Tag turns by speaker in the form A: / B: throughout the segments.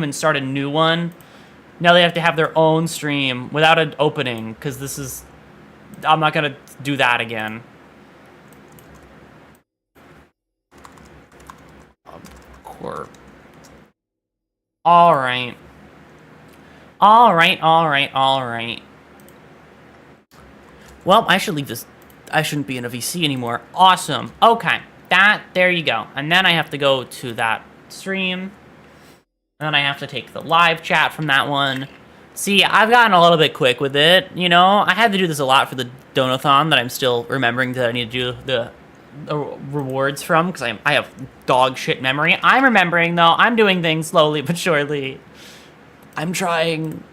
A: and start a new one. Now they have to have their own stream without an opening, because this is... I'm not gonna do that again. Corp. Alright. Alright. Well, I should leave this... I shouldn't be in a VC anymore. Awesome. Okay. There you go. And then I have to go to that stream. And then I have to take the live chat from that one. See, I've gotten a little bit quick with it, you know? I had to do this a lot for the Donathon that I'm still remembering that I need to do the rewards from, because I have dog shit memory. I'm remembering, though. I'm doing things slowly but surely. I'm trying.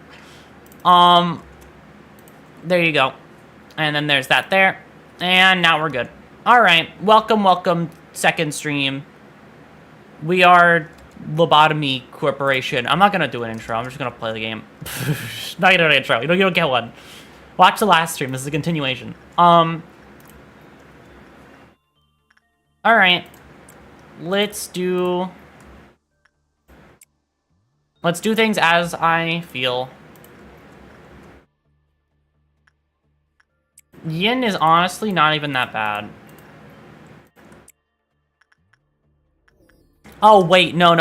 A: There you go. And then there's that there. And now we're good. Alright, welcome, second stream. We are Lobotomy Corporation. I'm not gonna do an intro, I'm just gonna play the game. Not gonna do an intro, you don't get one. Watch the last stream, this is a continuation. Alright. Let's do things as I feel. Yin is honestly not even that bad. Oh, wait, no.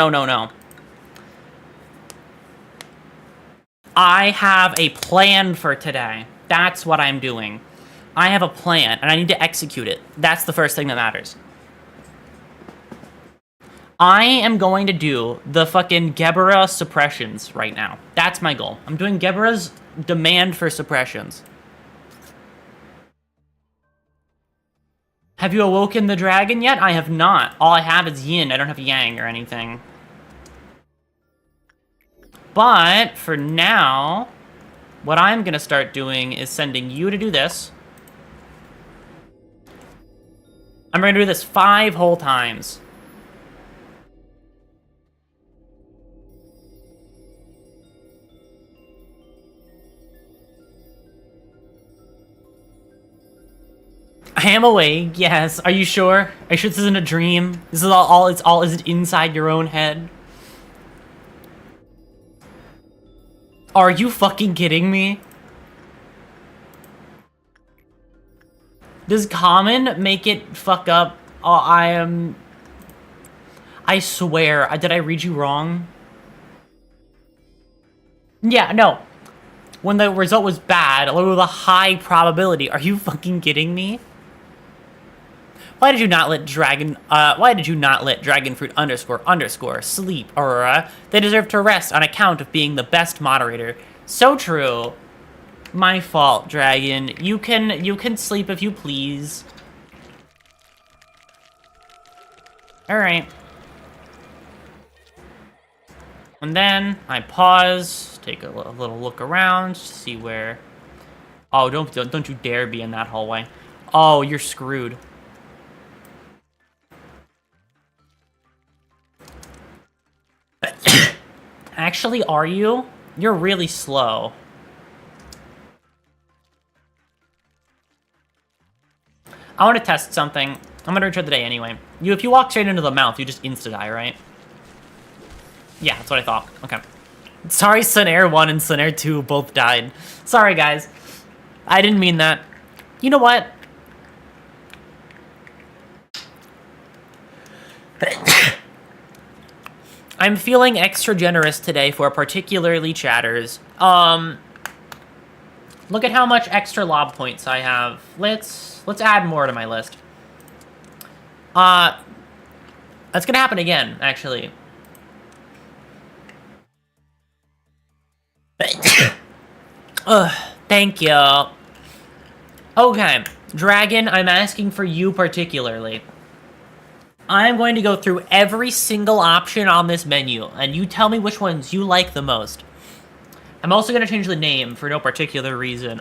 A: I have a plan for today. That's what I'm doing. I have a plan, and I need to execute it. That's the first thing that matters. I am going to do the fucking Gebera suppressions right now. That's my goal. I'm doing Gebera's demand for suppressions. Have you awoken the dragon yet? I have not. All I have is yin. I don't have yang or anything. But for now, what I'm going to start doing is sending you to do this. I'm going to do this 5 whole times. I am awake, yes. Are you sure? Are you sure this isn't a dream? This is is it inside your own head? Are you fucking kidding me? Does common make it fuck up? Oh, I swear, did I read you wrong? Yeah, no. When the result was bad, with a high probability. Are you fucking kidding me? Why did you not let dragonfruit __ sleep, Aurora? They deserve to rest on account of being the best moderator. So true. My fault, dragon. You can sleep if you please. Alright. And then I pause, take a little look around, to see where... Oh, don't you dare be in that hallway. Oh, you're screwed. Actually, are you? You're really slow. I want to test something. I'm gonna retread the day anyway. If you walk straight into the mouth, you just insta-die, right? Yeah, that's what I thought. Okay. Sorry, Sunair 1 and Sunair 2 both died. Sorry, guys. I didn't mean that. You know what? I'm feeling extra generous today for particularly chatters. Look at how much extra lob points I have. Let's add more to my list. That's gonna happen again, actually. Thank you. Okay, Dragon, I'm asking for you particularly. I'm going to go through every single option on this menu, and you tell me which ones you like the most. I'm also going to change the name for no particular reason.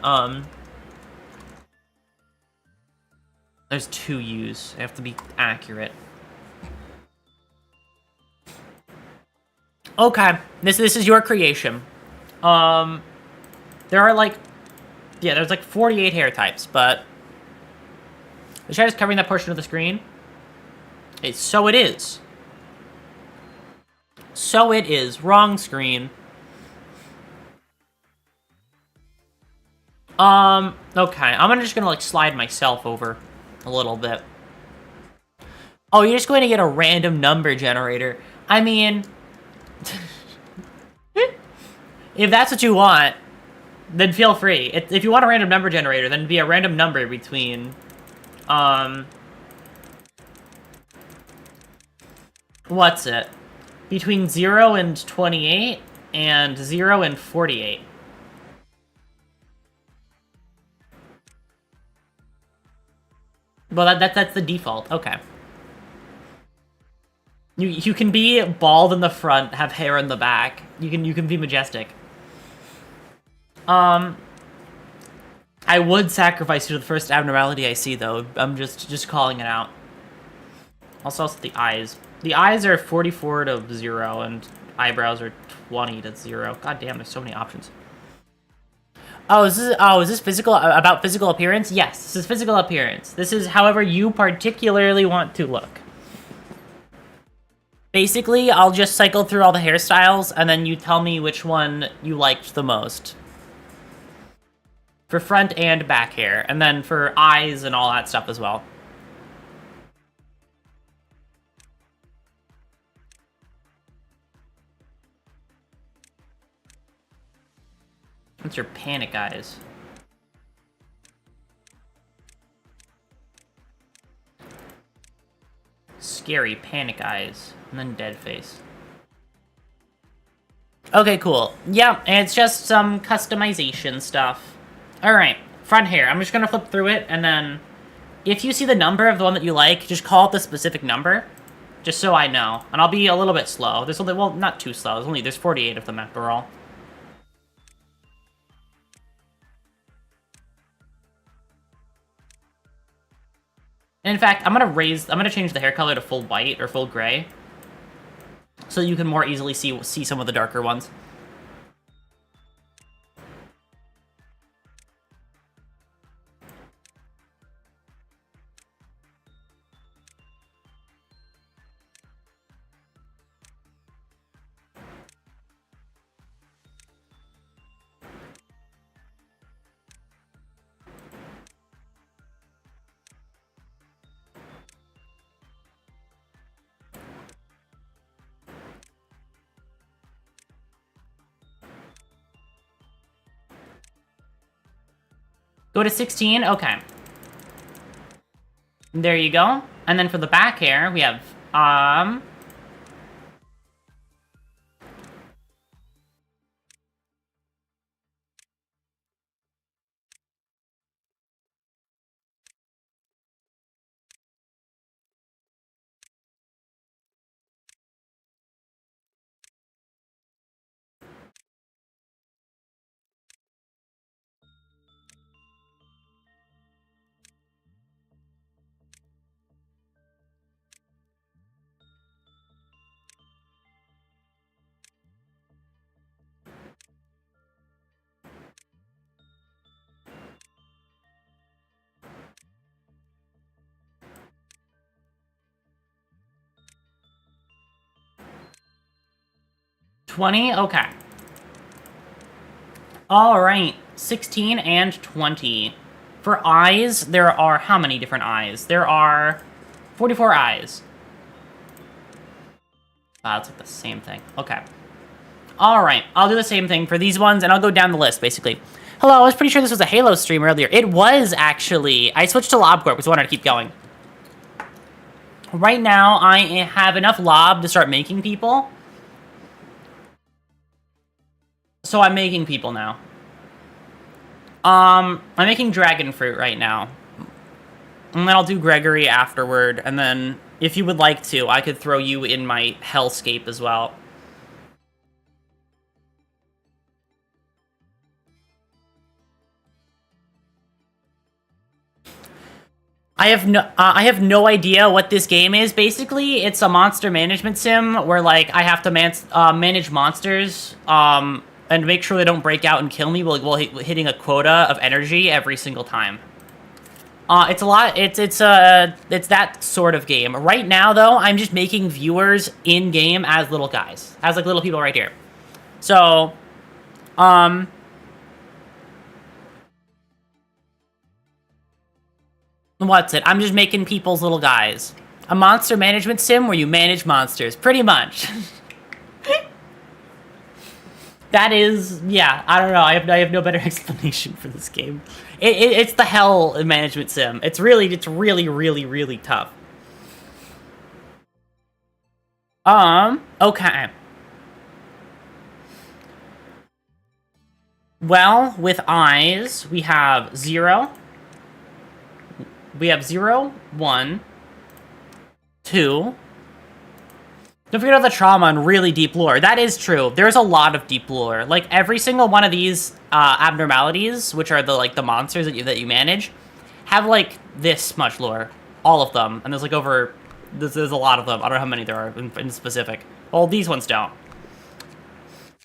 A: There's 2 U's. I have to be accurate. Okay, this is your creation. There are like... Yeah, there's like 48 hair types, but... The chat is covering that portion of the screen. So it is. So it is. Wrong screen. Okay. I'm just gonna, like, slide myself over a little bit. Oh, you're just going to get a random number generator. I mean... if that's what you want, then feel free. If you want a random number generator, then it'd be a random number between... what's it? Between 0 and 28 and 0 and 48. Well, that's the default. Okay. You can be bald in the front, have hair in the back. You can be majestic. I would sacrifice you to the first abnormality I see, though. I'm just calling it out. Also the eyes. The eyes are 44 to 0, and eyebrows are 20 to 0. God damn, there's so many options. Is this physical, about physical appearance? Yes, this is physical appearance. This is however you particularly want to look. Basically, I'll just cycle through all the hairstyles, and then you tell me which one you liked the most. For front and back hair, and then for eyes and all that stuff as well. What's your panic eyes? Scary panic eyes, and then dead face. Okay, cool. Yeah, and it's just some customization stuff. Alright, front hair. I'm just gonna flip through it, and then if you see the number of the one that you like, just call it the specific number, just so I know. And I'll be a little bit slow. There's only, well, not too slow. There's 48 of them after all. In fact, I'm gonna change the hair color to full white or full gray, so you can more easily see some of the darker ones. Go to 16, okay. There you go. And then for the back hair, we have, 20, okay. All right, 16 and 20. For eyes, there are how many different eyes? There are 44 eyes. Wow, it's like the same thing. Okay. All right, I'll do the same thing for these ones, and I'll go down the list, basically. Hello, I was pretty sure this was a Halo stream earlier. It was, actually. I switched to LOB Corp, because I wanted to keep going. Right now, I have enough LOB to start making people. So I'm making people now. I'm making Dragon Fruit right now. And then I'll do Gregory afterward, and then, if you would like to, I could throw you in my Hellscape as well. I have no idea what this game is. Basically, it's a monster management sim where, like, I have to manage monsters, and make sure they don't break out and kill me while hitting a quota of energy every single time. It's a lot. It's that sort of game. Right now, though, I'm just making viewers in game as little guys, as like little people right here. So, what's it? I'm just making people's little guys. A monster management sim where you manage monsters, pretty much. That is, yeah. I don't know. I have no better explanation for this game. It's the hell management sim. It's really really tough. Okay. Well, with eyes, we have 0. We have 0, 1, 2. Don't forget about the trauma and really deep lore. That is true. There's a lot of deep lore. Like, every single one of these abnormalities, which are the monsters that you manage, have, like, this much lore. All of them. And there's, like, there's a lot of them. I don't know how many there are in specific. Well, these ones don't.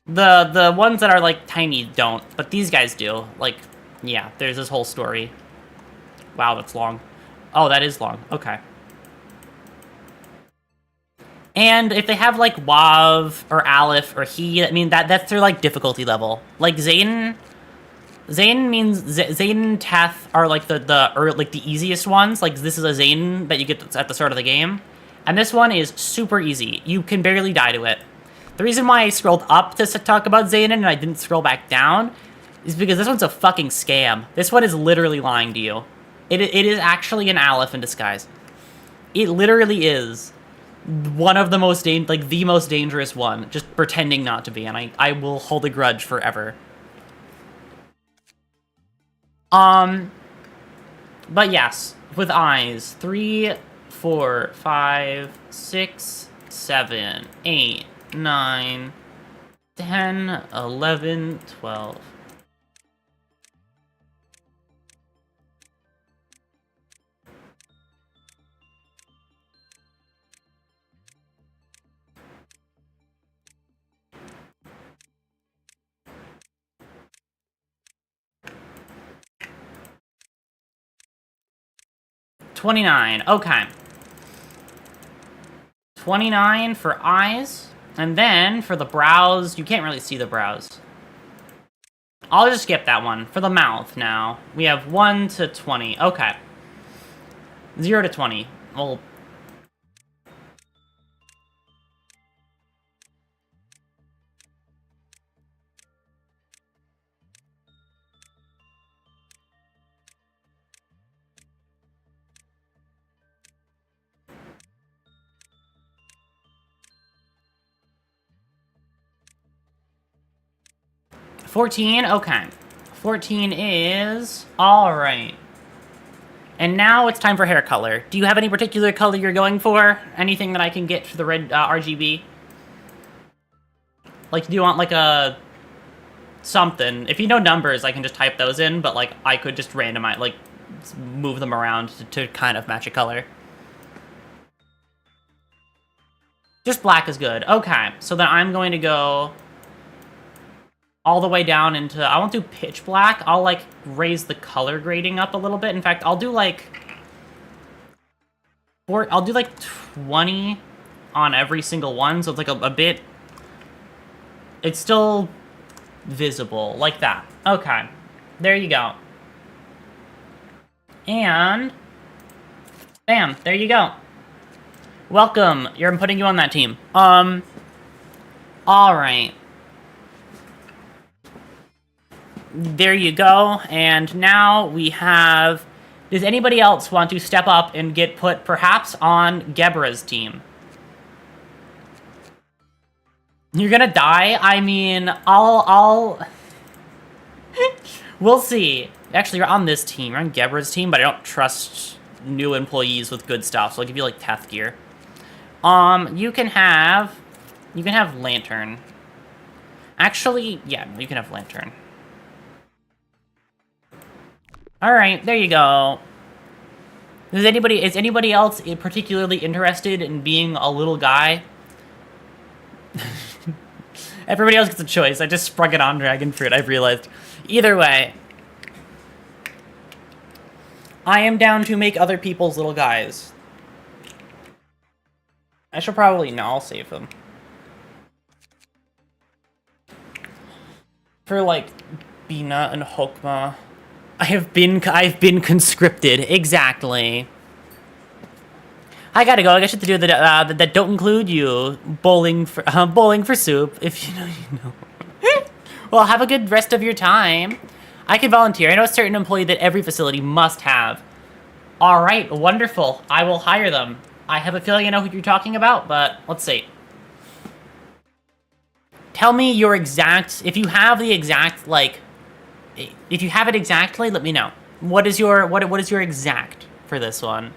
A: The ones that are, like, tiny don't. But these guys do. Like, yeah, there's this whole story. Wow, that's long. Oh, that is long. Okay. And if they have, like, Wav, or Aleph, or He, I mean, that's their, like, difficulty level. Like, Zayden means... Zayden and Teth are, like, the easiest ones. Like, this is a Zayden that you get at the start of the game. And this one is super easy. You can barely die to it. The reason why I scrolled up to talk about Zayden and I didn't scroll back down is because this one's a fucking scam. This one is literally lying to you. It is actually an Aleph in disguise. It literally is one of the most the most dangerous one, just pretending not to be, and I will hold a grudge forever. But yes, with eyes, 3, 4, 5, 6, 7, 8, 9, 10, 11, 12. $29. Okay. 29 for eyes. And then for the brows, you can't really see the brows. I'll just skip that one. For the mouth now, we have 1 to 20. Okay. 0 to 20. Well, 14, okay. 14 is... Alright. And now it's time for hair color. Do you have any particular color you're going for? Anything that I can get for the red RGB? Like, do you want, like, a... something? If you know numbers, I can just type those in, but, like, I could just randomize, like, move them around to kind of match a color. Just black is good. Okay, so then I'm going to go all the way down into... I won't do pitch black. I'll, like, raise the color grading up a little bit. In fact, I'll do, like... I'll do, like, 20 on every single one, so it's, like, a bit... It's still visible, like that. Okay. There you go. And... bam, there you go. Welcome. I'm putting you on that team. Alright. There you go. And now we have... Does anybody else want to step up and get put perhaps on Gebra's team? You're gonna die? I mean, I'll... We'll see. Actually, you're on this team. You're on Gebra's team, but I don't trust new employees with good stuff, so I'll give you, like, Teth gear. You can have Lantern. Actually, yeah, you can have Lantern. Alright, there you go. Is anybody else particularly interested in being a little guy? Everybody else gets a choice. I just sprung it on Dragon Fruit, I've realized. Either way. I am down to make other people's little guys. I should probably... No, I'll save them. For, like, Bina and Hokma. I've been conscripted. Exactly. I gotta go. I got shit to do that don't include you. Bowling for soup. If you know, you know. Well, have a good rest of your time. I can volunteer. I know a certain employee that every facility must have. All right, wonderful. I will hire them. I have a feeling I know who you're talking about, but let's see. Tell me your exact, if you have the exact, like, if you have it exactly, let me know. What is your exact for this one?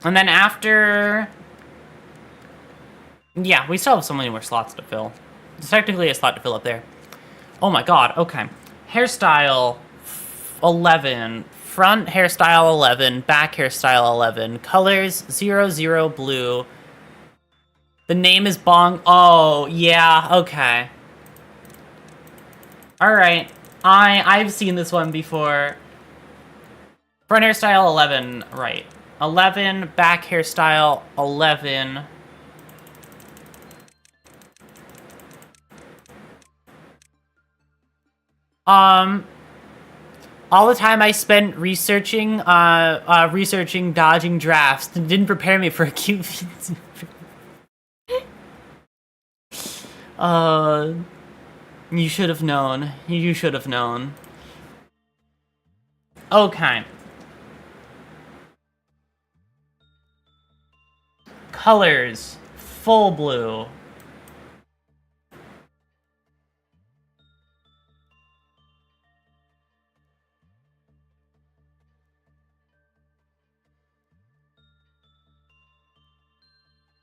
A: And then after... Yeah, we still have so many more slots to fill. There's technically a slot to fill up there. Oh my god, okay. Hairstyle 11. Front hairstyle 11. Back hairstyle 11. Colors 00 blue. The name is Bong. Oh, yeah, okay. Alright. I've seen this one before. Front hairstyle 11, right. 11, back hairstyle 11. All the time I spent researching dodging drafts didn't prepare me for a cute VTuber. You should have known. You should have known. Okay. Colors, full blue.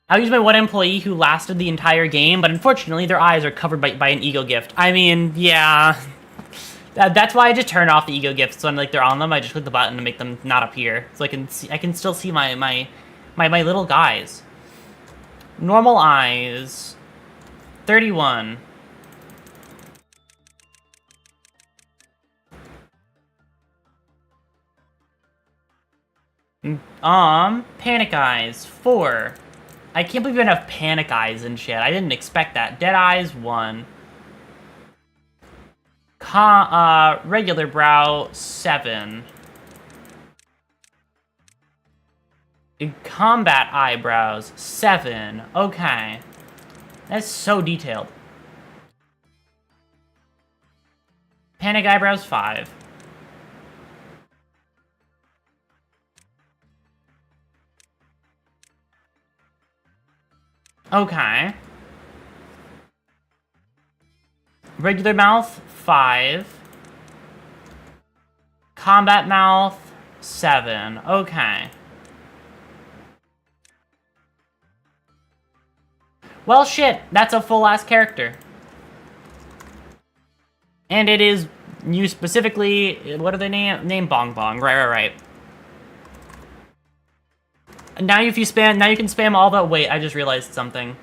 A: I used my one employee who lasted the entire game, but unfortunately their eyes are covered by an ego gift. I mean, yeah. That's why I just turn off the ego gifts when like they're on them. I just click the button to make them not appear, so I can still see my little guys. Normal eyes, 31. Panic eyes, 4. I can't believe we even have panic eyes and shit. I didn't expect that. Dead eyes, 1. Regular brow, 7. Combat eyebrows, 7. Okay. That's so detailed. Panic eyebrows, 5. Okay. Regular mouth, 5. Combat mouth, 7. Okay. Well, shit. That's a full-ass character. And it is you specifically... What are they name? Bong Bong. Right. Now if you spam... Now you can spam all the... Wait, I just realized something.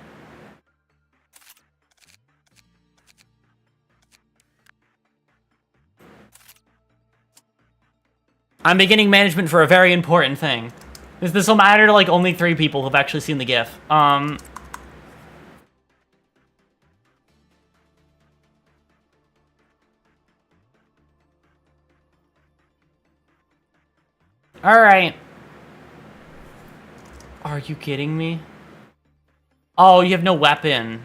A: I'm beginning management for a very important thing. This will matter to, like, only 3 people who've actually seen the GIF. Alright. Are you kidding me? Oh, you have no weapon.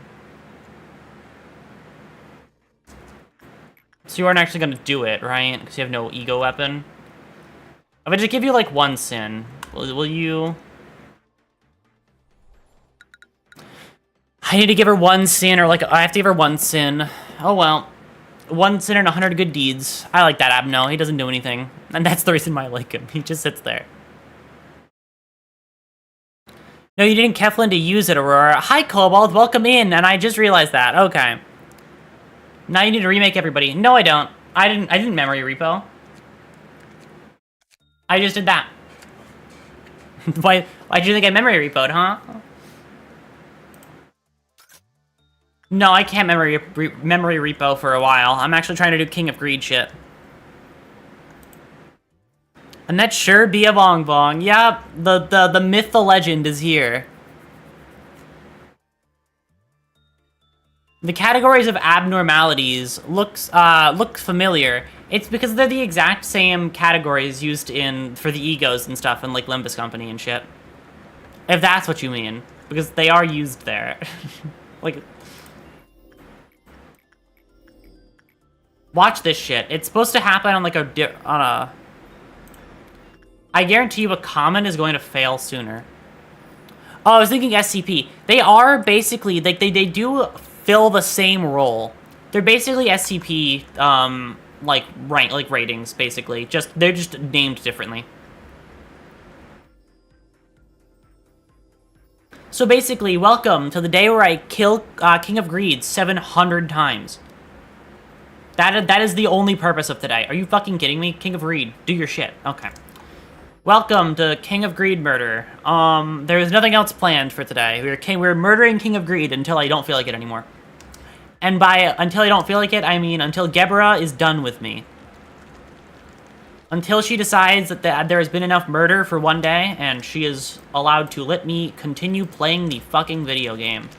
A: So you aren't actually gonna do it, right? Because you have no ego weapon. I'm gonna just give you, like, 1 sin. Will you... I need to give her 1 sin, or, like, I have to give her 1 sin. Oh, well. 1 sin and 100 good deeds. I like that Abno. He doesn't do anything. And that's the reason why I like him. He just sits there. No, you didn't Keflin to use it, Aurora. Hi, Cobalt. Welcome in. And I just realized that. Okay. Now you need to remake everybody. No, I don't. I didn't memory repo. I just did that. Why'd you think I memory repoed, huh? No, I can't memory repo for a while. I'm actually trying to do King of Greed shit. And that sure be a bong bong. Yep, the myth, the legend is here. The categories of abnormalities look familiar. It's because they're the exact same categories used for the egos and stuff in like Limbus Company and shit. If that's what you mean, because they are used there. Like, watch this shit. It's supposed to happen on like a. I guarantee you a common is going to fail sooner. Oh, I was thinking SCP. They are basically like they do fill the same role. They're basically SCP like ratings basically. They're just named differently. So basically, welcome to the day where I kill King of Greed 700 times. That is the only purpose of today. Are you fucking kidding me? King of Greed, do your shit. Okay. Welcome to King of Greed murder. There is nothing else planned for today. We're murdering King of Greed until I don't feel like it anymore. And by until I don't feel like it, I mean until Gebra is done with me. Until she decides that there has been enough murder for one day, and she is allowed to let me continue playing the fucking video game.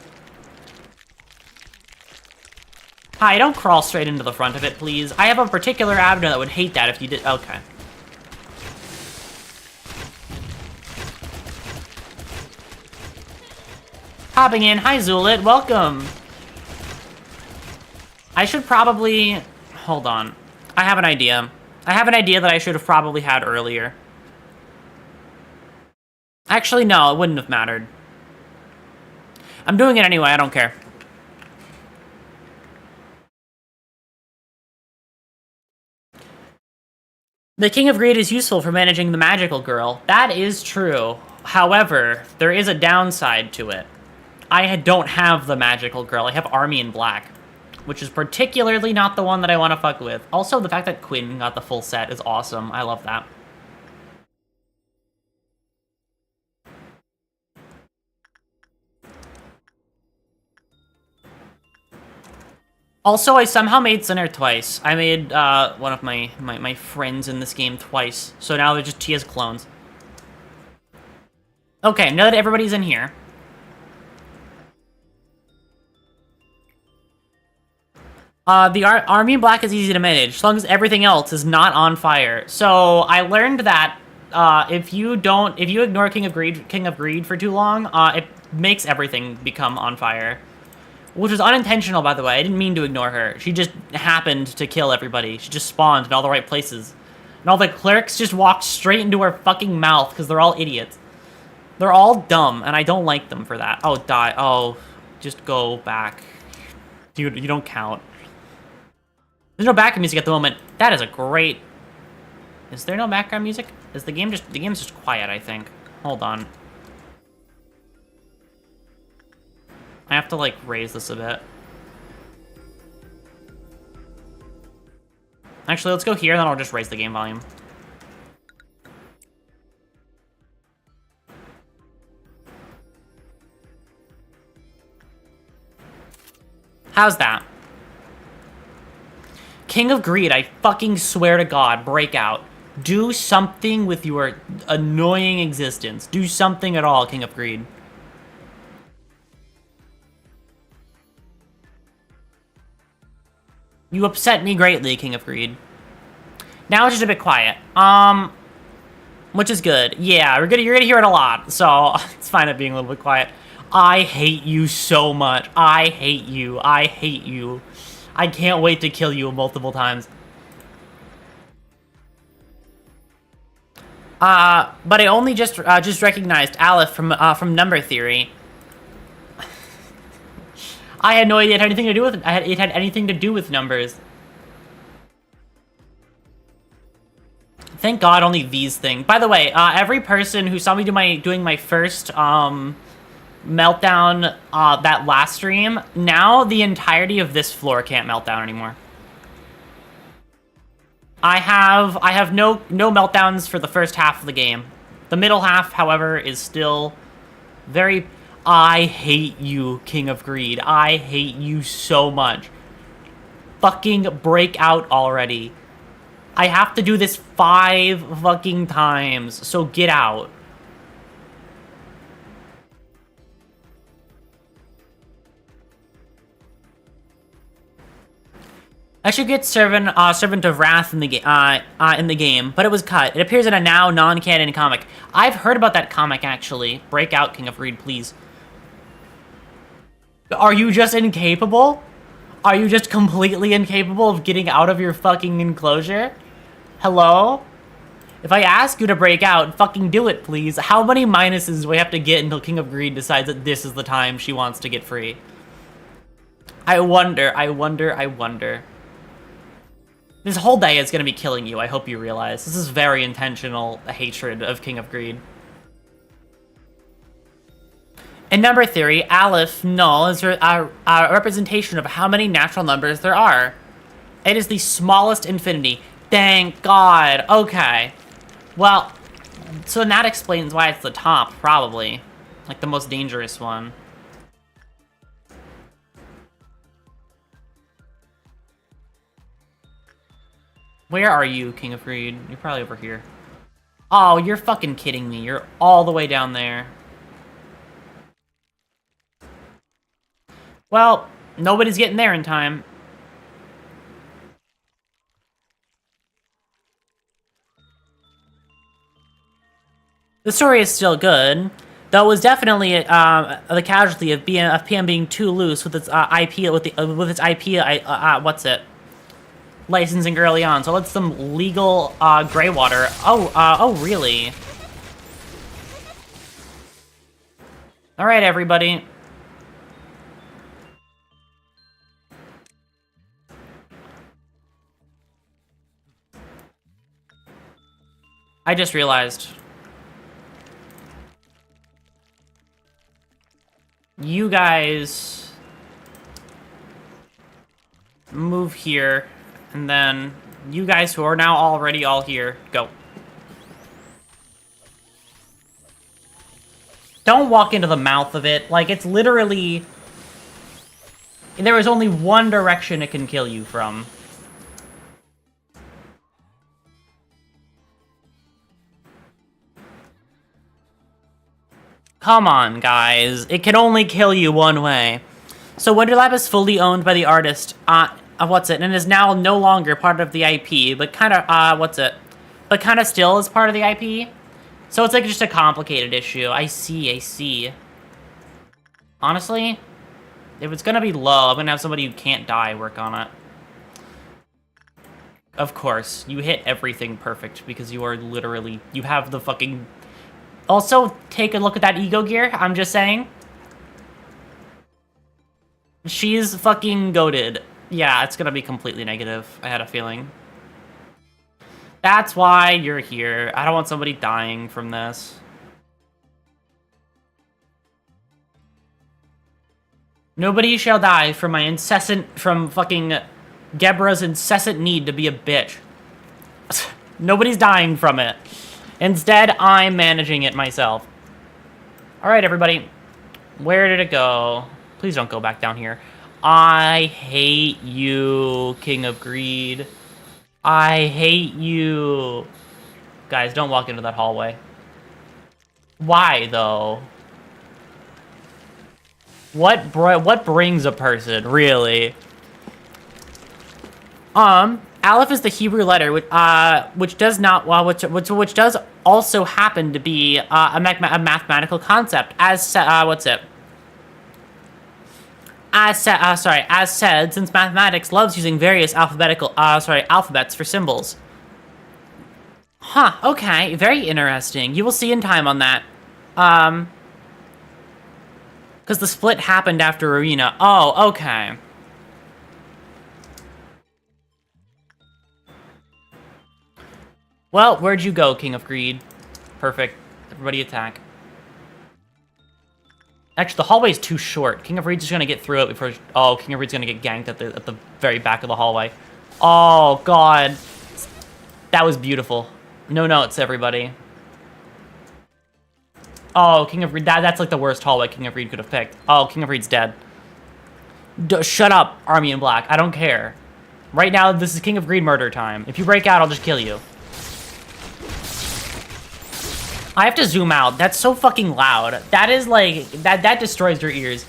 A: Hi, don't crawl straight into the front of it, please. I have a particular abner that would hate that if you did. Okay. Hopping in. Hi, Zulit. Welcome. I should probably... Hold on. I have an idea. I have an idea that I should have probably had earlier. Actually, no, it wouldn't have mattered. I'm doing it anyway, I don't care. The King of Greed is useful for managing the magical girl. That is true. However, there is a downside to it. I don't have the magical girl. I have Army in Black, which is particularly not the one that I want to fuck with. Also, the fact that Quinn got the full set is awesome. I love that. Also, I somehow made Sinner twice. I made one of my friends in this game twice. So now they're just Tia's clones. Okay, now that everybody's in here. The Army in Black is easy to manage, as long as everything else is not on fire. So I learned that if you ignore King of Greed for too long, it makes everything become on fire. Which was unintentional, by the way. I didn't mean to ignore her. She just happened to kill everybody. She just spawned in all the right places. And all the clerics just walked straight into her fucking mouth because they're all idiots. They're all dumb, and I don't like them for that. Oh, die. Oh, just go back. Dude, you don't count. There's no background music at the moment. That is a great... Is there no background music? Is the game's just quiet, I think. Hold on. I have to, like, raise this a bit. Actually, let's go here, then I'll just raise the game volume. How's that? King of Greed, I fucking swear to God, break out. Do something with your annoying existence. Do something at all, King of Greed. You upset me greatly, King of Greed. Now it's just a bit quiet. Which is good. Yeah, you're gonna hear it a lot, so it's fine at being a little bit quiet. I hate you so much. I hate you. I hate you. I can't wait to kill you multiple times. But I only just recognized Aleph from Number Theory. I had no idea it had anything to do with it. It had anything to do with numbers. Thank God, only these things. By the way, every person who saw me doing my first meltdown that last stream, now the entirety of this floor can't melt down anymore. I have no meltdowns for the first half of the game. The middle half, however, is still very... I hate you, King of Greed. I hate you so much. Fucking break out already. I have to do this 5 fucking times, so get out. I should get Servant of Wrath in the game, but it was cut. It appears in a now non-canon comic. I've heard about that comic, actually. Break out, King of Greed, please. Are you just incapable? Are you just completely incapable of getting out of your fucking enclosure? Hello? If I ask you to break out, fucking do it, please. How many minuses do we have to get until King of Greed decides that this is the time she wants to get free? I wonder. This whole day is going to be killing you, I hope you realize. This is very intentional hatred of King of Greed. In number theory, Aleph null is a representation of how many natural numbers there are. It is the smallest infinity. Thank God. Okay. Well, so that explains why it's the top, probably. Like the most dangerous one. Where are you, King of Greed? You're probably over here. Oh, you're fucking kidding me. You're all the way down there. Well, nobody's getting there in time. The story is still good, though it was definitely the casualty of PM being too loose with its what's it? Licensing early on. So let's some legal gray water. Oh, really? All right, everybody. I just realized. You guys move here, and then you guys who are now already all here, go. Don't walk into the mouth of it. Like, it's literally... There is only one direction it can kill you from. Come on, guys. It can only kill you one way. So Wonderlab is fully owned by the artist, and is now no longer part of the IP, but kind of, but kind of still is part of the IP. So it's like just a complicated issue. I see. Honestly, if it's gonna be low, I'm gonna have somebody who can't die work on it. Of course, you hit everything perfect because you are literally, you have the fucking... Also, take a look at that ego gear, I'm just saying. She's fucking goated. Yeah, it's gonna be completely negative. I had a feeling. That's why you're here. I don't want somebody dying from this. Nobody shall die from from fucking Gebra's incessant need to be a bitch. Nobody's dying from it. Instead, I'm managing it myself. Alright, everybody. Where did it go? Please don't go back down here. I hate you, King of Greed. I hate you. Guys, don't walk into that hallway. Why, though? What brings a person, really? Aleph is the Hebrew letter, which does does also happen to be a mathematical concept, as said, since mathematics loves using various alphabets for symbols. Huh, okay, very interesting. You will see in time on that. Because the split happened after Arena. Oh, okay. Well, where'd you go, King of Greed? Perfect. Everybody attack. Actually, the hallway is too short. King of Greed's just gonna get through it before... Oh, King of Greed's gonna get ganked at the very back of the hallway. Oh, God. That was beautiful. No notes, everybody. Oh, King of Greed. That's like the worst hallway King of Greed could have picked. Oh, King of Greed's dead. Shut up, Army in Black. I don't care. Right now, this is King of Greed murder time. If you break out, I'll just kill you. I have to zoom out. That's so fucking loud. That is like... That destroys your ears.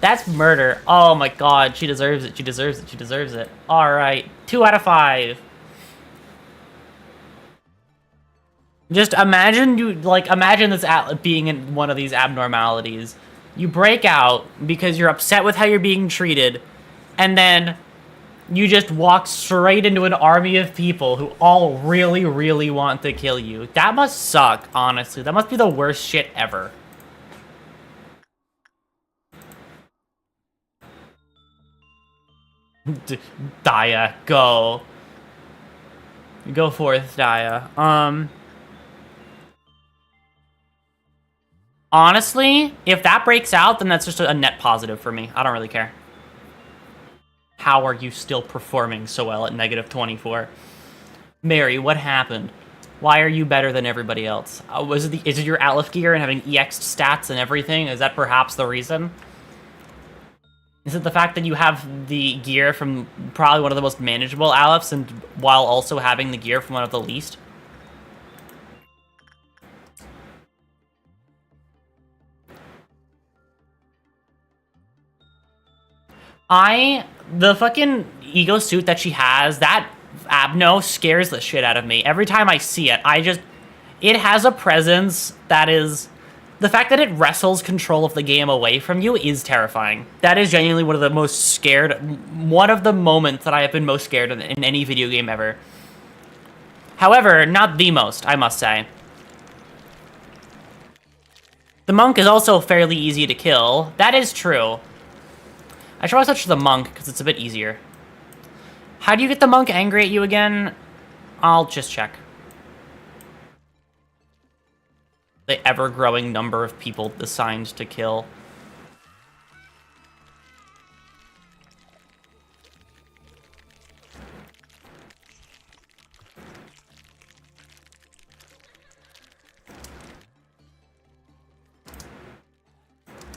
A: That's murder. Oh my god. She deserves it. She deserves it. She deserves it. Alright. 2 out of 5. Just imagine imagine this being in one of these abnormalities. You break out because you're upset with how you're being treated, and then you just walk straight into an army of people who all really, really want to kill you. That must suck, honestly. That must be the worst shit ever. Daya, go. Go forth, Daya. Honestly, if that breaks out, then that's just a net positive for me. I don't really care. How are you still performing so well at -24? Mary, what happened? Why are you better than everybody else? Is it your Aleph gear and having EX stats and everything? Is that perhaps the reason? Is it the fact that you have the gear from probably one of the most manageable Alephs, and while also having the gear from one of the least? The fucking ego suit that she has, that Abno scares the shit out of me. Every time I see it, it has a presence that is... The fact that it wrestles control of the game away from you is terrifying. That is genuinely one of the moments that I have been most scared in any video game ever. However, not the most, I must say. The monk is also fairly easy to kill. That is true. I should probably switch to the monk, because it's a bit easier. How do you get the monk angry at you again? I'll just check. The ever-growing number of people assigned to kill.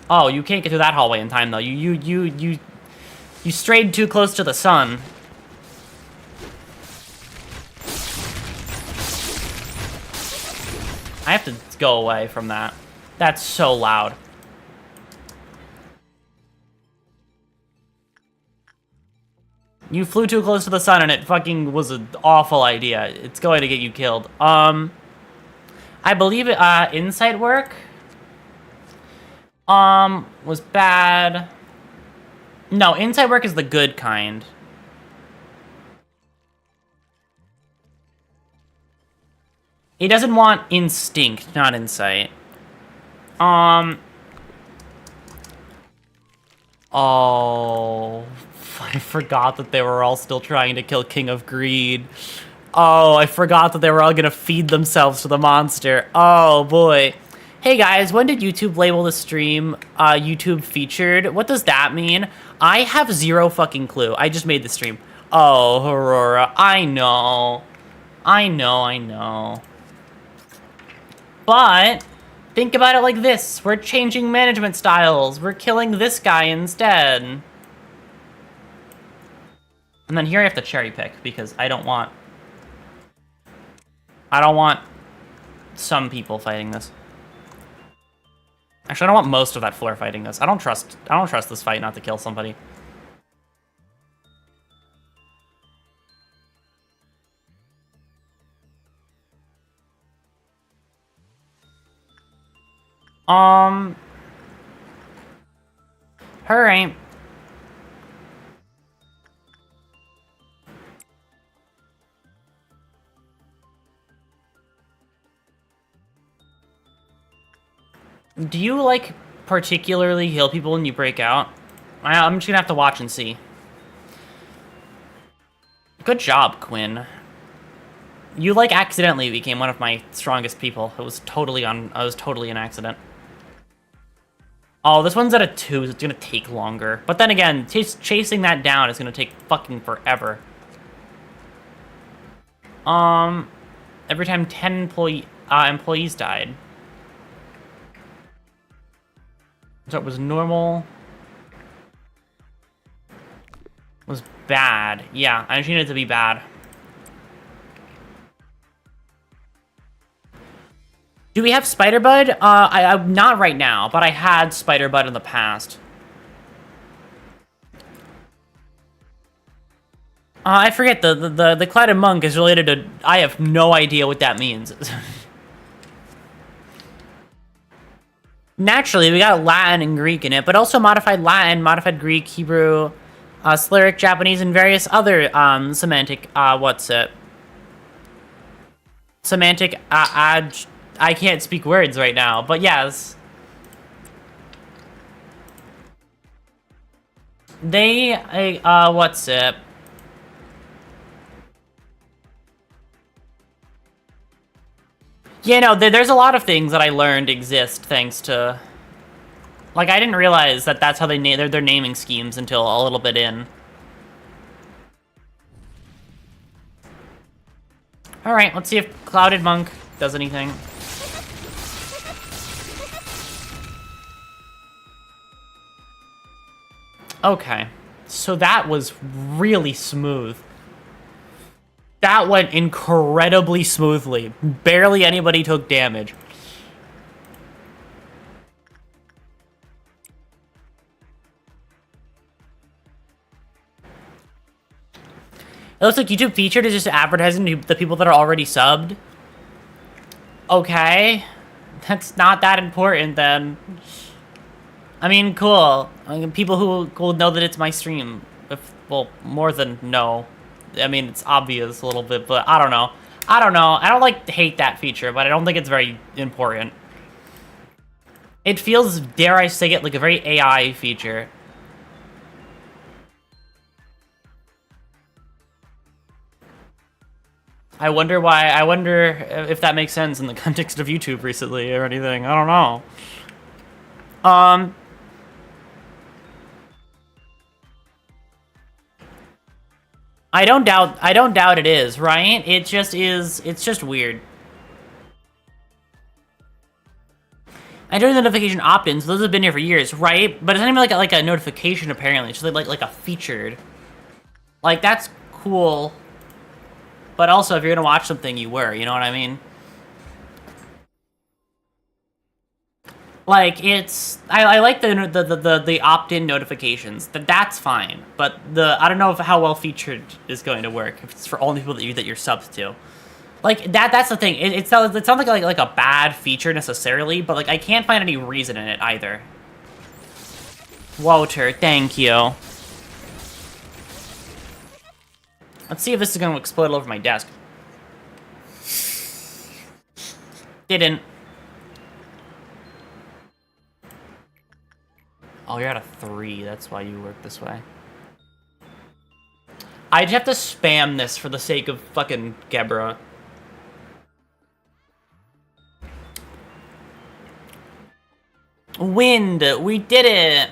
A: Oh, you can't get through that hallway in time, though. You strayed too close to the sun. I have to go away from that. That's so loud. You flew too close to the sun, and it fucking was an awful idea. It's going to get you killed. I believe insight work... was bad. No, insight work is the good kind. It doesn't want instinct, not insight. Oh, I forgot that they were all still trying to kill King of Greed. Oh, I forgot that they were all gonna feed themselves to the monster. Oh, boy. Hey guys, when did YouTube label the stream YouTube featured? What does that mean? I have zero fucking clue. I just made the stream. Oh, Aurora, I know. I know. But think about it like this. We're changing management styles. We're killing this guy instead. And then here I have to cherry pick because I don't want some people fighting this. Actually, I don't want most of that floor fighting this. I don't trust this fight not to kill somebody. Hurry. Do you, like, particularly heal people when you break out? I'm just gonna have to watch and see. Good job, Quinn. You, like, accidentally became one of my strongest people. It was totally an accident. Oh, this one's at a 2, so it's gonna take longer. But then again, chasing that down is gonna take fucking forever. Every time 10 employees died. So it was normal. Was bad. Yeah, I just needed it to be bad. Do we have Spider-Bud? I'm not right now, but I had Spider-Bud in the past. I forget, the Clouded Monk is related to... I have no idea what that means. Naturally, we got Latin and Greek in it, but also modified Latin, modified Greek, Hebrew, Slavic, Japanese, and various other semantic, semantic, I can't speak words right now, but yes. They, Yeah, no, there's a lot of things that I learned exist thanks to... Like, I didn't realize that that's how they name their naming schemes until a little bit in. Alright, let's see if Clouded Monk does anything. Okay, so that was really smooth. That went incredibly smoothly. Barely anybody took damage. It looks like YouTube featured is just advertising the people that are already subbed. Okay. That's not that important then. I mean, cool. I mean, people who will know that it's my stream. Well, more than know. I mean, it's obvious a little bit, but I don't know. I don't hate that feature, but I don't think it's very important. It feels, dare I say it, like a very AI feature. I wonder if that makes sense in the context of YouTube recently or anything. I don't know. I don't doubt it is, right? It just is, it's just weird. I do the notification opt-ins, those have been here for years, right? But it's not even like a notification apparently, it's just like a featured. Like, that's cool. But also, if you're gonna watch something, you were, you know what I mean? Like, it's... I like the opt-in notifications. That's fine. But I don't know how well featured is going to work if it's for only people that you're subbed to. Like, that's the thing. It sounds like a bad feature necessarily, but like I can't find any reason in it either. Walter, thank you. Let's see if this is gonna explode all over my desk. Didn't. Oh, you're at a 3. That's why you work this way. I'd have to spam this for the sake of fucking Gebra. Wind! We did it!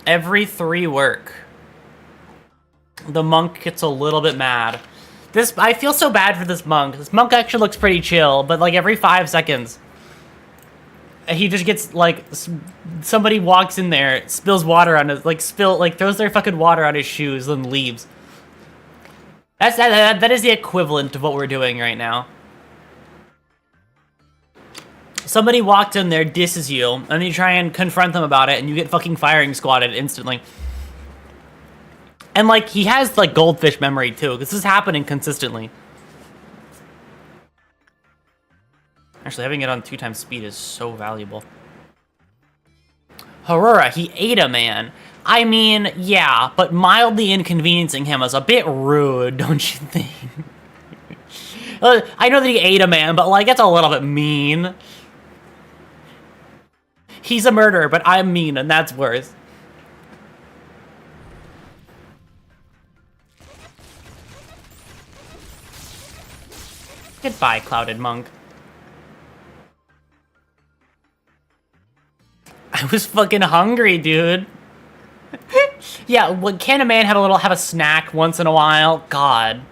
A: Every 3 work. The monk gets a little bit mad. I feel so bad for this monk. This monk actually looks pretty chill, but like every 5 seconds... he just gets, like, somebody walks in there, spills water on his, throws their fucking water on his shoes, then leaves. That is the equivalent of what we're doing right now. Somebody walks in there, disses you, and then you try and confront them about it, and you get fucking firing squatted instantly. And, like, he has, like, goldfish memory, too, because this is happening consistently. Actually, having it on 2 times speed is so valuable. Aurora, he ate a man. I mean, yeah, but mildly inconveniencing him is a bit rude, don't you think? I know that he ate a man, but, like, it's a little bit mean. He's a murderer, but I'm mean, and that's worse. Goodbye, Clouded Monk. I was fucking hungry, dude. Yeah, can a man have a snack once in a while? God.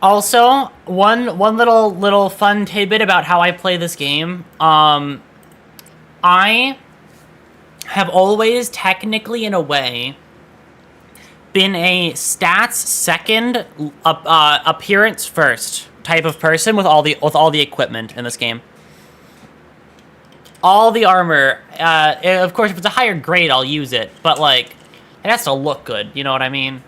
A: Also, one little fun tidbit about how I play this game. I have always technically, in a way, been a stats second, appearance first type of person with all the equipment in this game. All the armor, of course, if it's a higher grade, I'll use it, but like, it has to look good. You know what I mean?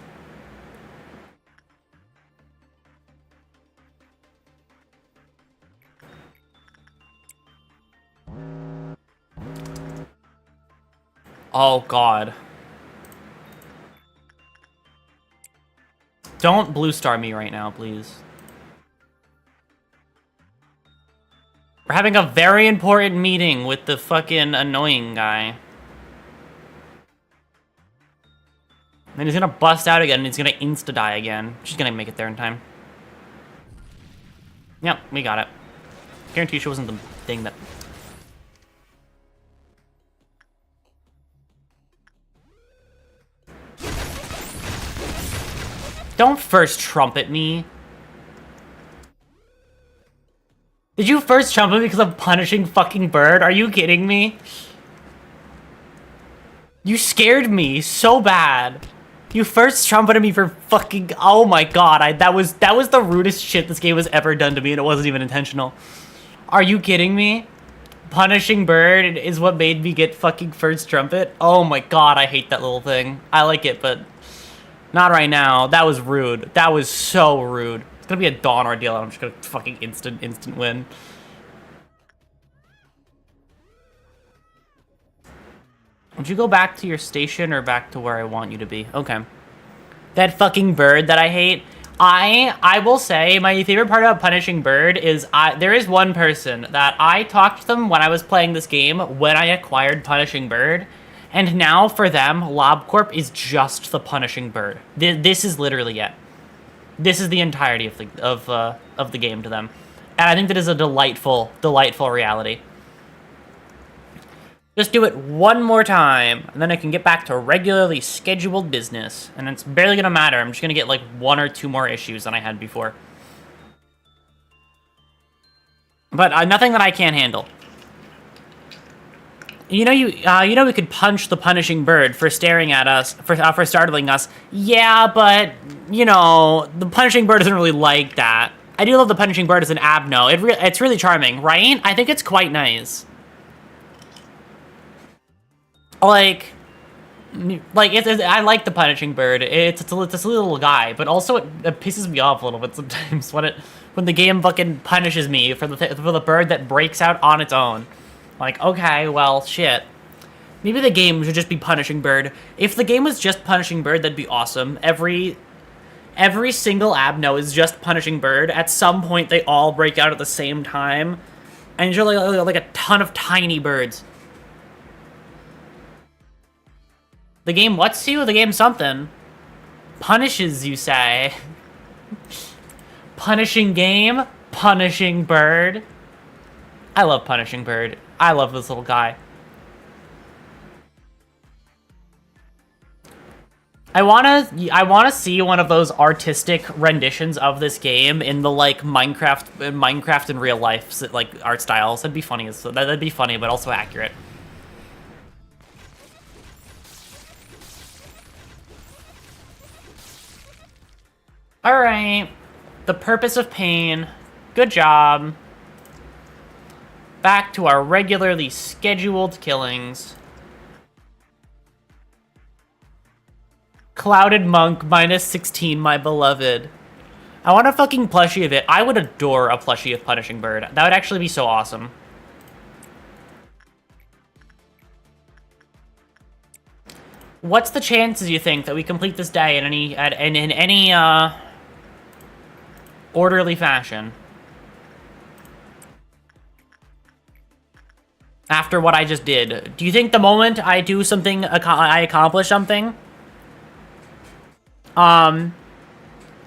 A: Oh, God. Don't blue star me right now, please. We're having a very important meeting with the fucking annoying guy. And he's gonna bust out again, and he's gonna insta-die again. She's gonna make it there in time. Yep, we got it. Guarantee she wasn't the thing that... Don't first trumpet me. Did you first trumpet me because I'm punishing fucking bird? Are you kidding me? You scared me so bad. You first trumpeted me for fucking... Oh my god, that was the rudest shit this game has ever done to me, and it wasn't even intentional. Are you kidding me? Punishing bird is what made me get fucking first trumpet? Oh my god, I hate that little thing. I like it, but... Not right now. That was rude. That was so rude. It's gonna be a Dawn ordeal, and I'm just gonna fucking instant win. Would you go back to your station or back to where I want you to be? Okay. That fucking bird that I hate. I will say my favorite part about punishing bird is there is one person that I talked to them when I was playing this game when I acquired punishing bird. And now, for them, LOB Corp is just the punishing bird. This is literally it. This is the entirety of the game to them. And I think that is a delightful reality. Just do it one more time, and then I can get back to regularly scheduled business. And it's barely gonna matter. I'm just gonna get like 1 or 2 more issues than I had before. But nothing that I can't handle. You know we could punch the punishing bird for staring at us, for startling us. Yeah, but, you know, the punishing bird isn't really like that. I do love the punishing bird as an abno. It's really charming, right? I think it's quite nice. I like the punishing bird. It's a little guy, but also it pisses me off a little bit sometimes when the game fucking punishes me for the bird that breaks out on its own. Like, okay, well, shit. Maybe the game should just be punishing bird. If the game was just punishing bird, that'd be awesome. Every single abno is just punishing bird. At some point, they all break out at the same time. And you're like a ton of tiny birds. The game what's you? The game something. Punishes, you say. Punishing game, punishing bird. I love punishing bird. I love this little guy. I wanna see one of those artistic renditions of this game in the like Minecraft in real life like art styles. That'd be funny. That'd be funny, but also accurate. All right. The purpose of pain. Good job. Back to our regularly scheduled killings. Clouded Monk, -16, my beloved. I want a fucking plushie of it. I would adore a plushie of Punishing Bird. That would actually be so awesome. What's the chances, you think, that we complete this day in any orderly fashion? After what I just did. Do you think the moment I do something, I accomplish something? Oh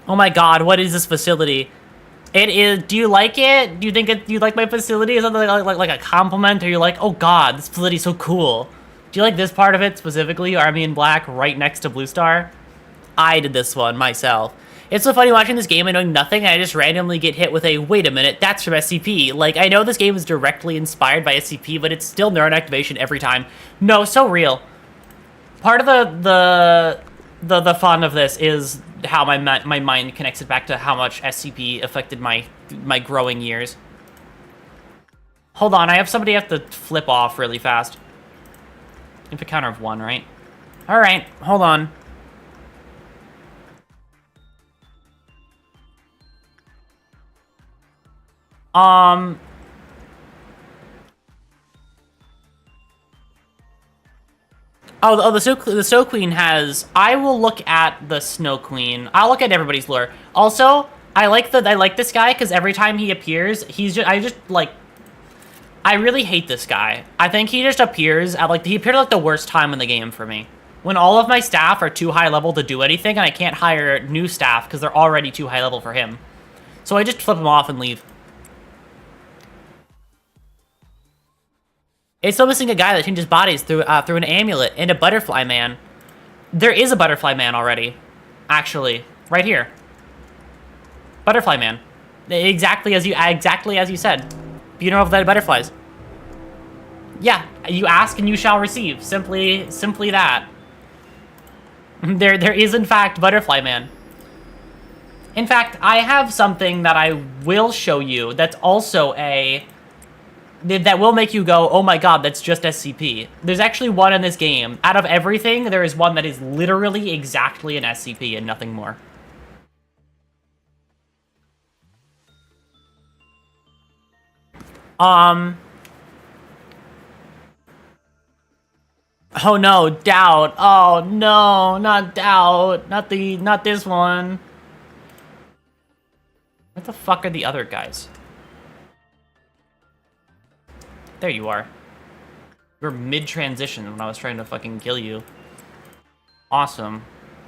A: my god, what is this facility? It is, do you like it? Do you think do you like my facility? Is that like a compliment? Or you're like, oh god, this facility is so cool. Do you like this part of it specifically? Army in Black right next to Blue Star? I did this one myself. It's so funny watching this game and knowing nothing, and I just randomly get hit with a, wait a minute, that's from SCP. Like, I know this game is directly inspired by SCP, but it's still neuron activation every time. No, so real. Part of the fun of this is how my mind connects it back to how much SCP affected my growing years. Hold on, I have somebody have to flip off really fast. You have a counter of 1, right? Alright, hold on. Oh, the Snow Queen has... I will look at the Snow Queen. I'll look at everybody's lore. Also, I like this guy because every time he appears, I really hate this guy. I think he just appears at, he appeared at, the worst time in the game for me. When all of my staff are too high level to do anything, and I can't hire new staff because they're already too high level for him. So I just flip him off and leave. It's still missing a guy that changes bodies through an amulet and a butterfly man. There is a butterfly man already, actually, right here. Butterfly man, exactly as you said. Funeral of the Dead Butterflies. Yeah, you ask and you shall receive. Simply that. There is in fact Butterfly Man. In fact, I have something that I will show you that's also that will make you go, oh my god, that's just SCP. There's actually one in this game. Out of everything, there is one that is literally exactly an SCP and nothing more. Oh no, Doubt. Oh no, not Doubt. Not this one. Where the fuck are the other guys? There you are. You were mid-transition when I was trying to fucking kill you. Awesome.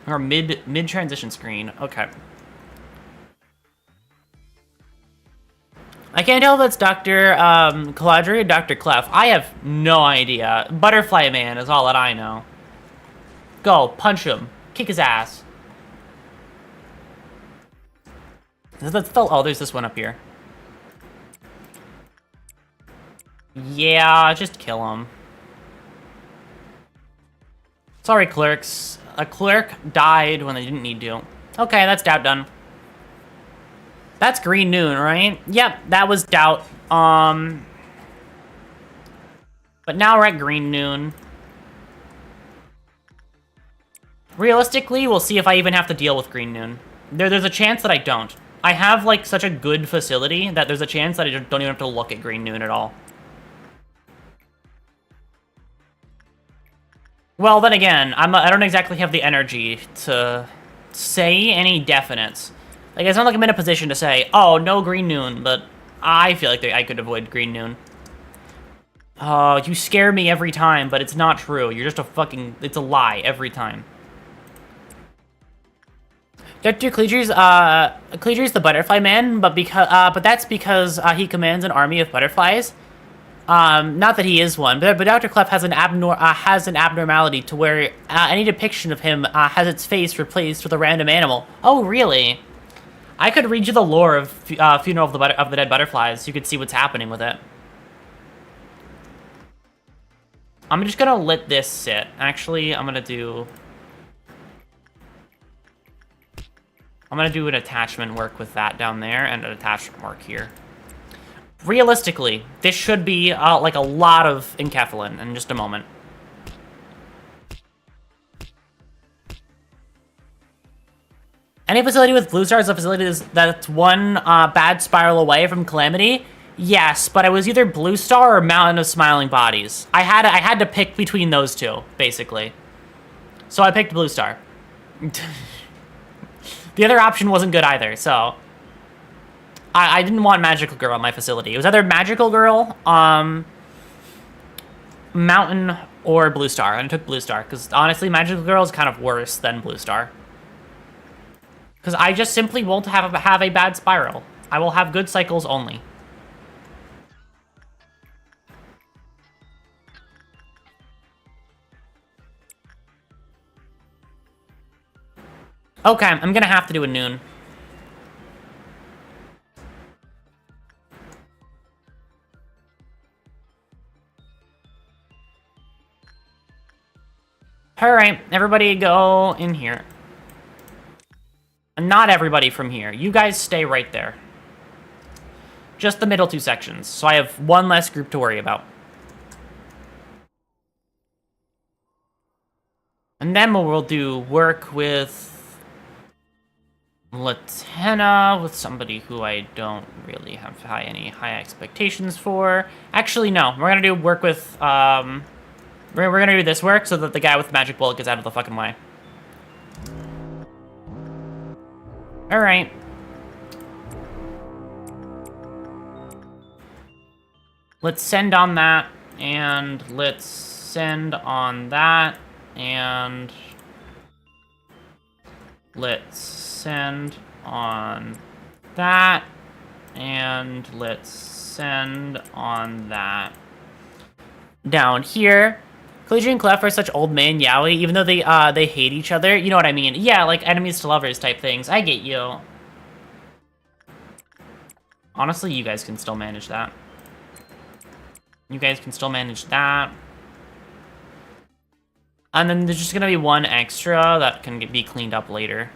A: Or mid-transition screen. Okay. I can't tell if that's Dr. Caladri or Dr. Clef. I have no idea. Butterfly Man is all that I know. Go, punch him. Kick his ass. Oh, there's this one up here. Yeah, just kill him. Sorry, clerks. A clerk died when they didn't need to. Okay, that's Doubt done. That's Green Noon, right? Yep, that was Doubt. But now we're at Green Noon. Realistically, we'll see if I even have to deal with Green Noon. There's a chance that I don't. I have, such a good facility that there's a chance that I don't even have to look at Green Noon at all. Well, then again, I don't exactly have the energy to say any definites. It's not like I'm in a position to say, oh, no Green Noon, but I feel like I could avoid Green Noon. Oh, you scare me every time, but it's not true. You're just it's a lie every time. Dr. Cleedry's the Butterfly Man, but that's because he commands an army of butterflies. Not that he is one, but Dr. Clef has an abnormality to where any depiction of him has its face replaced with a random animal. Oh, really? I could read you the lore of Funeral of the Dead Butterflies so you could see what's happening with it. I'm just gonna let this sit. Actually, I'm gonna do an attachment work with that down there and an attachment work here. Realistically, this should be a lot of enkephalin in just a moment. Any facility with blue stars is a facility that's one bad spiral away from calamity. Yes, but I was either Blue Star or Mountain of Smiling Bodies. I had to pick between those two, basically. So I picked Blue Star. The other option wasn't good either, so I didn't want Magical Girl on my facility. It was either Magical Girl, Mountain, or Blue Star, and I took Blue Star, because honestly, Magical Girl is kind of worse than Blue Star. Because I just simply won't have a bad spiral. I will have good cycles only. Okay, I'm gonna have to do a Noon. Alright, everybody go in here. And not everybody from here. You guys stay right there. Just the middle 2 sections, so I have one less group to worry about. And then we'll do work with Latenna, with somebody who I don't really have any high expectations for. Actually, no. We're gonna do work with, we're gonna do this work so that the guy with the magic bullet gets out of the fucking way. Alright. Let's send on that, and let's send on that, and let's send on that, and let's send on that. Down here, Collegian and Clef are such old man yaoi, even though they hate each other. You know what I mean? Yeah, like enemies to lovers type things. I get you. Honestly, you guys can still manage that. You guys can still manage that. And then there's just gonna be one extra that can be cleaned up later.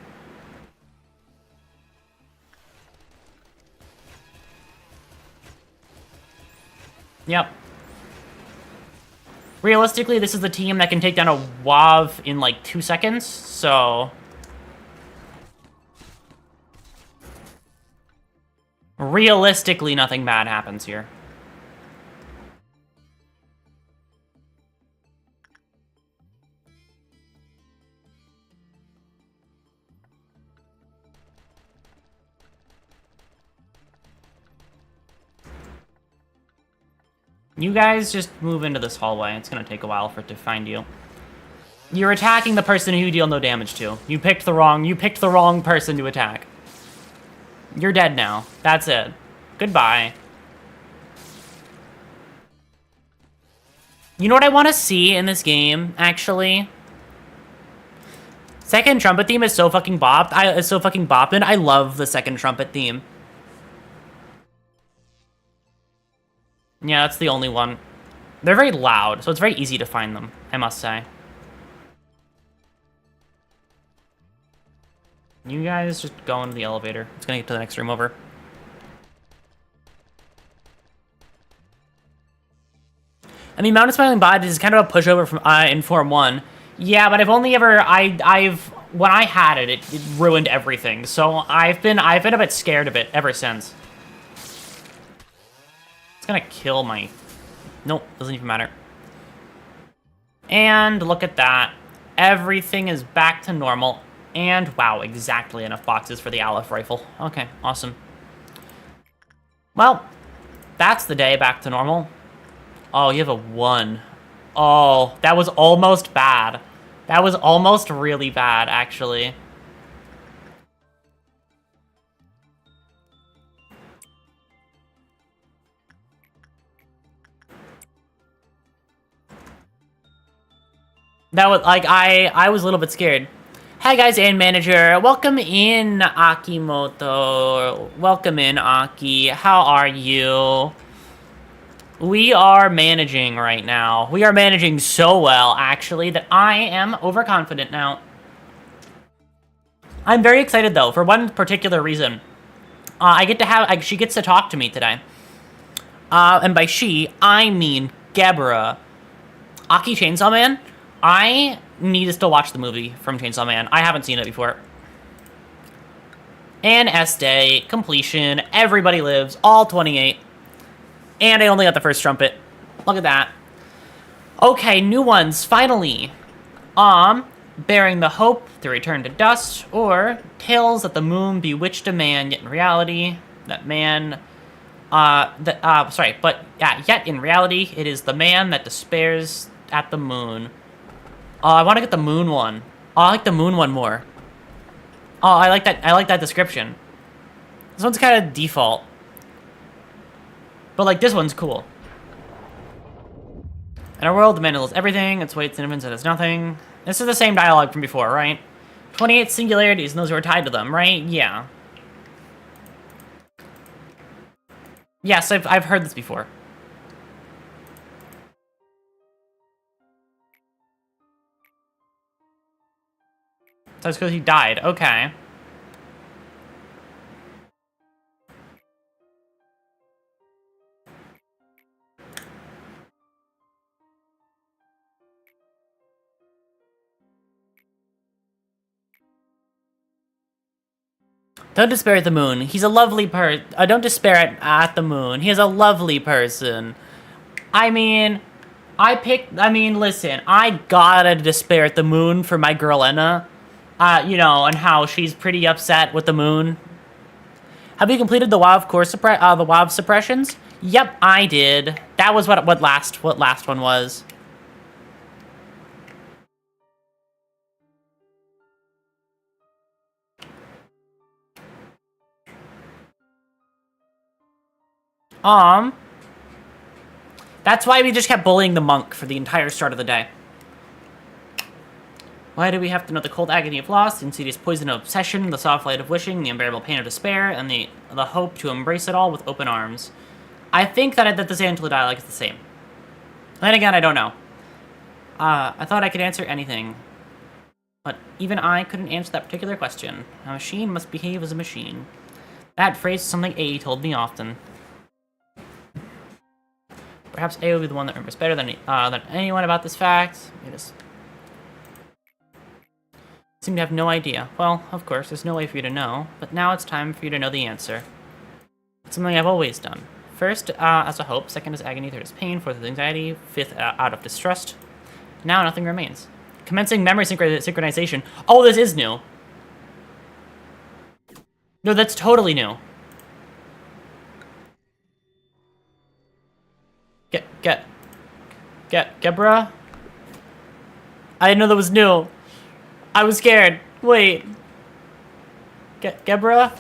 A: Yep. Realistically, this is the team that can take down a WAV in like 2 seconds, so... realistically, nothing bad happens here. You guys just move into this hallway. It's gonna take a while for it to find you. You're attacking the person who you deal no damage to. You picked the wrong person to attack. You're dead now. That's it. Goodbye. You know what I want to see in this game, actually? Second trumpet theme is so fucking bopped. It's so fucking boppin'. I love the second trumpet theme. Yeah, that's the only one. They're very loud, so it's very easy to find them, I must say. You guys just go into the elevator. It's gonna get to the next room over. I mean, Mountain Smiling Bot is kind of a pushover from in Form 1. Yeah, but I've only ever when I had it, it ruined everything. So I've been a bit scared of it ever since. It's gonna kill my... Nope, doesn't even matter. And look at that. Everything is back to normal. And wow, exactly enough boxes for the Aleph rifle. Okay, awesome. Well, that's the day back to normal. Oh, you have a 1. Oh, that was almost bad. That was almost really bad, actually. That was, like, I was a little bit scared. Hi guys, and manager. Welcome in, Akimoto. Welcome in, Aki. How are you? We are managing right now. We are managing so well, actually, that I am overconfident now. I'm very excited, though, for one particular reason. She gets to talk to me today. And by she, I mean Gebra. Aki Chainsaw Man? I need to still watch the movie from Chainsaw Man. I haven't seen it before. And S-Day, completion, everybody lives, all 28. And I only got the first trumpet. Look at that. Okay, new ones, finally. Bearing the hope to return to dust, or tales that the moon bewitched a man, yet in reality, that man... yet in reality, it is the man that despairs at the moon. I want to get the moon one. Oh, I like the moon one more. Oh, I like that description. This one's kind of default. But, like, this one's cool. In a world, the man knows everything, its weights and infants, it is nothing. This is the same dialogue from before, right? 28 singularities and those who are tied to them, right? Yeah. Yes, I've heard this before. That's because he died. Okay. Don't despair at the moon. He's a lovely don't despair at the moon. He is a lovely person. I mean, listen, I gotta despair at the moon for my girl Enna. You know, and how she's pretty upset with the moon. Have you completed the WoW the WoW suppressions? Yep, I did. That was what last one was. That's why we just kept bullying the monk for the entire start of the day. Why do we have to know the cold agony of loss, the insidious poison of obsession, the soft light of wishing, the unbearable pain of despair, and the hope to embrace it all with open arms? I think that the Sandal dialogue is the same. Then again, I don't know. I thought I could answer anything. But even I couldn't answer that particular question. A machine must behave as a machine. That phrase is something A told me often. Perhaps A will be the one that remembers better than anyone about this fact. We just seem to have no idea. Well, of course, there's no way for you to know, but now it's time for you to know the answer. It's something I've always done. First, as a hope. Second, as agony. Third, as pain. Fourth, as anxiety. Fifth, out of distrust. Now, nothing remains. Commencing memory synchronization. Oh, this is new. No, that's totally new. Gebra? I didn't know that was new. I was scared. Wait. Gebra?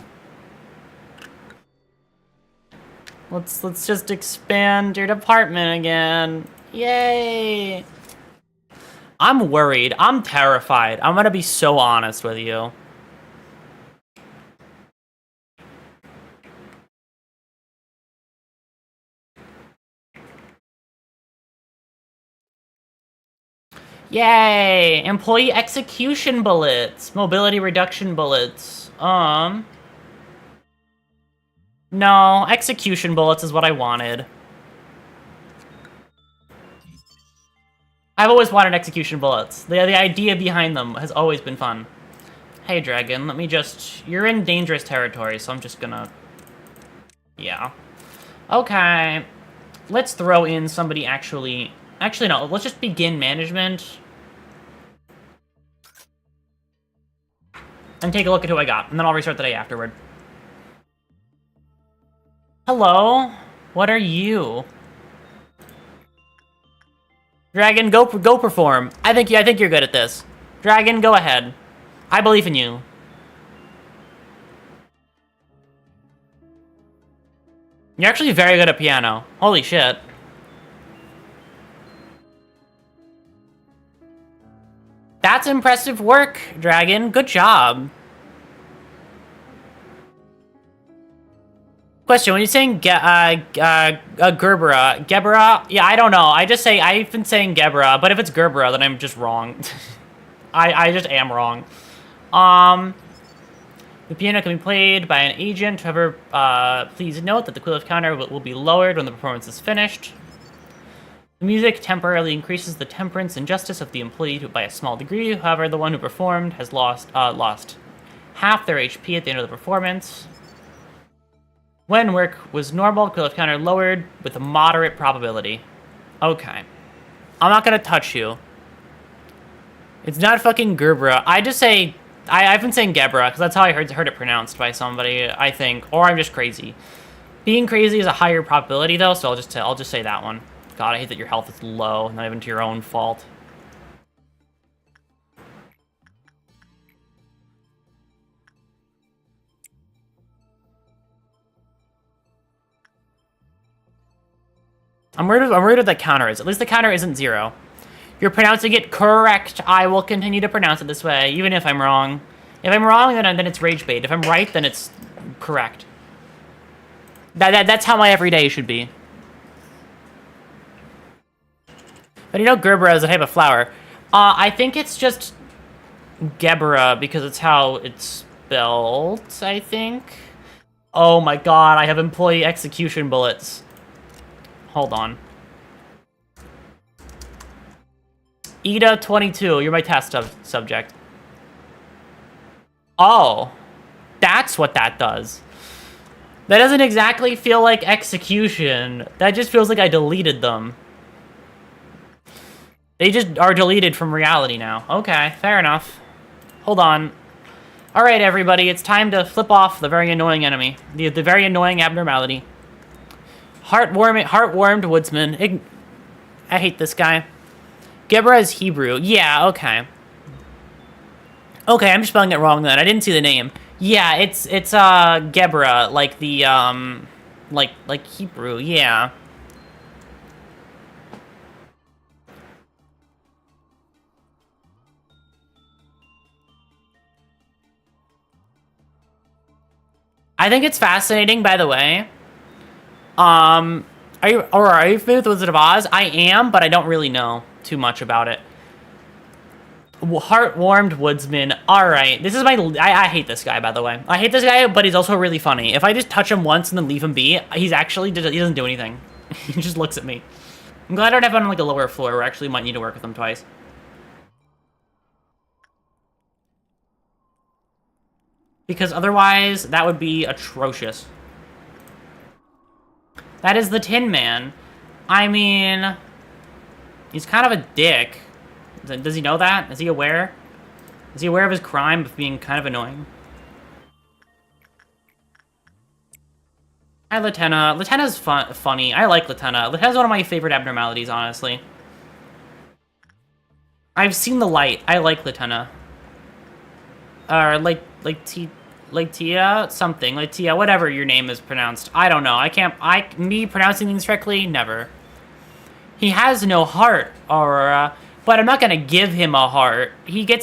A: Let's just expand your department again. Yay! I'm worried. I'm terrified. I'm gonna be so honest with you. Yay! Employee execution bullets. Mobility reduction bullets. No, execution bullets is what I wanted. I've always wanted execution bullets. The idea behind them has always been fun. Hey, Dragon, let me just... You're in dangerous territory, so I'm just gonna... Yeah. Okay. Let's throw in somebody actually... Actually, no. Let's just begin management. And take a look at who I got, and then I'll restart the day afterward. Hello? What are you? Dragon, go perform. I think you're good at this. Dragon, go ahead. I believe in you. You're actually very good at piano. Holy shit. That's impressive work, Dragon. Good job. Question, when you're saying Gerbera, yeah, I don't know. I've been saying Gebera, but if it's Gerbera, then I'm just wrong. I just am wrong. The piano can be played by an agent. However, please note that the quill counter will be lowered when the performance is finished. The music temporarily increases the temperance and justice of the employee by a small degree. However, the one who performed has lost half their HP at the end of the performance. When work was normal, quill counter lowered with a moderate probability. Okay. I'm not gonna touch you. It's not fucking Gerbera. I've been saying Gebera, because that's how I heard it pronounced by somebody, I think. Or I'm just crazy. Being crazy is a higher probability, though, so I'll just say that one. God, I hate that your health is low, not even to your own fault. I'm worried what that counter is. At least the counter isn't 0. You're pronouncing it correct. I will continue to pronounce it this way, even if I'm wrong. If I'm wrong, then it's rage bait. If I'm right, then it's correct. That's how my everyday should be. But you know Gerbera is a type of flower. I think it's just... Gebra, because it's how it's spelled, I think. Oh my god, I have employee execution bullets. Hold on. Ida 22, you're my test subject. Oh, that's what that does. That doesn't exactly feel like execution. That just feels like I deleted them. They just are deleted from reality now. Okay, fair enough. Hold on. Alright, everybody, it's time to flip off the very annoying enemy. The very annoying abnormality. Heart-warmed woodsman. I hate this guy. Gebra is Hebrew. Yeah, okay. Okay, I'm spelling it wrong then. I didn't see the name. Yeah, it's Gebra, like the, like Hebrew, yeah. I think it's fascinating, by the way. Are you familiar with Wizard of Oz? I am, but I don't really know too much about it. Heart-warmed woodsman. Alright, this is my... I hate this guy, by the way. I hate this guy, but he's also really funny. If I just touch him once and then leave him be, he's actually... he doesn't do anything. He just looks at me. I'm glad I don't have him on, like, a lower floor where I actually might need to work with him twice. Because otherwise, that would be atrocious. That is the Tin Man. I mean... he's kind of a dick. Does he know that? Is he aware? Is he aware of his crime of being kind of annoying? Hi, Latenna. Latenna's funny. I like Latenna. Latenna's one of my favorite abnormalities, honestly. I've seen the light. I like Latenna. Tia? Something. Tia, whatever your name is pronounced. I don't know. Me pronouncing things correctly? Never. He has no heart, Aurora. But I'm not gonna give him a heart. He can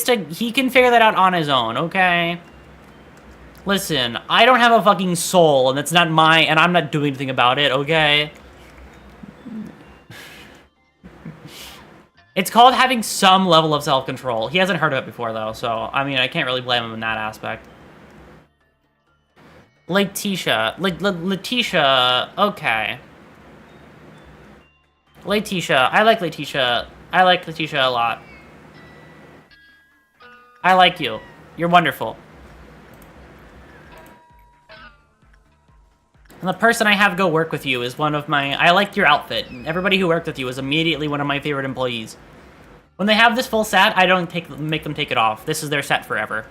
A: figure that out on his own, okay? Listen, I don't have a fucking soul, and it's not mine, and I'm not doing anything about it, okay? It's called having some level of self-control. He hasn't heard of it before, though, so, I mean, I can't really blame him in that aspect. Letitia, okay. Letitia, I like Letitia. I like Letitia a lot. I like you. You're wonderful. And the person I have go work with you is one of my... I liked your outfit. Everybody who worked with you is immediately one of my favorite employees. When they have this full set, I don't make them take it off. This is their set forever.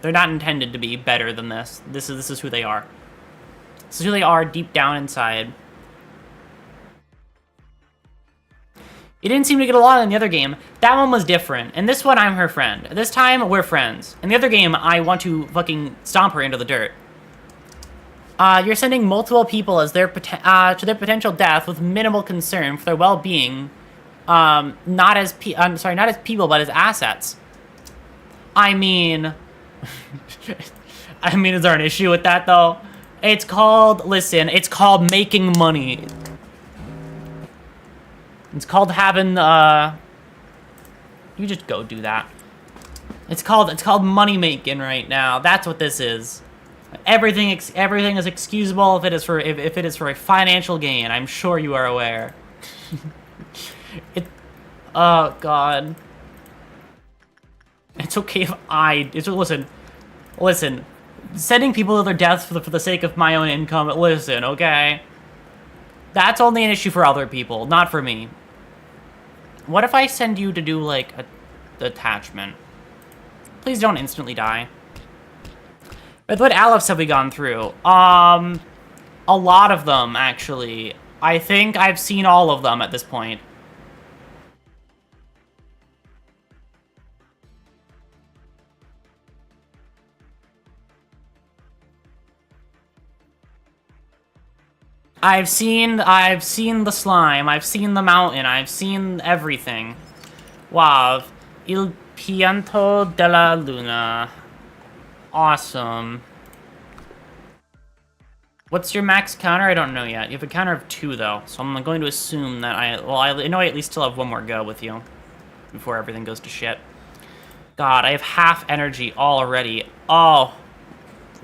A: They're not intended to be better than this. This is who they are. This is who they are deep down inside. You didn't seem to get along in the other game. That one was different. In this one, I'm her friend. This time, we're friends. In the other game, I want to fucking stomp her into the dirt. You're sending multiple people as to their potential death with minimal concern for their well-being. Not as people, but as assets. I mean... is there an issue with that, though? It's called making money. It's called having, you just go do that. It's called money making right now. That's what this is. Everything is excusable if it is for a financial gain. I'm sure you are aware. Oh God. It's okay if listen. Sending people to their deaths for the sake of my own income. Listen, okay. That's only an issue for other people, not for me. What if I send you to do, like, a detachment? Please don't instantly die. But what Alephs have we gone through? A lot of them, actually. I think I've seen all of them at this point. I've seen the slime, I've seen the mountain, I've seen everything. Wow. Il pianto della luna. Awesome. What's your max counter? I don't know yet. You have a counter of 2, though, so I'm going to assume that I know I at least still have one more go with you before everything goes to shit. God, I have half energy already. Oh,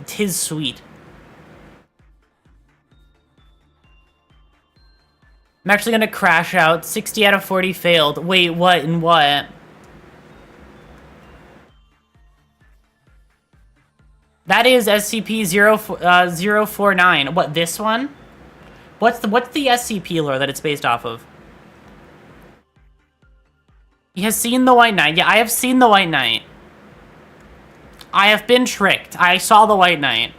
A: 'tis sweet. I'm actually gonna crash out. 60 out of 40 failed. Wait, what and what? That is SCP-049. What, this one? What's the SCP lore that it's based off of? He has seen the White Knight. Yeah, I have seen the White Knight. I have been tricked. I saw the White Knight.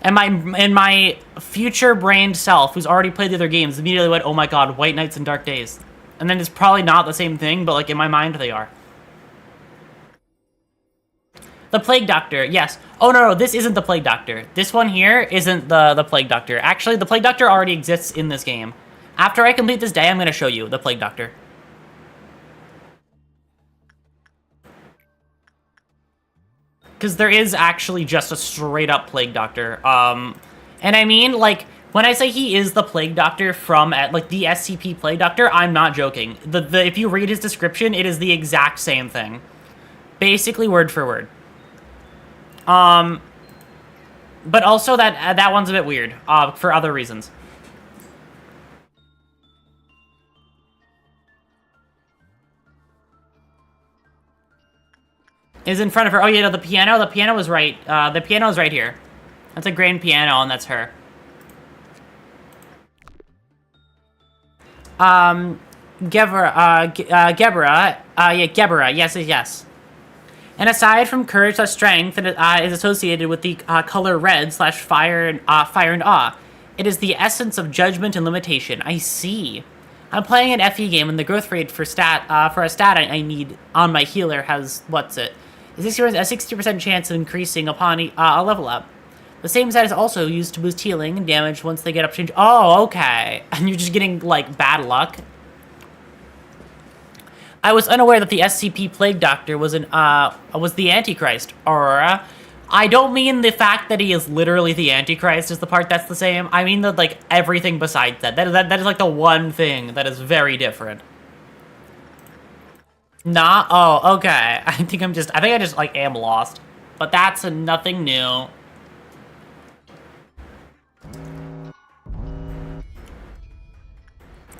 A: And my future-brained self, who's already played the other games, immediately went, oh my god, White Knights and Dark Days. And then it's probably not the same thing, but like in my mind, they are. The Plague Doctor, yes. Oh, no, this isn't the Plague Doctor. This one here isn't the Plague Doctor. Actually, the Plague Doctor already exists in this game. After I complete this day, I'm going to show you the Plague Doctor. Because there is actually just a straight-up Plague Doctor. And I mean, like, when I say he is the Plague Doctor from, like, the SCP Plague Doctor, I'm not joking. If you read his description, it is the exact same thing. Basically, word for word. But also that one's a bit weird, for other reasons. Is in front of her. Oh, yeah, no, the piano was right. The piano is right here. That's a grand piano, and that's her. Gebra, yes. And aside from courage / strength, it is associated with the color red / fire and awe. It is the essence of judgment and limitation. I see. I'm playing an FE game, and the growth rate for a stat I need on my healer has is a 60% chance of increasing upon a level up. The same stat is also used to boost healing and damage once they get up change. Oh, okay. And you're just getting like bad luck. I was unaware that the SCP Plague Doctor was the Antichrist, Aurora. I don't mean the fact that he is literally the Antichrist is the part that's the same. I mean that, like, everything besides that. That is, like, the one thing that is very different. Nah? Oh, okay. I think I just, like, am lost. But that's nothing new.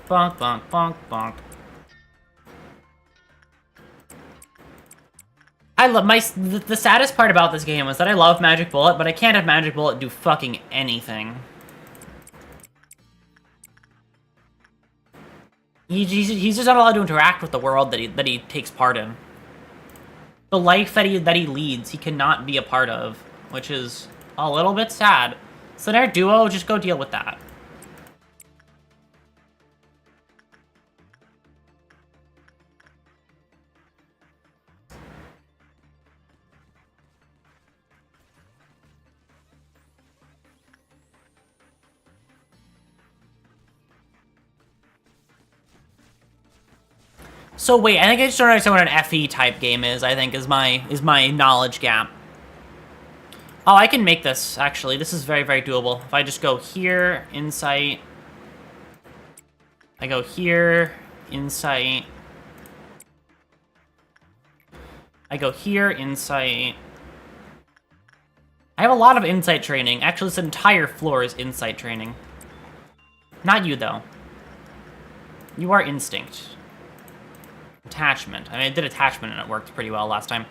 A: Bonk, bonk, bonk, bonk. I love the saddest part about this game is that I love Magic Bullet, but I can't have Magic Bullet do fucking anything. He's just not allowed to interact with the world that he takes part in. The life that he leads, he cannot be a part of, which is a little bit sad. So there, Duo, just go deal with that. So wait, I think I just don't understand what an FE type game is. I think is my knowledge gap. Oh, I can make this actually. This is very, very doable. If I just go here, insight. I go here, insight. I go here, insight. I have a lot of insight training. Actually, this entire floor is insight training. Not you though. You are instinct. Attachment. I mean, I did attachment and it worked pretty well last time.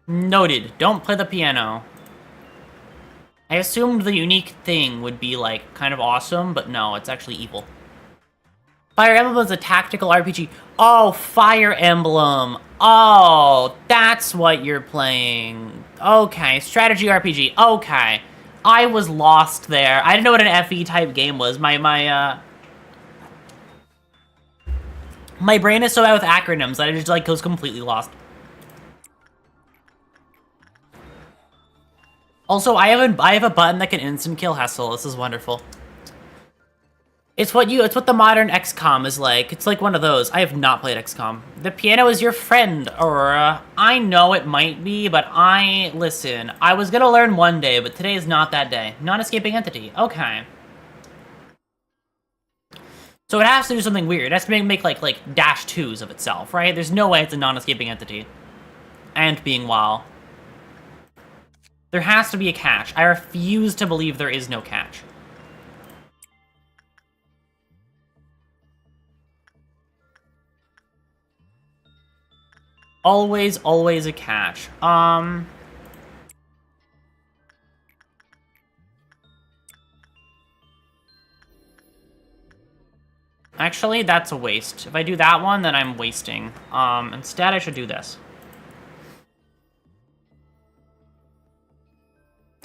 A: Noted. Don't play the piano. I assumed the unique thing would be, like, kind of awesome, but no, it's actually evil. Fire Emblem is a tactical RPG. Oh, Fire Emblem. Oh, that's what you're playing. Okay, strategy RPG. Okay. I was lost there. I didn't know what an FE type game was. My brain is so bad with acronyms that it just, like, goes completely lost. Also, I have a button that can instant kill Hessel. This is wonderful. It's what the modern XCOM is like. It's like one of those. I have not played XCOM. The piano is your friend, Aurora. I know it might be, but listen, I was gonna learn one day, but today is not that day. Non-escaping entity. Okay. So it has to do something weird. It has to make like -2s of itself, right? There's no way it's a non-escaping entity. And being WoW. There has to be a catch. I refuse to believe there is no catch. Always, always a catch. Actually, that's a waste. If I do that one, then I'm wasting. Instead, I should do this.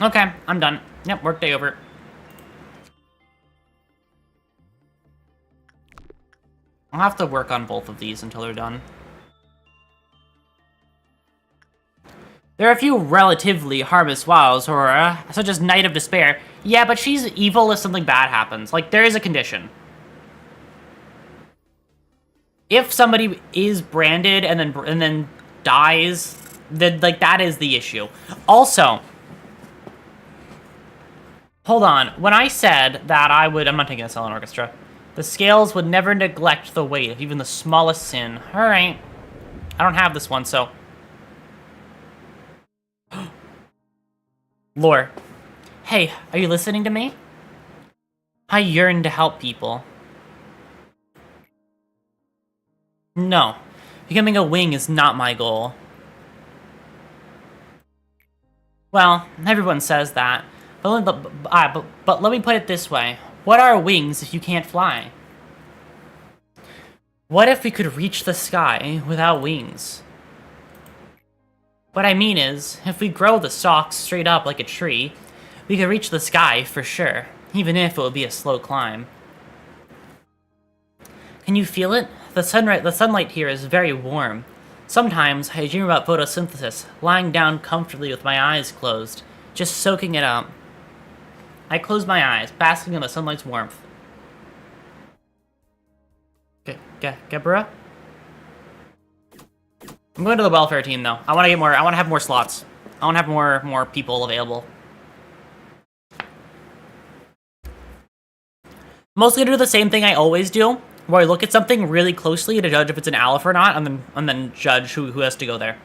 A: Okay, I'm done. Yep, workday over. I'll have to work on both of these until they're done. There are a few relatively harmless wows, Aurora, such as Night of Despair. Yeah, but she's evil if something bad happens. Like, there is a condition. If somebody is branded and then dies, then, like, that is the issue. Also, hold on. When I said that I'm not taking a Silent Orchestra. The scales would never neglect the weight of even the smallest sin. Alright. I don't have this one, so... Lore. Hey, are you listening to me? I yearn to help people. No. Becoming a wing is not my goal. Well, everyone says that. But let me put it this way. What are wings if you can't fly? What if we could reach the sky without wings? What I mean is, if we grow the stalks straight up like a tree, we could reach the sky for sure, even if it would be a slow climb. Can you feel it? The sunlight here is very warm. Sometimes I dream about photosynthesis, lying down comfortably with my eyes closed, just soaking it up. I close my eyes, basking in the sunlight's warmth. Gebra? I'm going to the welfare team, though. I want to have more slots. I want to have more people available. Mostly gonna do the same thing I always do, where I look at something really closely to judge if it's an aleph or not, and then judge who has to go there.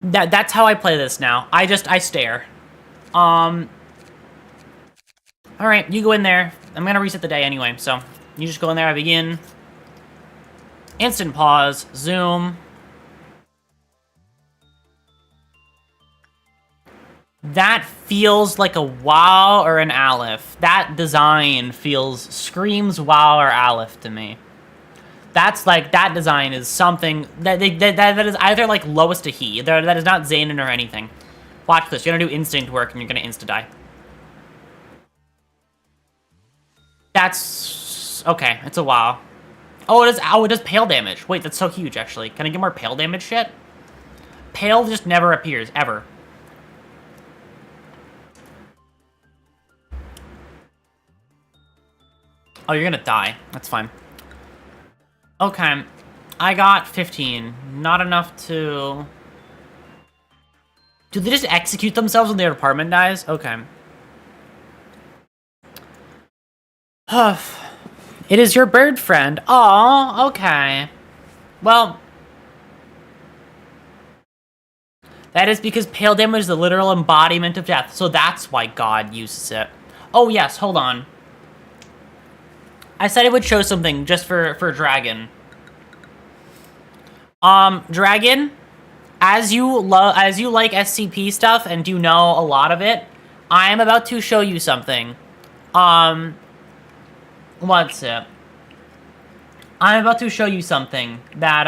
A: That's how I play this now. I stare. Alright, you go in there. I'm gonna reset the day anyway, so you just go in there, I begin. Instant pause, zoom. That feels like a WoW or an aleph. That design screams WoW or aleph to me. That's like, that design is something that is either like lowest to he. That is not Zanin or anything. Watch this, you're gonna do instinct work and you're gonna insta-die. That's... okay, it's a WoW. Oh, it does pale damage. Wait, that's so huge, actually. Can I get more pale damage shit? Pale just never appears, ever. Oh, you're gonna die. That's fine. Okay. I got 15. Not enough to... do they just execute themselves when their apartment dies? Okay. Huff. It is your bird friend. Aw, okay. Well... that is because pale damage is the literal embodiment of death, so that's why God uses it. Oh yes, hold on. I said it would show something just for Dragon. Dragon, as you like SCP stuff and you know a lot of it, I am about to show you something. What's it? I'm about to show you something that,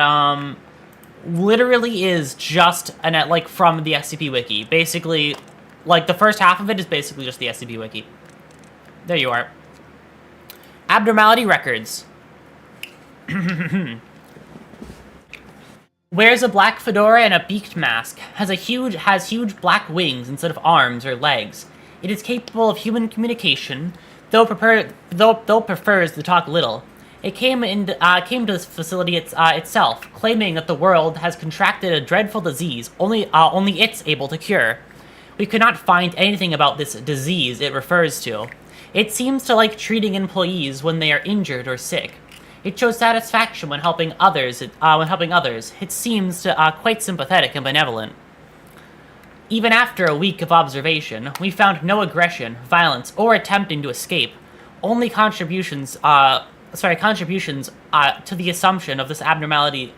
A: literally is just like from the SCP Wiki. Basically, like the first half of it is basically just the SCP Wiki. There you are. Abnormality records. Wears a black fedora and a beaked mask. Has huge black wings instead of arms or legs. It is capable of human communication, though prefers to talk little. It came to this facility itself, claiming that the world has contracted a dreadful disease only it's able to cure. We could not find anything about this disease it refers to. It seems to like treating employees when they are injured or sick. It shows satisfaction when helping others. It seems to quite sympathetic and benevolent. Even after a week of observation, we found no aggression, violence, or attempting to escape. Only contributions to the assumption of this abnormality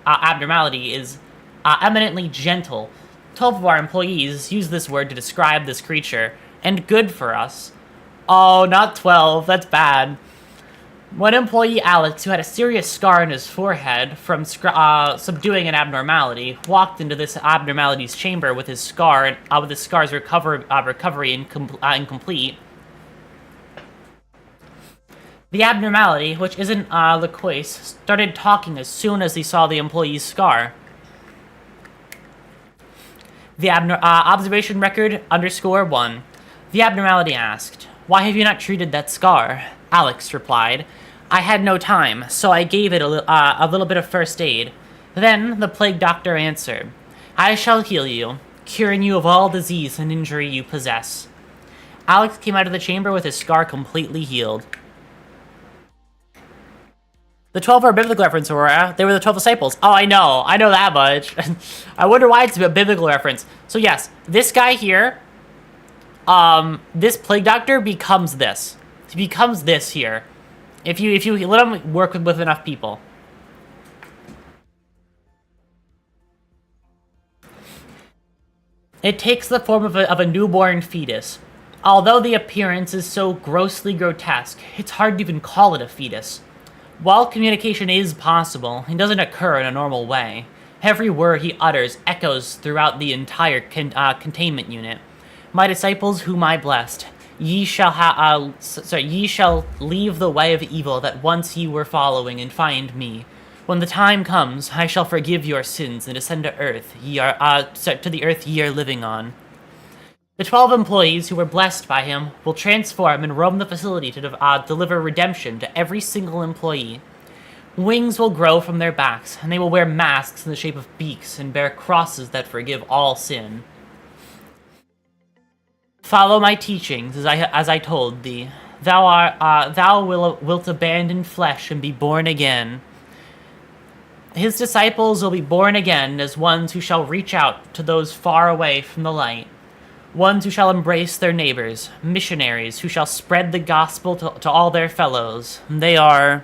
A: is eminently gentle. 12 of our employees use this word to describe this creature, and good for us. Oh, not 12, that's bad. One employee, Alex, who had a serious scar on his forehead from subduing an abnormality, walked into this abnormality's chamber with his scars recovery incomplete. The abnormality, which isn't loquace, started talking as soon as he saw the employee's scar. The observation record _1. The abnormality asked, "Why have you not treated that scar?" Alex replied, "I had no time, so I gave it a little bit of first aid." Then the plague doctor answered, "I shall heal you, curing you of all disease and injury you possess." Alex came out of the chamber with his scar completely healed. The 12 are a biblical reference, Aurora. They were the 12 disciples. Oh, I know that much. I wonder why it's a biblical reference. So yes, this guy here, this plague doctor becomes this. He becomes this here. If you let him work with enough people. It takes the form of a newborn fetus. Although the appearance is so grossly grotesque, it's hard to even call it a fetus. While communication is possible, it doesn't occur in a normal way. Every word he utters echoes throughout the entire containment unit. My disciples whom I blessed, ye shall leave the way of evil that once ye were following and find me. When the time comes, I shall forgive your sins and descend to earth to the earth ye are living on. The 12 employees who were blessed by him will transform and roam the facility to deliver redemption to every single employee. Wings will grow from their backs, and they will wear masks in the shape of beaks and bear crosses that forgive all sin. Follow my teachings as I told thee. Thou wilt abandon flesh and be born again. His disciples will be born again as ones who shall reach out to those far away from the light. Ones who shall embrace their neighbors, missionaries who shall spread the gospel to all their fellows. They are...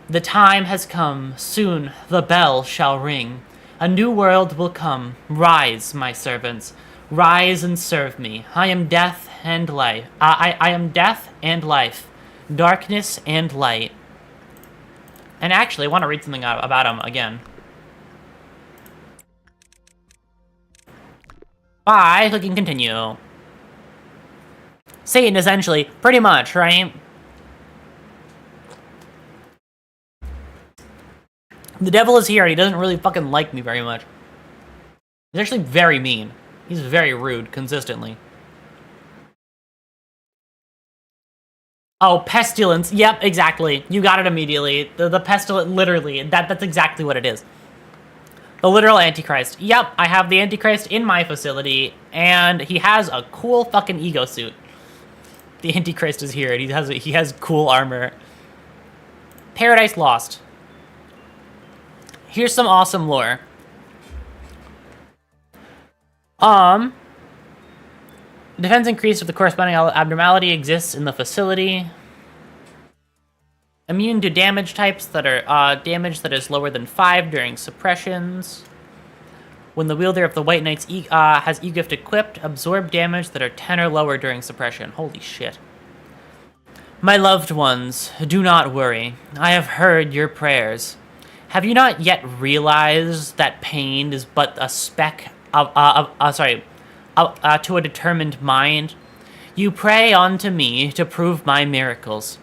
A: The time has come. Soon the bell shall ring. A new world will come. Rise, my servants. Rise and serve me. I am death and life. I am death and life. Darkness and light. And actually, I want to read something about him again. By clicking continue. Satan, essentially, pretty much, right? The devil is here, and he doesn't really fucking like me very much. He's actually very mean. He's very rude, consistently. Oh, pestilence. Yep, exactly. You got it immediately. The pestilence, literally. That's exactly what it is. The literal Antichrist. Yep, I have the Antichrist in my facility, and he has a cool fucking ego suit. The Antichrist is here, and he has cool armor. Paradise Lost. Here's some awesome lore. Defense increased if the corresponding abnormality exists in the facility. Immune to damage types that are damage that is lower than 5 during suppressions. When the wielder of the White Knight's has E-Gift equipped, absorb damage that are 10 or lower during suppression. Holy shit. My loved ones, do not worry. I have heard your prayers. Have you not yet realized that pain is but a speck to a determined mind? You pray unto me to prove my miracles.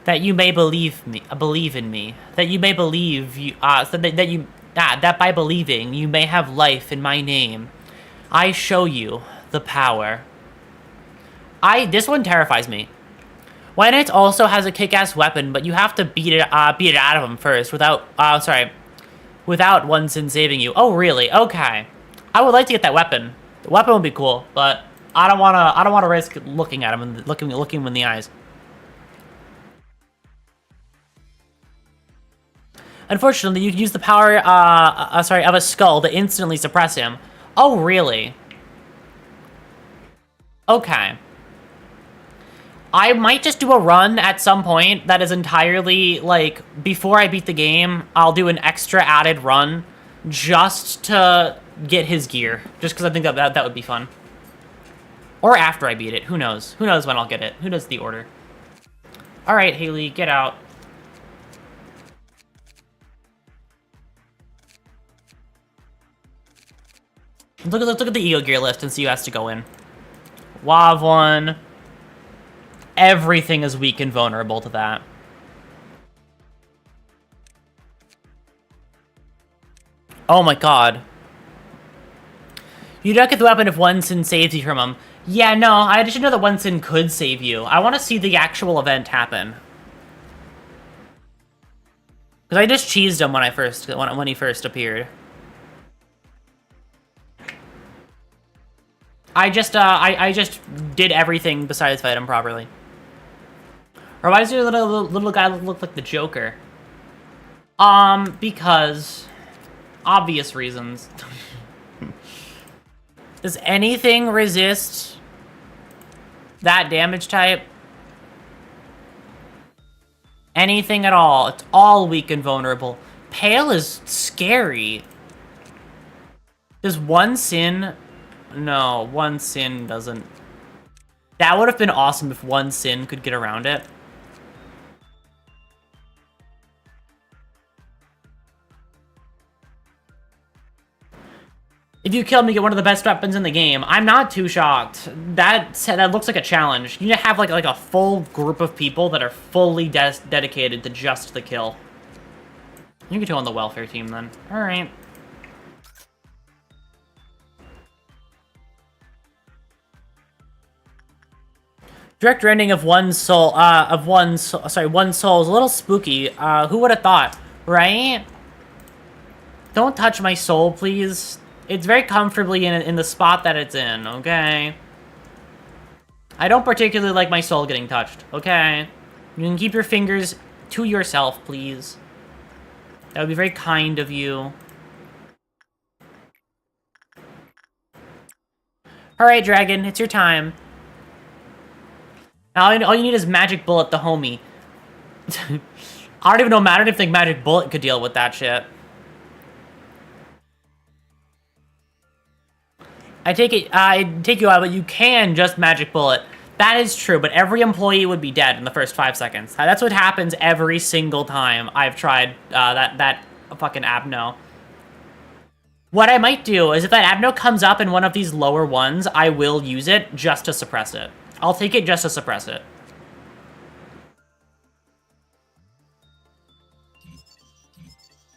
A: That you may believe in me, that you may believe that by believing you may have life in my name. I show you the power. This one terrifies me. White Knight also has a kick-ass weapon, but you have to beat it out of him first without one sin saving you. Oh, really? Okay. I would like to get that weapon. The weapon would be cool, but I don't wanna risk looking at him and looking him in the eyes. Unfortunately, you use the power, of a skull to instantly suppress him. Oh, really? Okay. I might just do a run at some point that is entirely, like, before I beat the game, I'll do an extra added run just to get his gear. Just because I think that would be fun. Or after I beat it. Who knows? Who knows when I'll get it? Who knows the order? Alright, Haley, get out. Look at the ego gear list and see who has to go in. WAV 1. Everything is weak and vulnerable to that. Oh my god. You don't get the weapon if one sin saves you from him. Yeah, no, I just know that one sin could save you. I want to see the actual event happen. Because I just cheesed him when he first appeared. I just did everything besides fight him properly. Or why does your little guy look like the Joker? Because obvious reasons. Does anything resist that damage type? Anything at all. It's all weak and vulnerable. Pale is scary. Does one sin... No, one sin doesn't... That would have been awesome if one sin could get around it. If you kill me, get one of the best weapons in the game. I'm not too shocked. That looks like a challenge. You need to have like a full group of people that are fully dedicated to just the kill. You can go on the welfare team then. All right. Direct rending of one soul. One soul is a little spooky. Who would have thought, right? Don't touch my soul, please. It's very comfortably in the spot that it's in, okay? I don't particularly like my soul getting touched, okay? You can keep your fingers to yourself, please. That would be very kind of you. Alright, Dragon, it's your time. Now, all you need is Magic Bullet, the homie. I don't even think Magic Bullet could deal with that shit. I take you out, but you can just Magic Bullet. That is true, but every employee would be dead in the first 5 seconds. That's what happens every single time I've tried that fucking Abno. What I might do is if that Abno comes up in one of these lower ones, I will use it just to suppress it. I'll take it just to suppress it.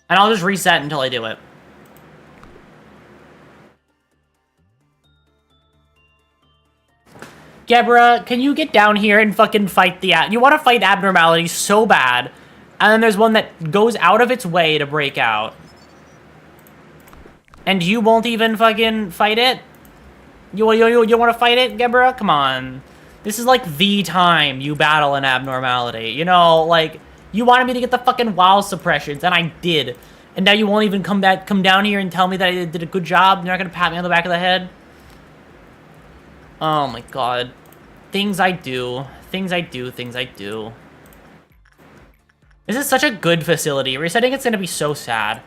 A: And I'll just reset until I do it. Gebra, can you get down here and fucking fight the... You want to fight abnormalities so bad, and then there's one that goes out of its way to break out. And you won't even fucking fight it? You want to fight it, Gebra? Come on. This is like the time you battle an abnormality. You know, like, you wanted me to get the fucking WoW suppressions, and I did. And now you won't even come down here and tell me that I did a good job? You're not gonna pat me on the back of the head? Oh my god. Things I do. Things I do. Things I do. This is such a good facility. Resetting it's gonna be so sad.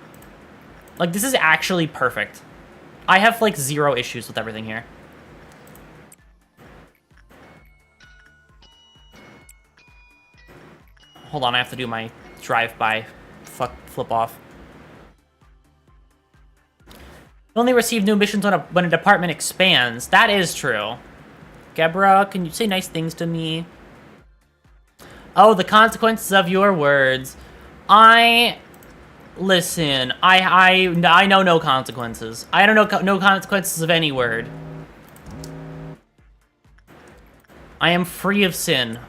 A: Like, this is actually perfect. I have, like, 0 issues with everything here. Hold on, I have to do my drive-by flip off. You only receive new missions when a department expands. That is true. Gebra, can you say nice things to me? Oh, the consequences of your words. Listen, I know no consequences. I don't know no consequences of any word. I am free of sin.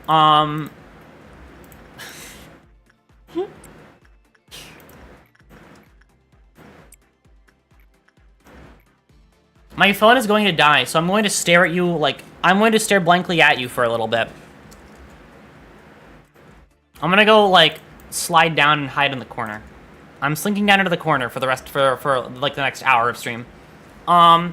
A: My phone is going to die, so I'm going to stare at you like... I'm going to stare blankly at you for a little bit. I'm gonna go, like, slide down and hide in the corner. I'm slinking down into the corner for the rest... For like, the next hour of stream. Oh.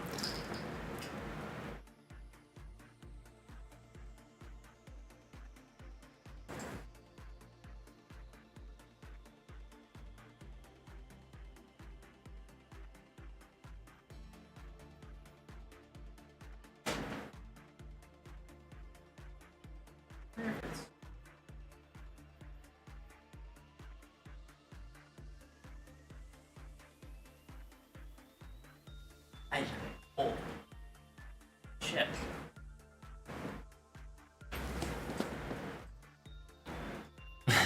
A: Shit.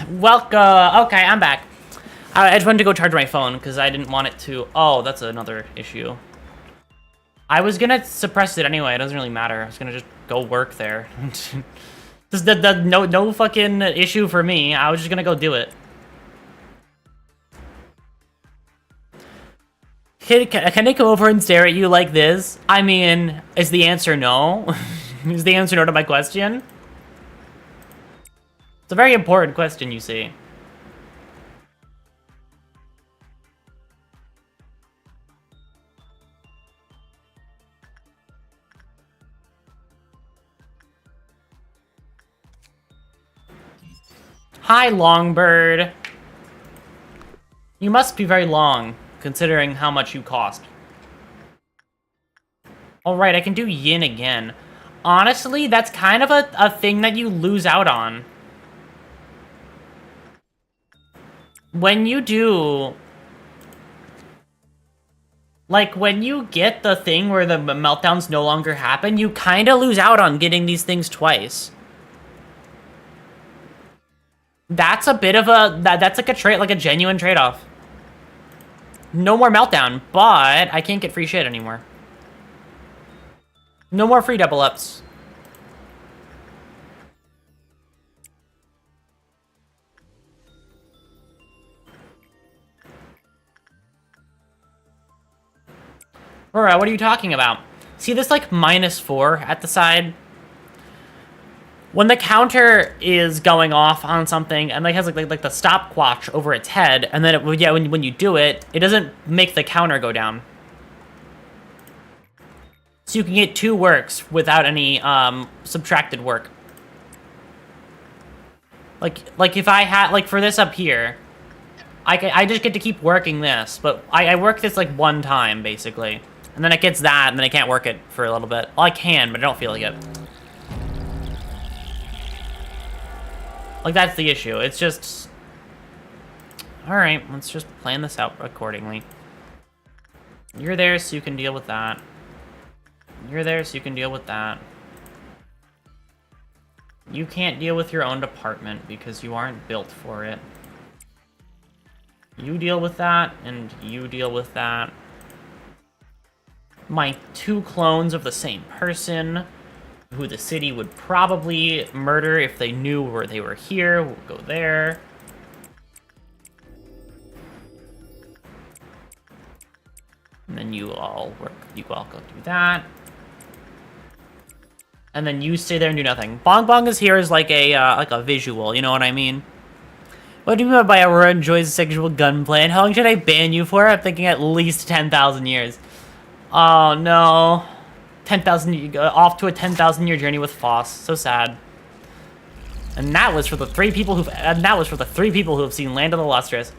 A: Welcome. Okay, I'm back. I just wanted to go charge my phone because I didn't want it to... Oh, that's another issue. I was gonna suppress it anyway. It doesn't really matter. I was gonna just go work there. Just no fucking issue for me. I was just gonna go do it. Can I come over and stare at you like this? I mean, is the answer no? Is the answer no to my question? It's a very important question, you see. Hi, Longbird. You must be very long, considering how much you cost. Alright, I can do yin again. Honestly, that's kind of a thing that you lose out on. When you do... Like, when you get the thing where the meltdowns no longer happen, you kind of lose out on getting these things twice. That's a bit of a... That's like a trade, like a genuine trade-off. No more meltdown, but I can't get free shit anymore. No more free double ups. Aurora, what are you talking about? See this, like, -4 at the side? When the counter is going off on something and like has like the stopwatch over its head, and then when you do it, it doesn't make the counter go down. So you can get 2 works without any subtracted work. Like if I had, like, for this up here, I just get to keep working this, but I work this like 1 time basically, and then it gets that, and then I can't work it for a little bit. Well, I can, but I don't feel like it. Like, that's the issue. It's just... Alright, let's just plan this out accordingly. You're there so you can deal with that. You're there so you can deal with that. You can't deal with your own department because you aren't built for it. You deal with that, and you deal with that. My 2 clones of the same person, who the city would probably murder if they knew where they were here. We'll go there. And then you all go do that. And then you stay there and do nothing. Bong Bong is here as like a visual, you know what I mean? What do you mean by Aurora enjoys sexual gunplay? And how long should I ban you for? I'm thinking at least 10,000 years. Oh no. 10,000, off to a 10,000 year journey with Foss. So sad. And that was for the 3 people who have seen Land of the Lustrous.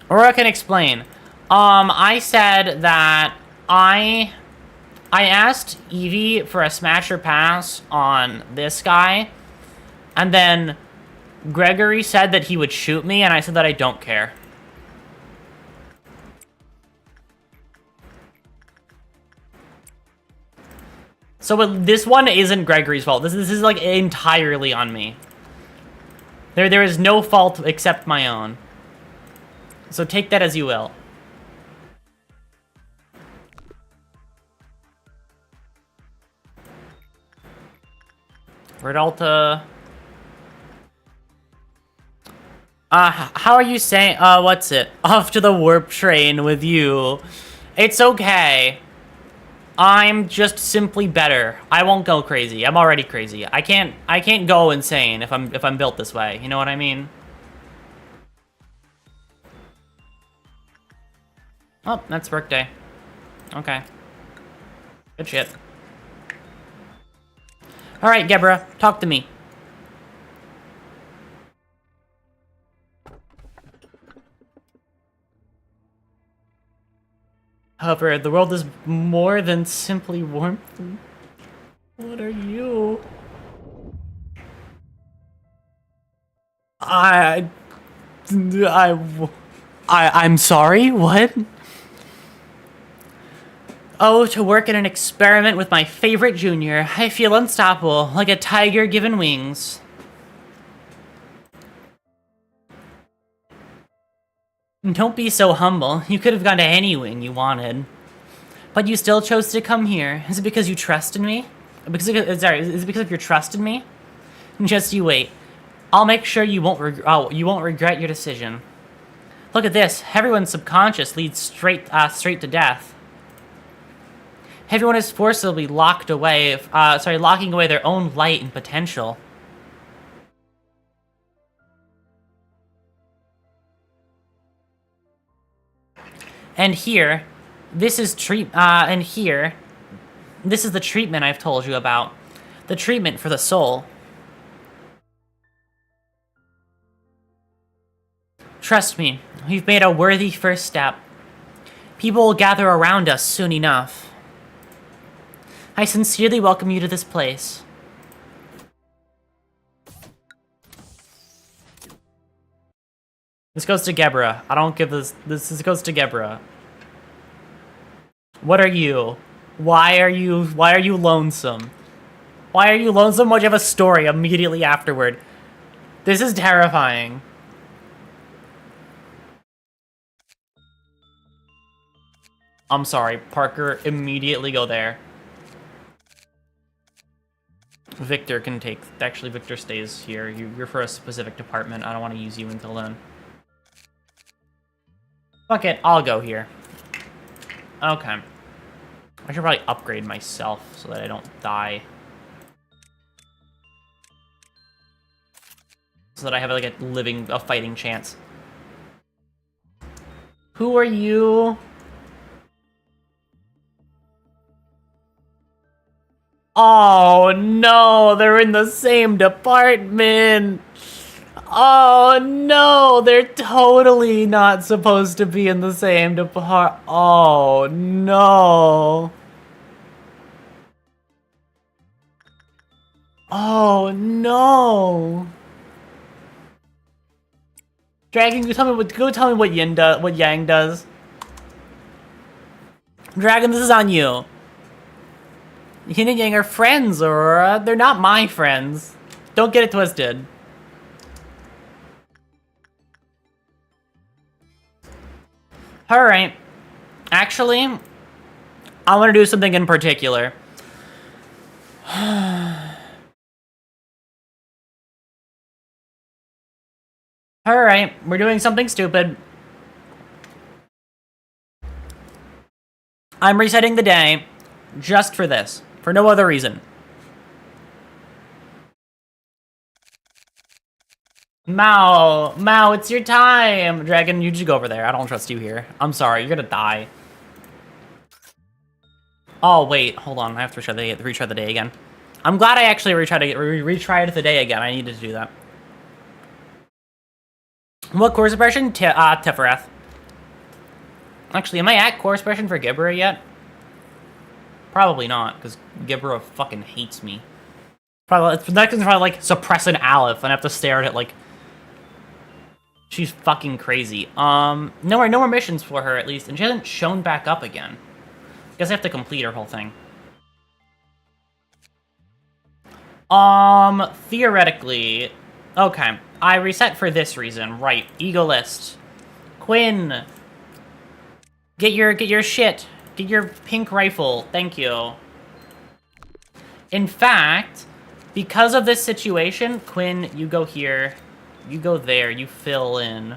A: Aurora can explain. I said that I asked Evie for a smash or pass on this guy, and then Gregory said that he would shoot me, and I said that I don't care. So this one isn't Gregory's fault. This is like entirely on me. There is no fault except my own. So take that as you will. Redalta. How are you saying? What's it? Off to the warp train with you. It's okay. I'm just simply better. I won't go crazy. I'm already crazy. I can't go insane if I'm built this way. You know what I mean? Oh, that's workday. Okay. Good shit. Alright, Gebra, talk to me. However, the world is more than simply warmth. What are you? I'm sorry, what? Oh, to work in an experiment with my favorite junior. I feel unstoppable, like a tiger given wings. Don't be so humble. You could have gone to any wing you wanted. But you still chose to come here. Is it because you trust in me? Is it because of your trust in me? Just you wait. I'll make sure you won't regret your decision. Look at this. Everyone's subconscious leads straight to death. Everyone is forcibly locking away their own light and potential. And here, this is the treatment I've told you about. The treatment for the soul. Trust me, we've made a worthy first step. People will gather around us soon enough. I sincerely welcome you to this place. This goes to Gebra. I don't give this goes to Gebra. What are you? Why are you lonesome? Why are you lonesome? Why'd you have a story immediately afterward? This is terrifying. I'm sorry, Parker, immediately go there. Victor can take... Actually, Victor stays here. You're for a specific department. I don't want to use you until then. Fuck it, I'll go here. Okay. I should probably upgrade myself so that I don't die. So that I have, like, a fighting chance. Who are you? Oh, no, they're in the same department. Oh, no, they're totally not supposed to be in the same department. Oh, no. Oh, no. Dragon, go tell me what Yang does. Dragon, this is on you. Yin and Yang are friends, Aurora. They're not my friends. Don't get it twisted. Alright. Actually, I want to do something in particular. Alright, we're doing something stupid. I'm resetting the day just for this. For no other reason. Mao, it's your time! Dragon, you just go over there. I don't trust you here. I'm sorry, you're gonna die. Oh, wait, hold on. I have to retry the day again. I'm glad I actually retried the day again. I needed to do that. What core suppression? Teferath. Actually, am I at core suppression for Gibra yet? Probably not, because Gibra fucking hates me. Probably, next one's probably like suppress an Aleph, and I have to stare at it like she's fucking crazy. No more missions for her at least, and she hasn't shown back up again. Guess I have to complete her whole thing. Theoretically, okay. I reset for this reason, right? Ego list. Quinn, get your shit. Get your pink rifle. Thank you. In fact, Because of this situation, Quinn, you go here. You go there. You fill in.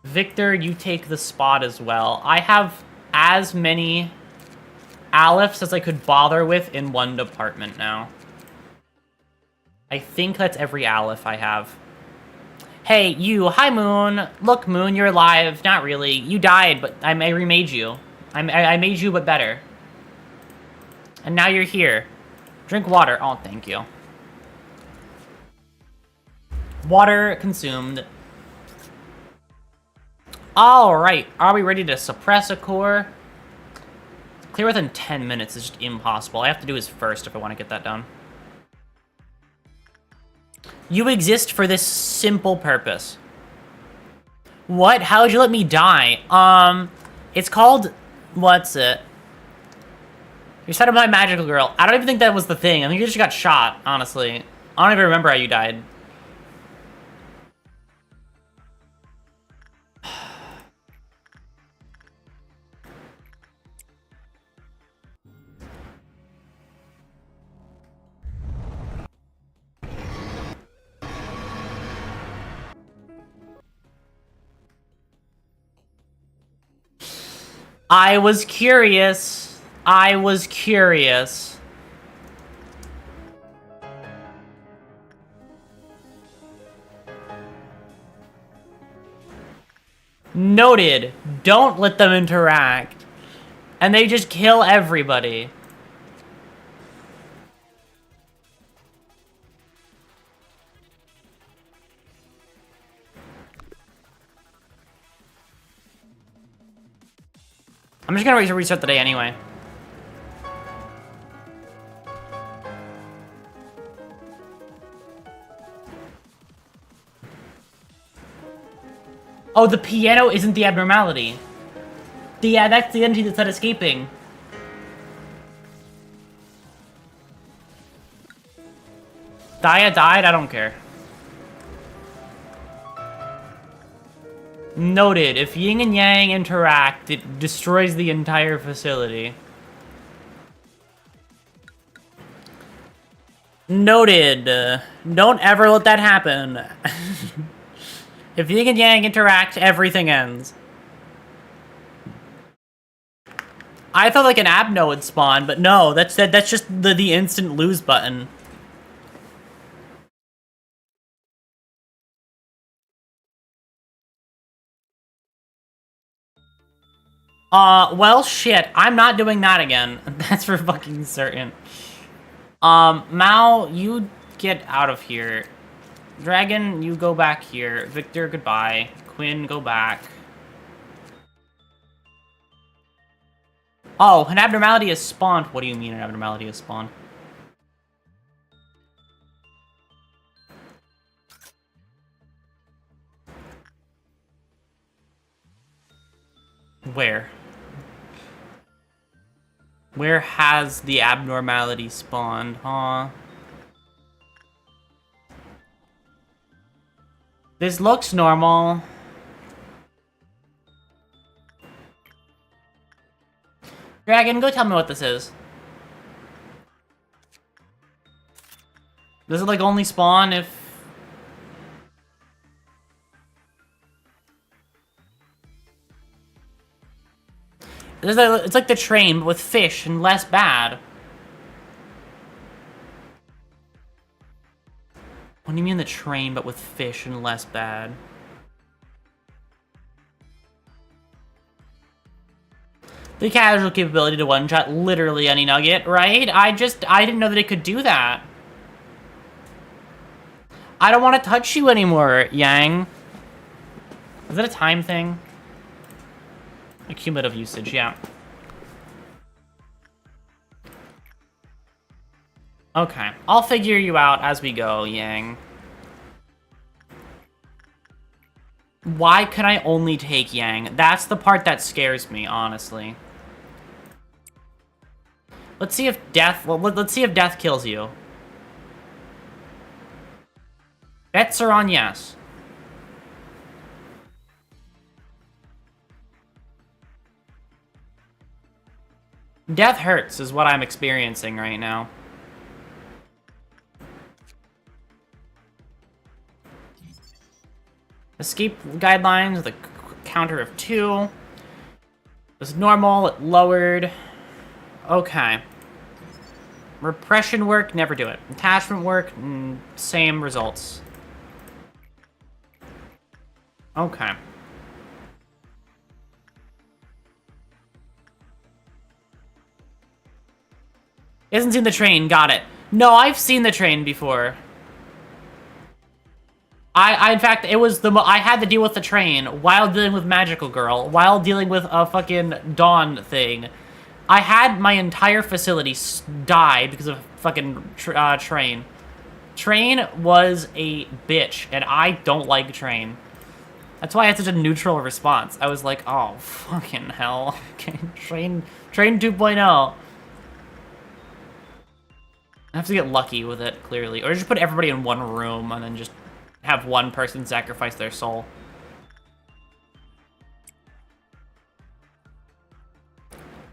A: Victor, you take the spot as well. I have as many Alephs as I could bother with in one department now. I think that's every Aleph I have. Hey, you. Hi, Moon. Look, Moon, you're alive. Not really. You died, but I remade you. I made you, but better. And now you're here. Drink water. Oh, thank you. Water consumed. Alright. Are we ready to suppress a core? Clear within 10 minutes is just impossible. All I have to do is first if I want to get that done. You exist for this simple purpose. What? How would you let me die? It's called... What's it? You said I'm my magical girl. I don't even think that was the thing. I think you just got shot, honestly. I don't even remember how you died. I was curious. I was curious. Noted. Don't let them interact. And they just kill everybody. I'm just gonna restart the day anyway. Oh, the piano isn't the abnormality. Yeah, that's the entity that's not escaping. Daya died? I don't care. Noted. If yin and yang interact, it destroys the entire facility. Noted. Don't ever let that happen. If yin and yang interact, everything ends. I thought like an abno would spawn, but no, that's just the instant lose button. Well, shit. I'm not doing that again. That's for fucking certain. Mao, you get out of here. Dragon, you go back here. Victor, goodbye. Quinn, go back. Oh, an abnormality is spawned. What do you mean an abnormality is spawned? Where? Where has the abnormality spawned, huh? This looks normal. Dragon, go tell me what this is. Does it like only spawn if... It's like the train, but with fish and less bad. What do you mean the train, but with fish and less bad? The casual capability to one-shot literally any nugget, right? I didn't know that it could do that. I don't want to touch you anymore, Yang. Is that a time thing? A cumulative usage, yeah. Okay, I'll figure you out as we go, Yang. Why can I only take Yang? That's the part that scares me, honestly. Let's see if death... Well, let's see if death kills you. Bets are on yes. Death hurts is what I'm experiencing right now. Escape guidelines with a counter of 2. It was normal, it lowered. Okay. Repression work, never do it. Attachment work, same results. Okay. Hasn't seen the train, got it. No, I've seen the train before. In fact, it was I had to deal with the train while dealing with Magical Girl, while dealing with a fucking Dawn thing. I had my entire facility die because of fucking train. Train was a bitch, and I don't like train. That's why I had such a neutral response. I was like, oh, fucking hell. Okay, train 2.0. I have to get lucky with it, clearly. Or just put everybody in one room and then just have one person sacrifice their soul.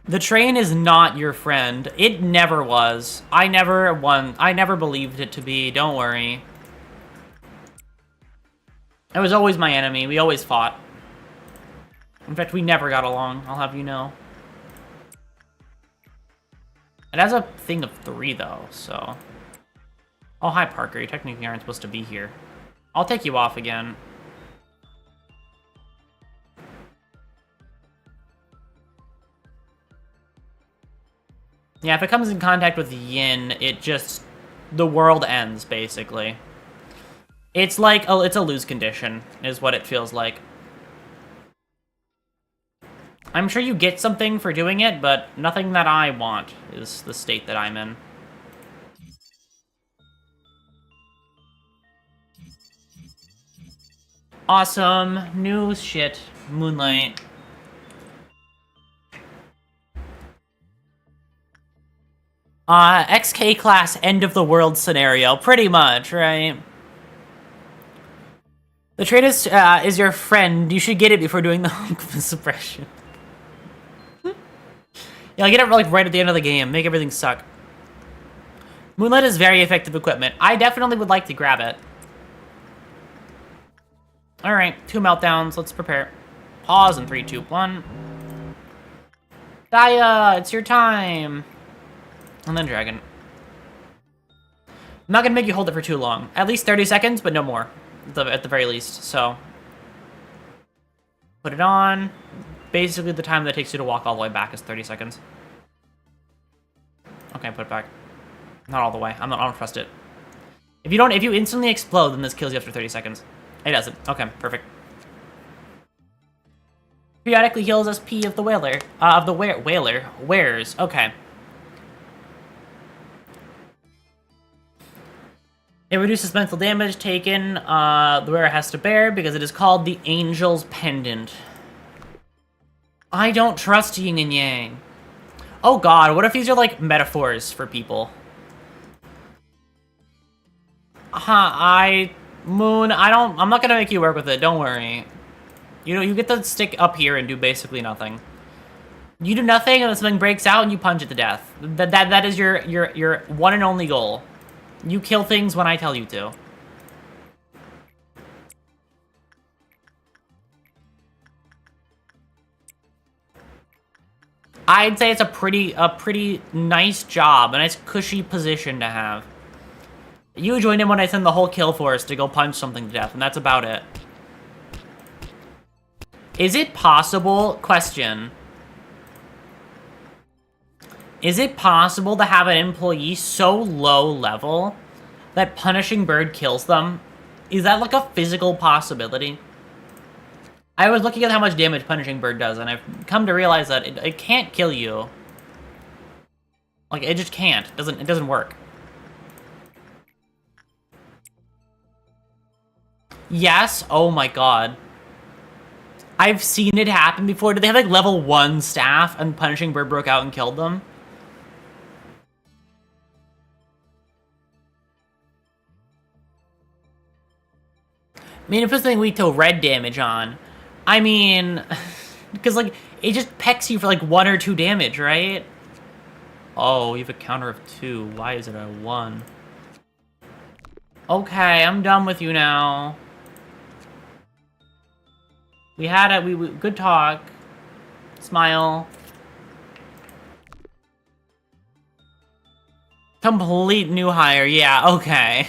A: The train is not your friend. It never was. I never believed it to be, don't worry. It was always my enemy. We always fought. In fact, we never got along, I'll have you know. It has a thing of 3, though, so... Oh, hi, Parker. You technically aren't supposed to be here. I'll take you off again. Yeah, if it comes in contact with Yin, it just... The world ends, basically. It's like... Oh, it's a lose condition, is what it feels like. I'm sure you get something for doing it, but nothing that I want is the state that I'm in. Awesome. New shit. Moonlight. XK class end of the world scenario. Pretty much, right? The train is your friend. You should get it before doing the suppression. Yeah, I'll get it like right at the end of the game. Make everything suck. Moonlight is very effective equipment. I definitely would like to grab it. Alright, 2 meltdowns. Let's prepare. Pause in 3, 2, 1. Gaia, it's your time. And then Dragon. I'm not gonna make you hold it for too long. At least 30 seconds, but no more. At the very least, so. Put it on. Basically, the time that it takes you to walk all the way back is 30 seconds. Okay, put it back. Not all the way. I don't trust it. If you instantly explode, then this kills you after 30 seconds. It doesn't. Okay, perfect. Periodically heals SP of the whaler. Whaler. Wares. Okay. It reduces mental damage taken. The wearer has to bear because it is called the Angel's Pendant. I don't trust yin and yang. Oh god, what if these are like metaphors for people? Moon, I'm not gonna make you work with it, don't worry. You know, you get to stick up here and do basically nothing. You do nothing and then something breaks out and you punch it to death. That is your one and only goal. You kill things when I tell you to. I'd say it's a pretty nice job, a nice cushy position to have. You join in when I send the whole kill force to go punch something to death, and that's about it. Is it possible, question, is it possible to have an employee so low level that punishing bird kills them? Is that like a physical possibility? I was looking at how much damage punishing bird does, and I've come to realize that it can't kill you. Like, it just can't. It doesn't work. Yes? Oh my god. I've seen it happen before. Did they have like level 1 staff and punishing bird broke out and killed them? I mean, if it's something weak to red damage on, I mean, because like, it just pecks you for like 1 or 2 damage, right? Oh, you have a counter of 2. Why is it a 1? Okay, I'm done with you now. We had a good talk. Smile. Complete new hire. Yeah, okay.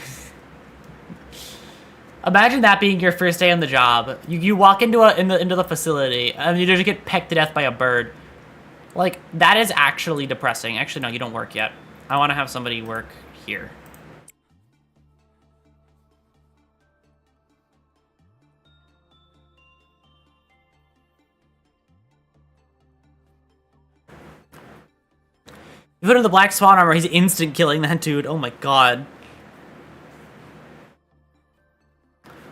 A: Imagine that being your first day on the job. You walk into the facility and you just get pecked to death by a bird. Like, that is actually depressing. Actually, no, you don't work yet. I want to have somebody work here. You put him in the black swan armor, he's instant killing that dude. Oh my god.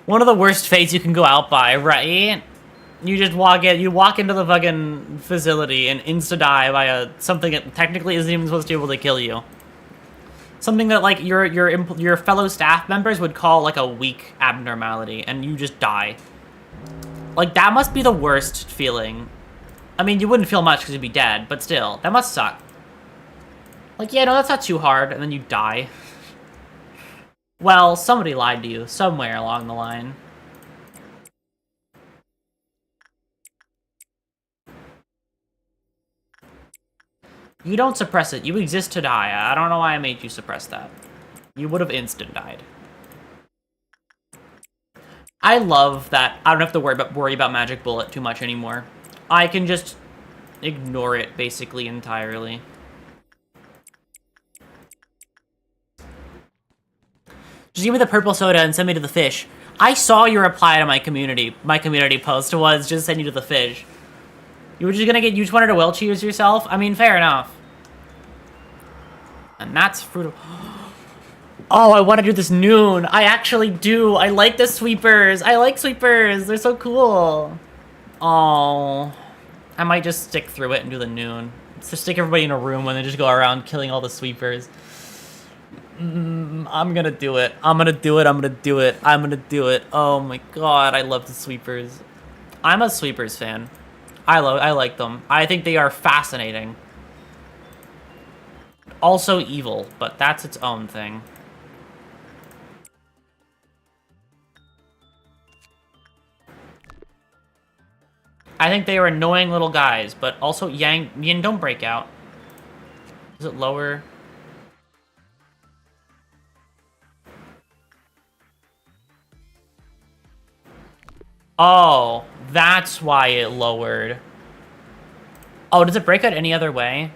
A: One of the worst fates you can go out by, right? You just walk into the fucking facility and insta-die by something that technically isn't even supposed to be able to kill you. Something that, like, your fellow staff members would call, like, a weak abnormality, and you just die. Like, that must be the worst feeling. I mean, you wouldn't feel much because you'd be dead, but still, that must suck. Like, yeah, no, that's not too hard, and then you die. Well, somebody lied to you somewhere along the line. You don't suppress it. You exist to die. I don't know why I made you suppress that. You would have instant died. I love that I don't have to worry about Magic Bullet too much anymore. I can just ignore it basically entirely. Just give me the purple soda and send me to the fish. I saw your reply to my community post was just send you to the fish. You just wanted to will choose yourself? I mean, fair enough. And that's fruit. Oh, I want to do this noon. I actually do. I like the sweepers. I like sweepers. They're so cool. Oh, I might just stick through it and do the noon. Just stick everybody in a room and then just go around killing all the sweepers. I'm gonna do it. I'm gonna do it. I'm gonna do it. I'm gonna do it. Oh my god, I love the sweepers. I'm a sweepers fan. I like them. I think they are fascinating. Also evil, but that's its own thing. I think they are annoying little guys, but also Yin, don't break out. Is it lower? Oh, that's why it lowered. Oh, does it break out any other way?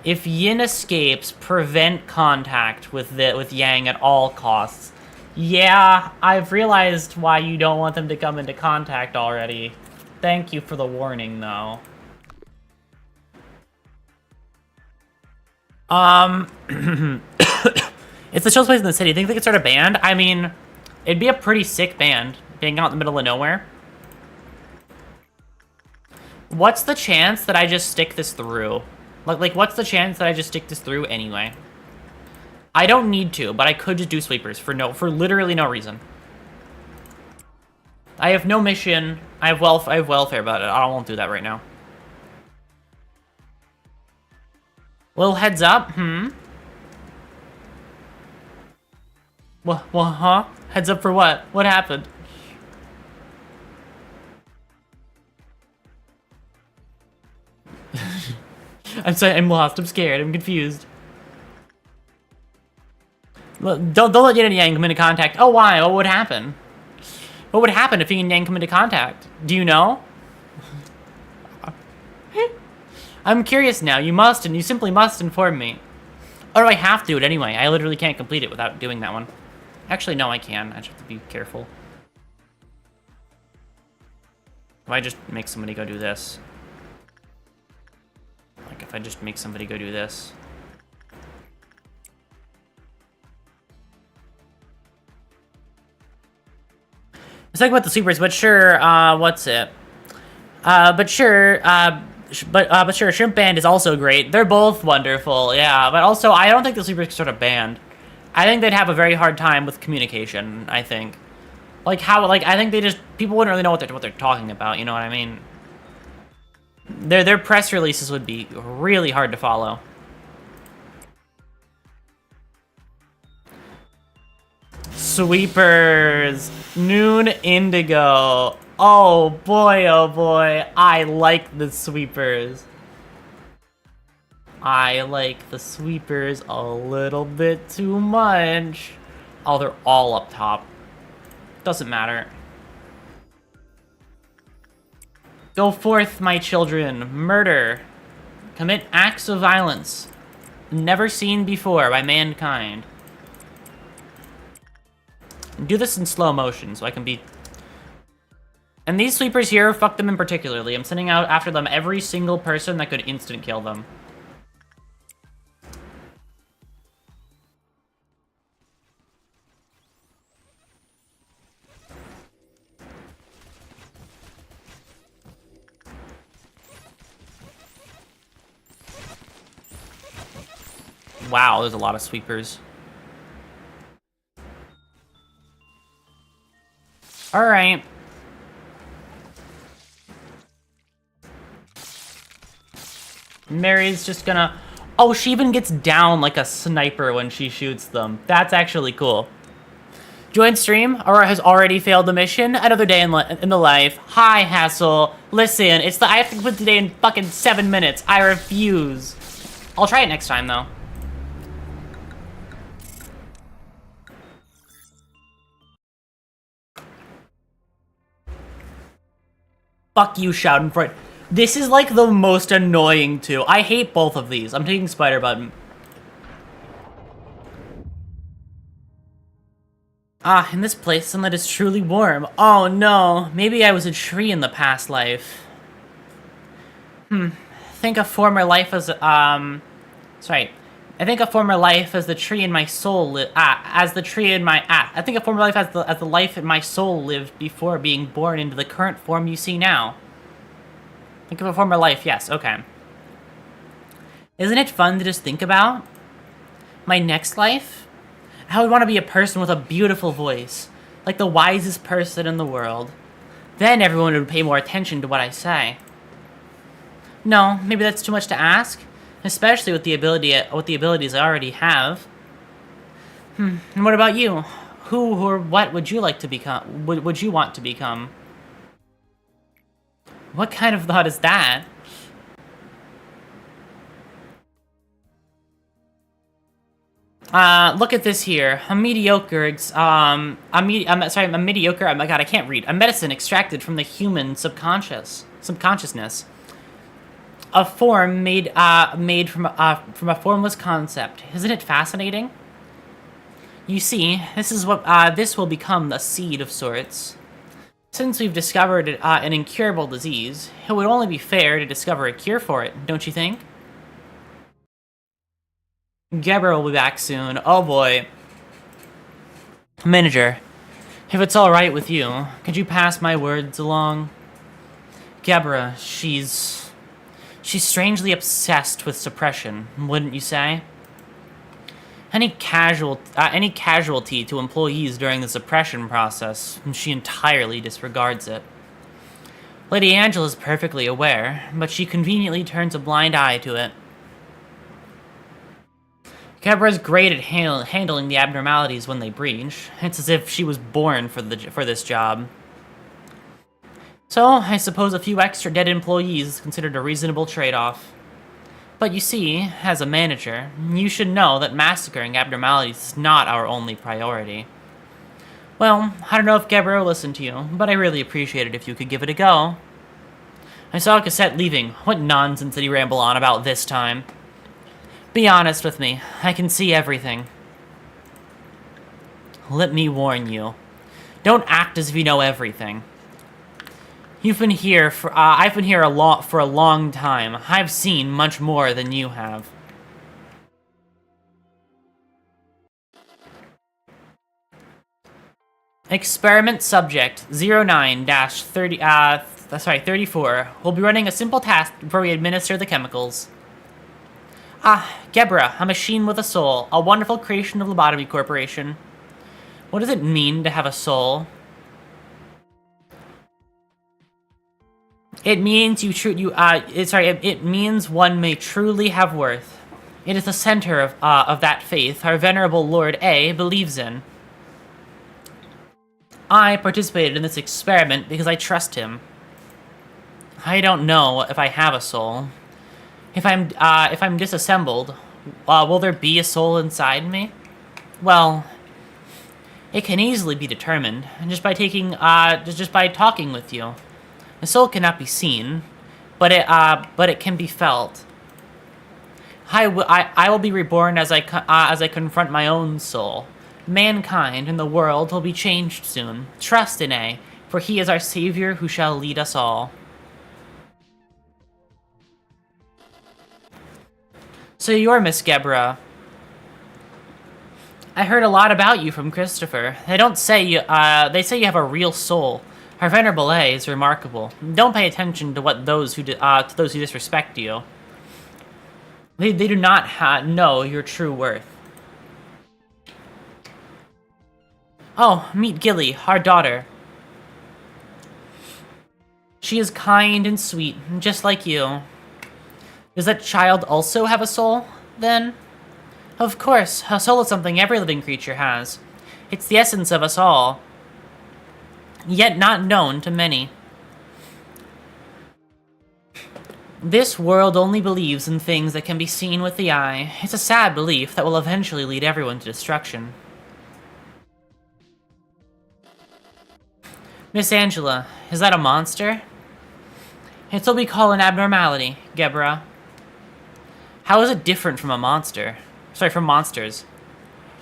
A: If Yin escapes, prevent contact with Yang at all costs. Yeah, I've realized why you don't want them to come into contact already. Thank you for the warning, though. It's the chillest place in the city. Think they could start a band? I mean, it'd be a pretty sick band, being out in the middle of nowhere. What's the chance that I just stick this through? Like, what's the chance that I just stick this through anyway? I don't need to, but I could just do sweepers for literally no reason. I have no mission. I have welfare, but I won't do that right now. Little heads up, What, huh? Heads up for what? What happened? I'm sorry, I'm lost, I'm scared, I'm confused. Don't let Yin and Yang come into contact. Oh, why? What would happen? What would happen if Yin and Yang come into contact? Do you know? I'm curious now. You simply must inform me. Or do I have to do it anyway? I literally can't complete it without doing that one. Actually, no, I can. I just have to be careful. If I just make somebody go do this. Like, if I just make somebody go do this. Let's talk about the sweepers, but sure, what's it? But sure, Shrimp Band is also great. They're both wonderful, yeah, but also, I don't think the sweepers can start a band. I think they'd have a very hard time with communication, I think. I think people wouldn't really know what they're talking about, you know what I mean? Their press releases would be really hard to follow. Sweepers. Noon Indigo. Oh boy, I like the sweepers. I like the sweepers a little bit too much. Oh, they're all up top. Doesn't matter. Go forth, my children. Murder. Commit acts of violence never seen before by mankind. Do this in slow motion so I can be... And these sweepers here, fuck them in particularly. I'm sending out after them every single person that could instant kill them. Wow, there's a lot of sweepers. Alright. Mary's just gonna... Oh, she even gets down like a sniper when she shoots them. That's actually cool. Join stream. Aurora has already failed the mission. Another day in the life. Hi, Hassel. Listen, I have to complete today in fucking 7 minutes. I refuse. I'll try it next time, though. Fuck you, Schadenfreude. This is like the most annoying too. I hate both of these. I'm taking Spider Button. Ah, in this place, sunlight is truly warm. Oh no, maybe I was a tree in the past life. Think of former life as I think of former life as the tree in my soul. I think of former life as the life in my soul lived before being born into the current form you see now. Think of a former life. Yes. Okay. Isn't it fun to just think about my next life? I would want to be a person with a beautiful voice, like the wisest person in the world. Then everyone would pay more attention to what I say. No, maybe that's too much to ask. Especially with the abilities I already have. And what about you? Who or what would you like to become? Would you want to become? What kind of thought is that? Look at this here. A mediocre. Oh my god, I can't read. A medicine extracted from the human subconsciousness. A form made from a formless concept. Isn't it fascinating? You see, this will become a seed of sorts. Since we've discovered an incurable disease, it would only be fair to discover a cure for it, don't you think? Gabriel will be back soon. Oh boy. Manager, if it's alright with you, could you pass my words along? Gabra, she's strangely obsessed with suppression, wouldn't you say? Any casualty to employees during the suppression process, she entirely disregards it. Lady Angela is perfectly aware, but she conveniently turns a blind eye to it. Cabra is great at handling the abnormalities when they breach. It's as if she was born for this job. So, I suppose a few extra dead employees is considered a reasonable trade-off. But you see, as a manager, you should know that massacring abnormalities is not our only priority. Well, I don't know if Gabriel listened to you, but I really appreciate it if you could give it a go. I saw Cassette leaving. What nonsense did he ramble on about this time? Be honest with me. I can see everything. Let me warn you. Don't act as if you know everything. I've been here for a long time. I've seen much more than you have. Experiment subject 09-34 will be running a simple task before we administer the chemicals. Gebra, a machine with a soul, a wonderful creation of Lobotomy Corporation. What does it mean to have a soul? It means it means one may truly have worth. It is the center of that faith our venerable Lord A believes in. I participated in this experiment because I trust him. I don't know if I have a soul. If I'm disassembled, will there be a soul inside me? Well, it can easily be determined just by talking with you. The soul cannot be seen, but it can be felt. I will be reborn as I confront my own soul. Mankind and the world will be changed soon. Trust in A, for he is our savior who shall lead us all. So you're Miss Gebra. I heard a lot about you from Christopher. They say you have a real soul. Our Venerable A is remarkable. Don't pay attention to those who disrespect you. They do not know your true worth. Oh, meet Gilly, our daughter. She is kind and sweet, just like you. Does that child also have a soul, then? Of course, a soul is something every living creature has. It's the essence of us all, yet not known to many. This world only believes in things that can be seen with the eye. It's a sad belief that will eventually lead everyone to destruction. Miss Angela, is that a monster? It's what we call an abnormality, Gebra. How is it different from a monster? Sorry, from monsters.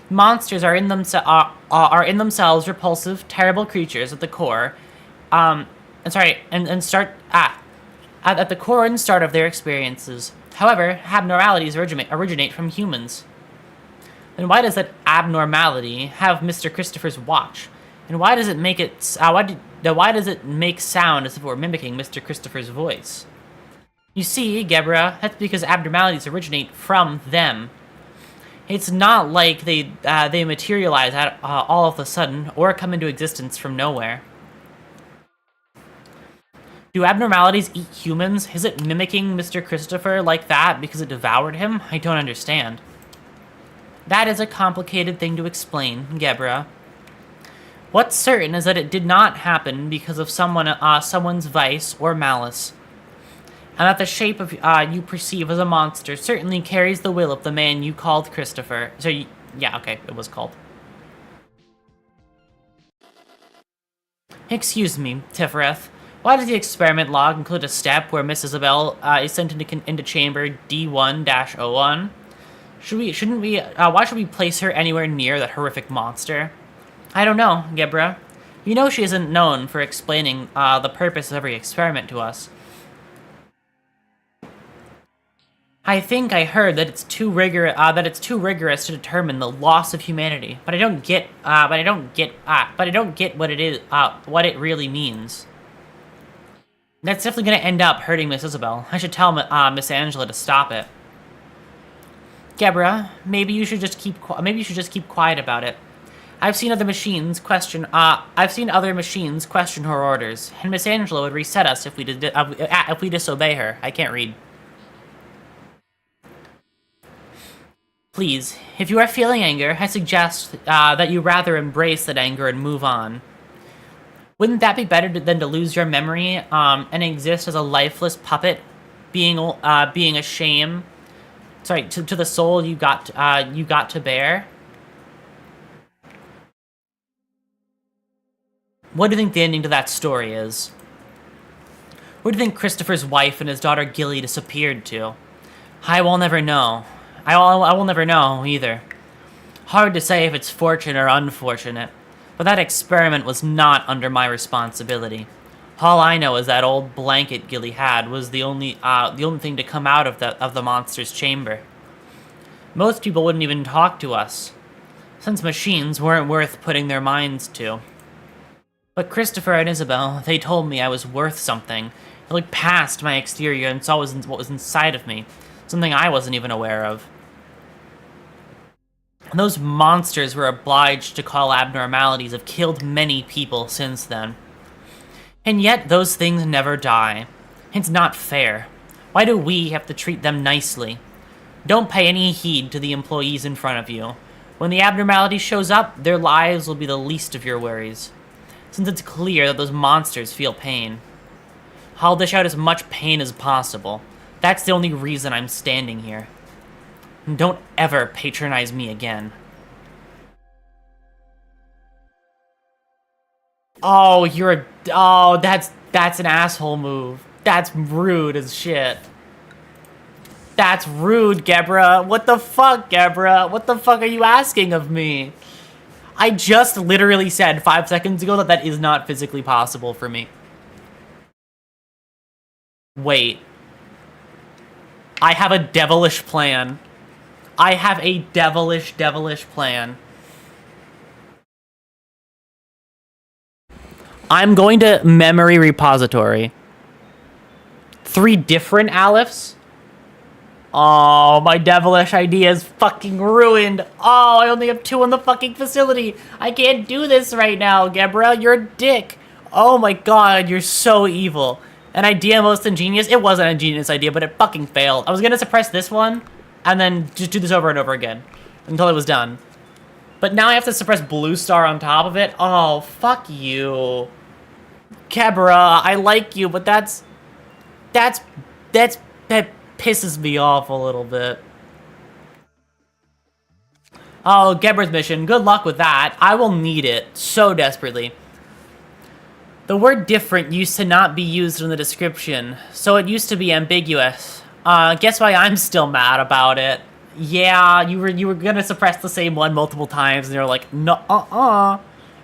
A: Monsters are in themselves repulsive, terrible creatures at the core. At the core and start of their experiences. However, abnormalities originate from humans. Then why does that abnormality have Mr. Christopher's watch? And why does it make why does it make sound as if it were mimicking Mr. Christopher's voice? You see, Gebra, that's because abnormalities originate from them. It's not like they materialize all of a sudden or come into existence from nowhere. Do abnormalities eat humans? Is it mimicking Mr. Christopher like that because it devoured him? I don't understand. That is a complicated thing to explain, Gebra. What's certain is that it did not happen because of someone's vice or malice, and that the shape of you perceive as a monster certainly carries the will of the man you called Christopher. So, yeah, okay, it was called. Excuse me, Tifereth. Why does the experiment log include a step where Miss Isabel is sent into chamber D1-01? Why should we place her anywhere near that horrific monster? I don't know, Gebra. You know she isn't known for explaining the purpose of every experiment to us. I think I heard that it's too rigorous to determine the loss of humanity, but I don't get what it is, what it really means. That's definitely going to end up hurting Miss Isabel. I should tell Miss Angela to stop it. Gebra, maybe you should just keep quiet about it. I've seen other machines question her orders, and Miss Angela would reset us if we disobey her. I can't read. Please, if you are feeling anger, I suggest that you rather embrace that anger and move on. Wouldn't that be better than to lose your memory and exist as a lifeless puppet, being a shame? Sorry, to the soul you got to bear. What do you think the ending to that story is? Where do you think Christopher's wife and his daughter Gilly disappeared to? I will never know. I will never know either. Hard to say if it's fortunate or unfortunate, but that experiment was not under my responsibility. All I know is that old blanket Gilly had was the only thing to come out of the monster's chamber. Most people wouldn't even talk to us, since machines weren't worth putting their minds to. But Christopher and Isabel, they told me I was worth something. They looked past my exterior and saw what was inside of me, something I wasn't even aware of. And those monsters were obliged to call abnormalities have killed many people since then. And yet those things never die. It's not fair. Why do we have to treat them nicely? Don't pay any heed to the employees in front of you. When the abnormality shows up, their lives will be the least of your worries. since it's clear that those monsters feel pain. I'll dish out as much pain as possible. That's the only reason I'm standing here. And don't ever patronize me again. Oh, oh, that's an asshole move. That's rude as shit. That's rude, Gebra. What the fuck, Gebra? What the fuck are you asking of me? I just literally said 5 seconds ago that that is not physically possible for me. Wait. I have a devilish plan. I have a devilish plan. I'm going to memory repository. 3 different Alephs? Oh, my devilish idea is fucking ruined. Oh, I only have 2 in the fucking facility. I can't do this right now, Gebra. You're a dick. Oh my god, you're so evil. An idea most ingenious? It was an ingenious idea, but it fucking failed. I was gonna suppress this one, and then just do this over and over again. Until it was done. But now I have to suppress Blue Star on top of it? Oh, fuck you. Gebra, I like you, but that pisses me off a little bit. Oh, Gebra's mission. Good luck with that. I will need it so desperately. The word different used to not be used in the description, so it used to be ambiguous. Guess why I'm still mad about it? Yeah, you were gonna suppress the same one multiple times, and you're like, no,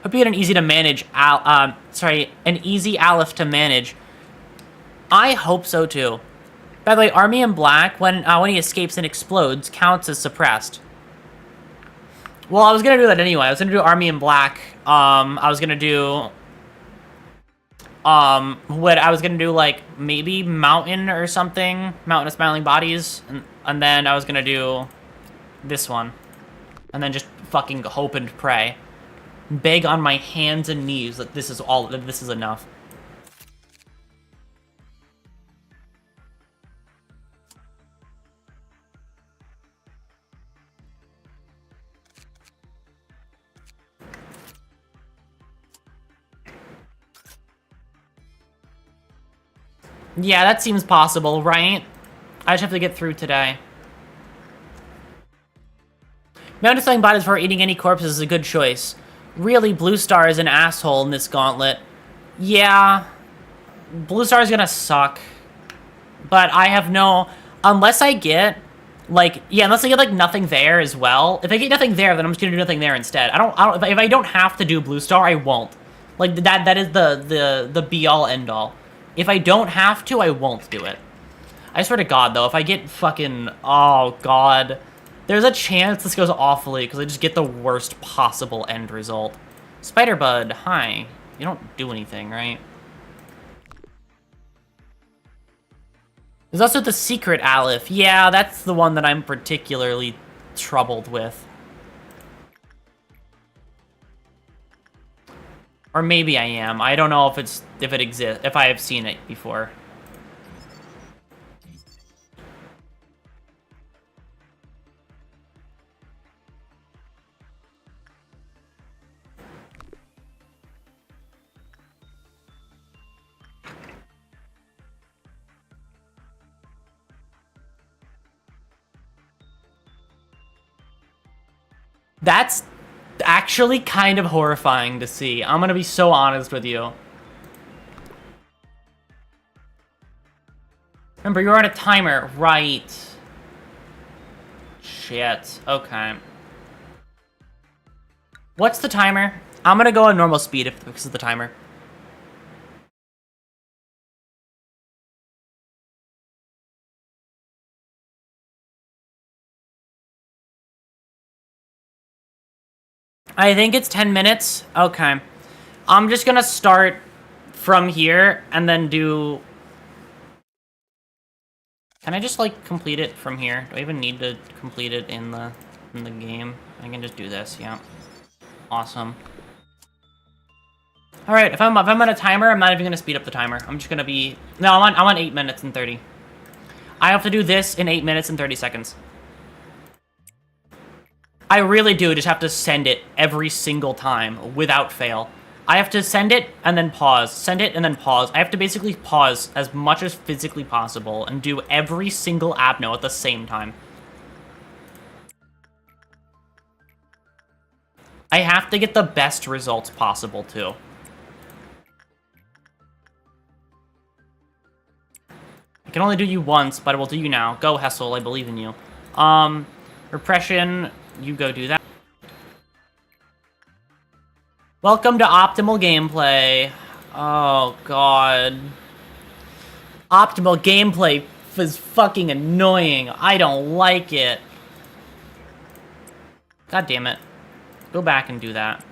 A: Hope you get an easy to manage, an easy Aleph to manage. I hope so too. By the way, Army in Black, when he escapes and explodes, counts as suppressed. Well, I was gonna do that anyway. I was gonna do Army in Black. I was gonna do like maybe Mountain or something, Mountain of Smiling Bodies, and then I was gonna do this one, and then just fucking hope and pray, beg on my hands and knees that this is enough. Yeah, that seems possible, right? I just have to get through today. Mountain Slaying Bodies before eating any corpses is a good choice. Really, Blue Star is an asshole in this gauntlet. Yeah, Blue Star is gonna suck. But I have no... Unless I get, like... Yeah, unless I get, like, nothing there as well. If I get nothing there, then I'm just gonna do nothing there instead. If I don't have to do Blue Star, I won't. Like, that is the be-all, end-all. If I don't have to, I won't do it. I swear to God, though, if I get fucking... Oh, God. There's a chance this goes awfully, because I just get the worst possible end result. Spider-Bud, hi. You don't do anything, right? There's also the secret Aleph. Yeah, that's the one that I'm particularly troubled with. Or maybe I am. I don't know if it exists, if I have seen it before. That's actually kind of horrifying to see. I'm gonna be so honest with you. Remember, you're on a timer, right? Shit, okay. What's the timer? I'm gonna go on normal speed if this is the timer. I think it's 10 minutes. Okay. I'm just gonna start from here and then do... Can I just, like, complete it from here? Do I even need to complete it in the game? I can just do this, yeah. Awesome. Alright, if I'm on a timer, I'm not even gonna speed up the timer. I'm just gonna be... No, I'm on 8 minutes and 30. I have to do this in 8 minutes and 30 seconds. I really do just have to send it every single time, without fail. I have to send it and then pause. Send it and then pause. I have to basically pause as much as physically possible and do every single abno at the same time. I have to get the best results possible, too. I can only do you once, but I will do you now. Go, Hessel, I believe in you. Repression, you go do that. Welcome to optimal gameplay. Oh, God. Optimal gameplay is fucking annoying. I don't like it. God damn it. Go back and do that.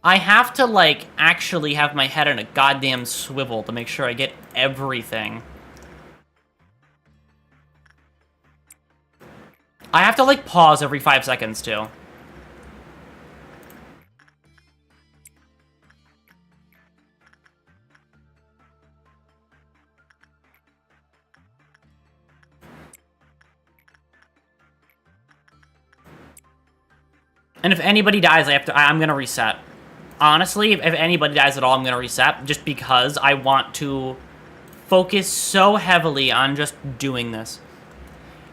A: I have to, like, actually have my head in a goddamn swivel to make sure I get everything. I have to, like, pause every 5 seconds, too. And if anybody dies, I'm gonna reset. Honestly, if anybody dies at all, I'm gonna reset, just because I want to focus so heavily on just doing this.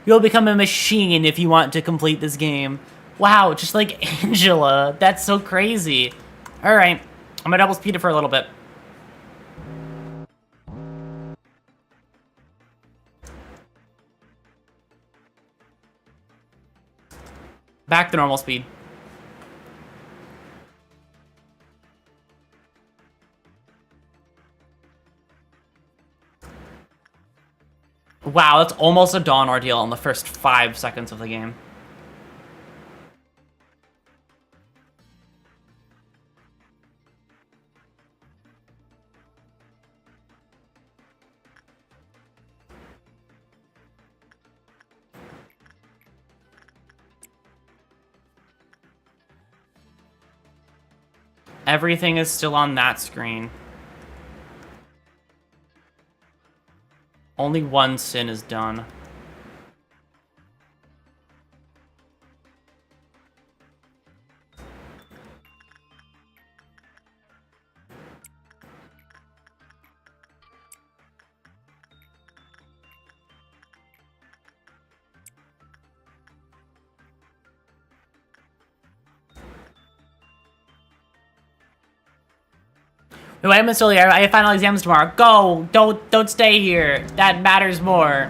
A: You'll become a machine if you want to complete this game. Wow, just like Angela. That's so crazy. Alright, I'm gonna double speed it for a little bit. Back to normal speed. Wow, that's almost a Dawn ordeal in the first 5 seconds of the game. Everything is still on that screen. Only one sin is done. Wait, I'm still here. I have final exams tomorrow. Go! Don't stay here. That matters more.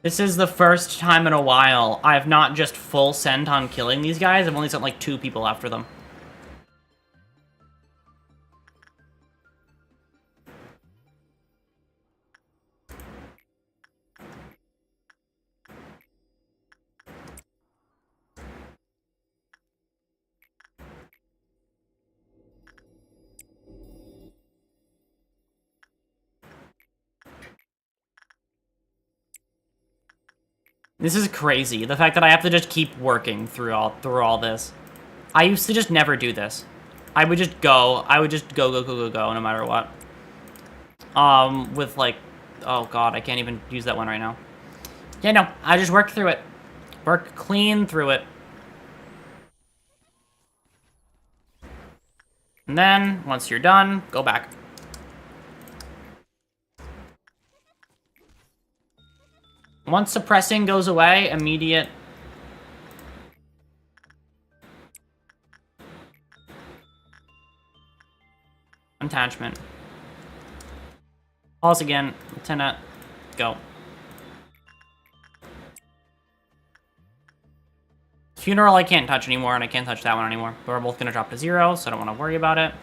A: This is the first time in a while I've not just full sent on killing these guys. I've only sent like 2 people after them. This is crazy. The fact that I have to just keep working through all this. I used to just never do this. I would just go. I would just go, no matter what. With like, oh god, I can't even use that one right now. Yeah, no, I just work through it. Work clean through it. And then, once you're done, go back. Once suppressing goes away, immediate. Attachment. Pause again. Lieutenant. Go. Funeral I can't touch anymore, and I can't touch that one anymore. But we're both gonna drop to 0, so I don't want to worry about it.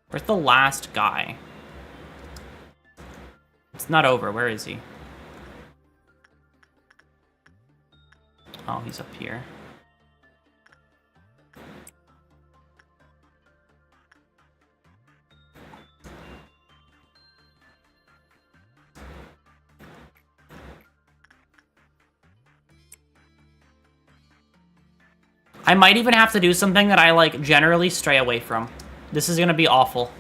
A: Where's the last guy? It's not over. Where is he? Oh, he's up here. I might even have to do something that I, like, generally stray away from. This is gonna be awful.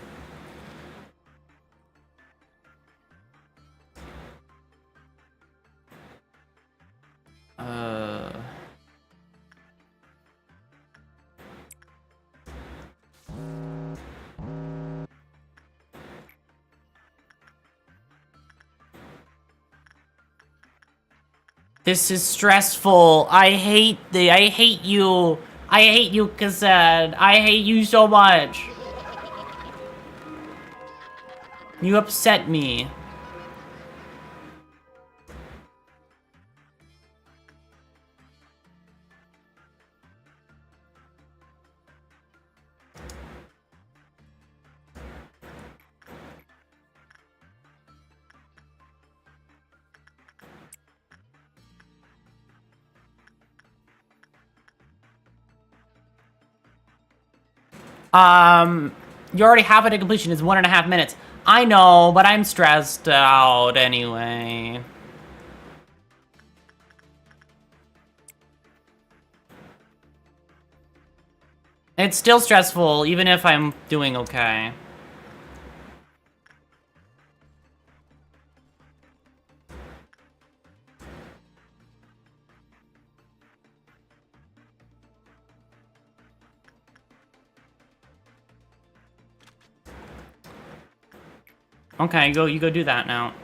A: This is stressful. I hate you. I hate you, Cassette. I hate you so much. You upset me. You already have it at completion. It's 1.5 minutes. I know, but I'm stressed out anyway. It's still stressful, even if I'm doing okay. Okay, you go do that now.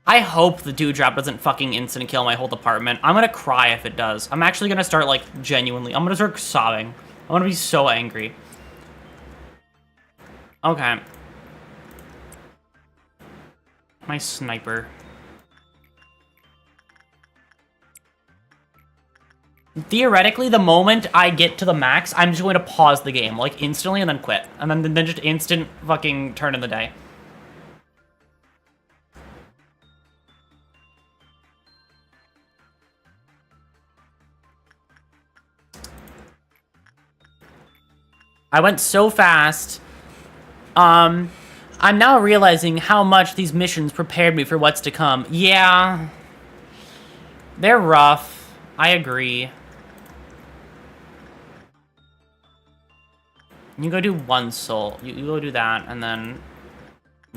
A: I hope the dewdrop doesn't fucking instant kill my whole department. I'm gonna cry if it does. I'm actually gonna start, like, genuinely. I'm gonna start sobbing. I'm gonna be so angry. Okay. My sniper. Theoretically, the moment I get to the max, I'm just going to pause the game, like, instantly and then quit. And then just instant fucking turn in the day. I went so fast. I'm now realizing how much these missions prepared me for what's to come. Yeah. They're rough. I agree. You go do one soul. You go do that, and then...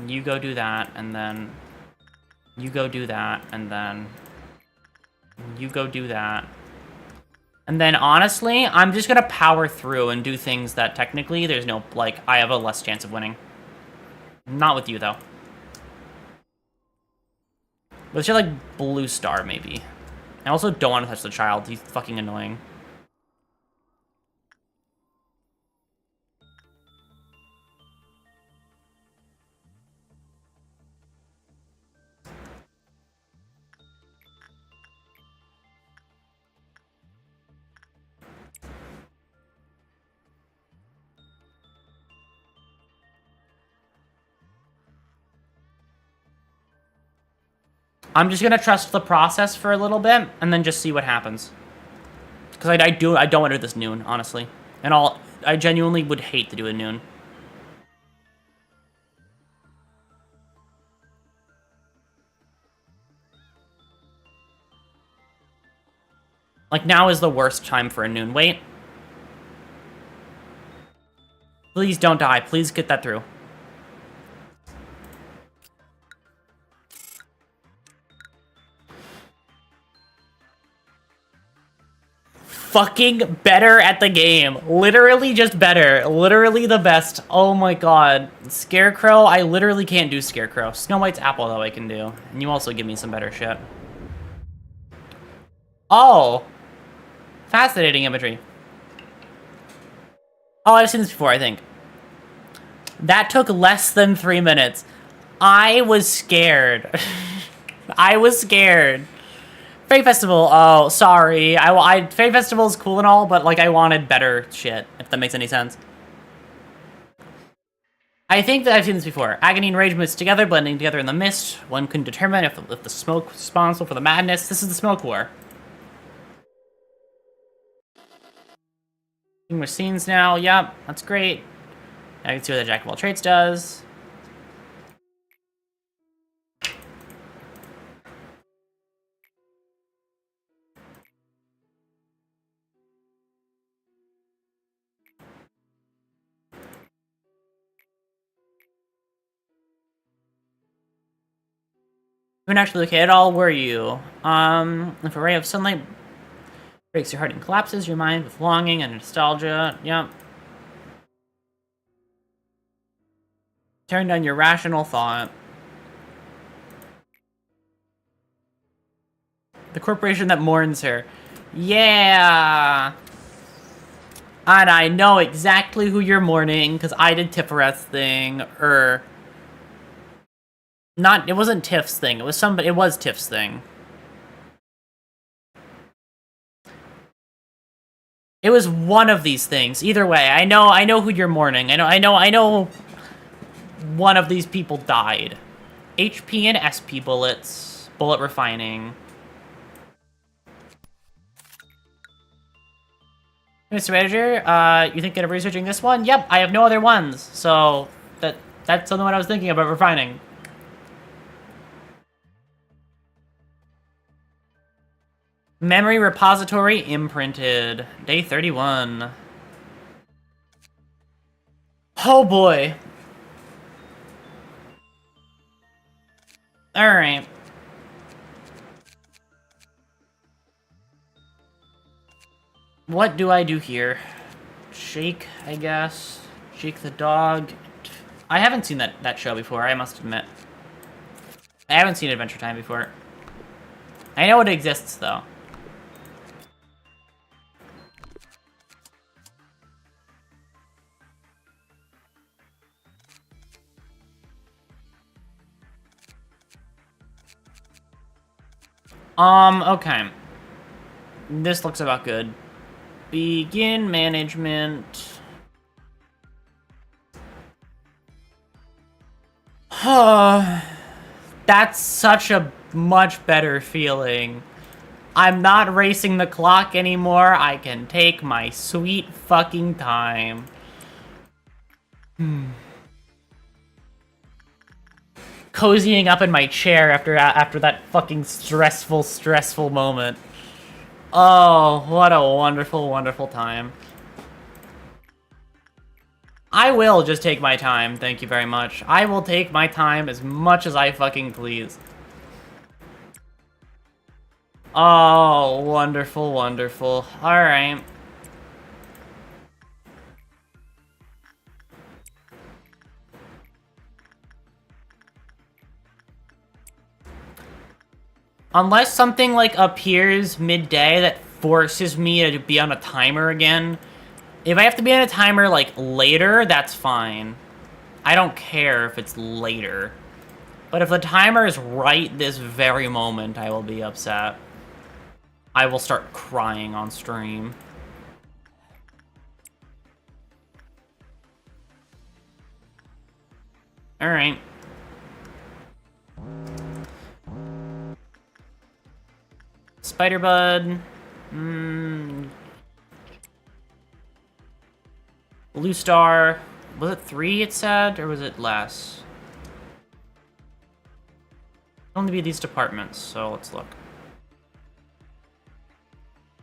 A: You go do that, and then... You go do that, and then... You go do that. And then, honestly, I'm just gonna power through and do things that technically there's no, like, I have a less chance of winning. Not with you, though. Let's just, like, blue star, maybe. I also don't want to touch the child. He's fucking annoying. I'm just gonna trust the process for a little bit, and then just see what happens. Because I don't want to do this noon, honestly. And I genuinely would hate to do it noon. Like, now is the worst time for a noon. Wait. Please don't die. Please get that through. Fucking better at the game. Literally just better. Literally the best. Oh my god. Scarecrow, I literally can't do Scarecrow. Snow White's apple, though, I can do. And you also give me some better shit. Oh. Fascinating imagery. Oh, I've seen this before, I think. That took less than 3 minutes. I was scared. I was scared. Fairy Festival, oh, sorry. Fairy Festival is cool and all, but, like, I wanted better shit, if that makes any sense. I think that I've seen this before. Agony and rage mixed together, blending together in the mist. One couldn't determine if the smoke was responsible for the madness. This is the smoke war. More scenes now. Yep, that's great. I can see what the Jack of all trades does. You weren't actually looking at all, were you? If a ray of sunlight breaks your heart and collapses your mind with longing and nostalgia. Yep. Turn down your rational thought. The corporation that mourns her. Yeah! And I know exactly who you're mourning, because I did Tifareth's thing, Not, it wasn't Tiff's thing, it was Tiff's thing. It was one of these things. Either way, I know who you're mourning. I know one of these people died. HP and SP bullets. Bullet refining. Mr. Manager, you thinking of researching this one? Yep, I have no other ones. So, that's something what I was thinking about refining. Memory repository imprinted. Day 31. Oh boy. Alright. What do I do here? Shake, I guess. Shake the dog. I haven't seen that show before, I must admit. I haven't seen Adventure Time before. I know it exists, though. Okay. This looks about good. Begin management. That's such a much better feeling. I'm not racing the clock anymore. I can take my sweet fucking time. Cozying up in my chair after that fucking stressful moment. Oh, what a wonderful, wonderful time. I will just take my time, thank you very much. I will take my time as much as I fucking please. Oh, wonderful, wonderful. Alright. Unless something, like, appears midday that forces me to be on a timer again. If I have to be on a timer, like, later, that's fine. I don't care if it's later. But if the timer is right this very moment, I will be upset. I will start crying on stream. Alright. Spider-Bud. Blue Star. Was it 3 it said, or was it less? Only be these departments, so let's look.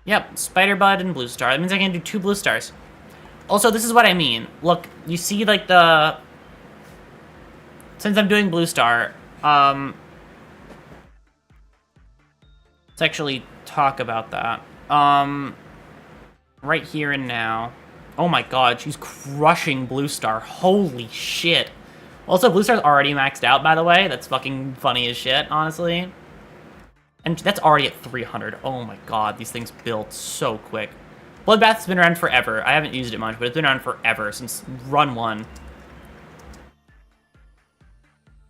A: Yep, Spider-Bud and Blue Star. That means I can do 2 Blue Stars. Also, this is what I mean. Look, you see, like, since I'm doing Blue Star, let's actually talk about that. Right here and now. Oh my god, she's crushing Blue Star. Holy shit. Also, Blue Star's already maxed out, by the way. That's fucking funny as shit, honestly. And that's already at 300. Oh my god, these things build so quick. Bloodbath's been around forever. I haven't used it much, but it's been around forever, since run 1.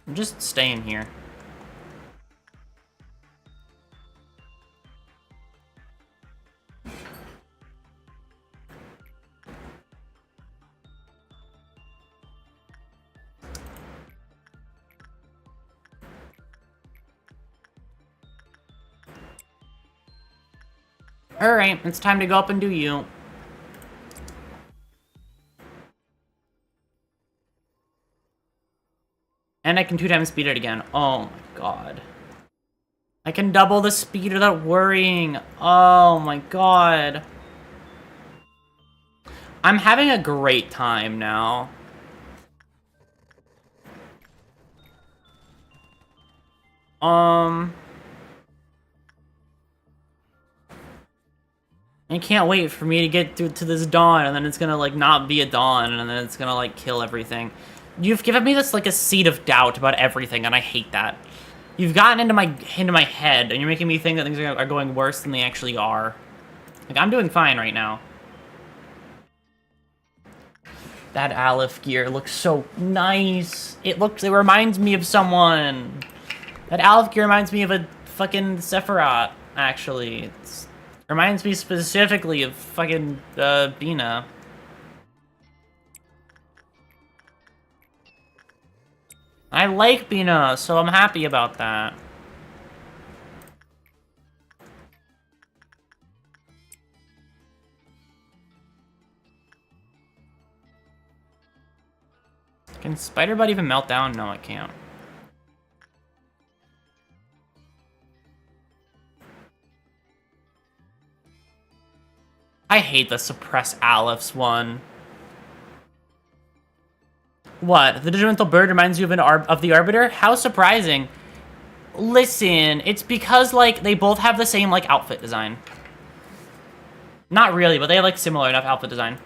A: I'm just staying here. Alright, it's time to go up and do you. And I can 2 times speed it again. Oh my god. I can double the speed without worrying. Oh my god. I'm having a great time now. I can't wait for me to get to this dawn, and then it's gonna, like, not be a dawn, and then it's gonna, like, kill everything. You've given me this, like, a seed of doubt about everything, and I hate that. You've gotten into my head, and you're making me think that things are going worse than they actually are. Like, I'm doing fine right now. That Aleph gear looks so nice. It reminds me of someone. That Aleph gear reminds me of a fucking Sephiroth, actually. It reminds me specifically of fucking, Bina. I like Bina, so I'm happy about that. Can Spider Bud even melt down? No, it can't. I hate the suppress Alephs one. What? The digital bird reminds you of the Arbiter? How surprising. Listen, it's because, like, they both have the same, like, outfit design. Not really, but they have, like, similar enough outfit design.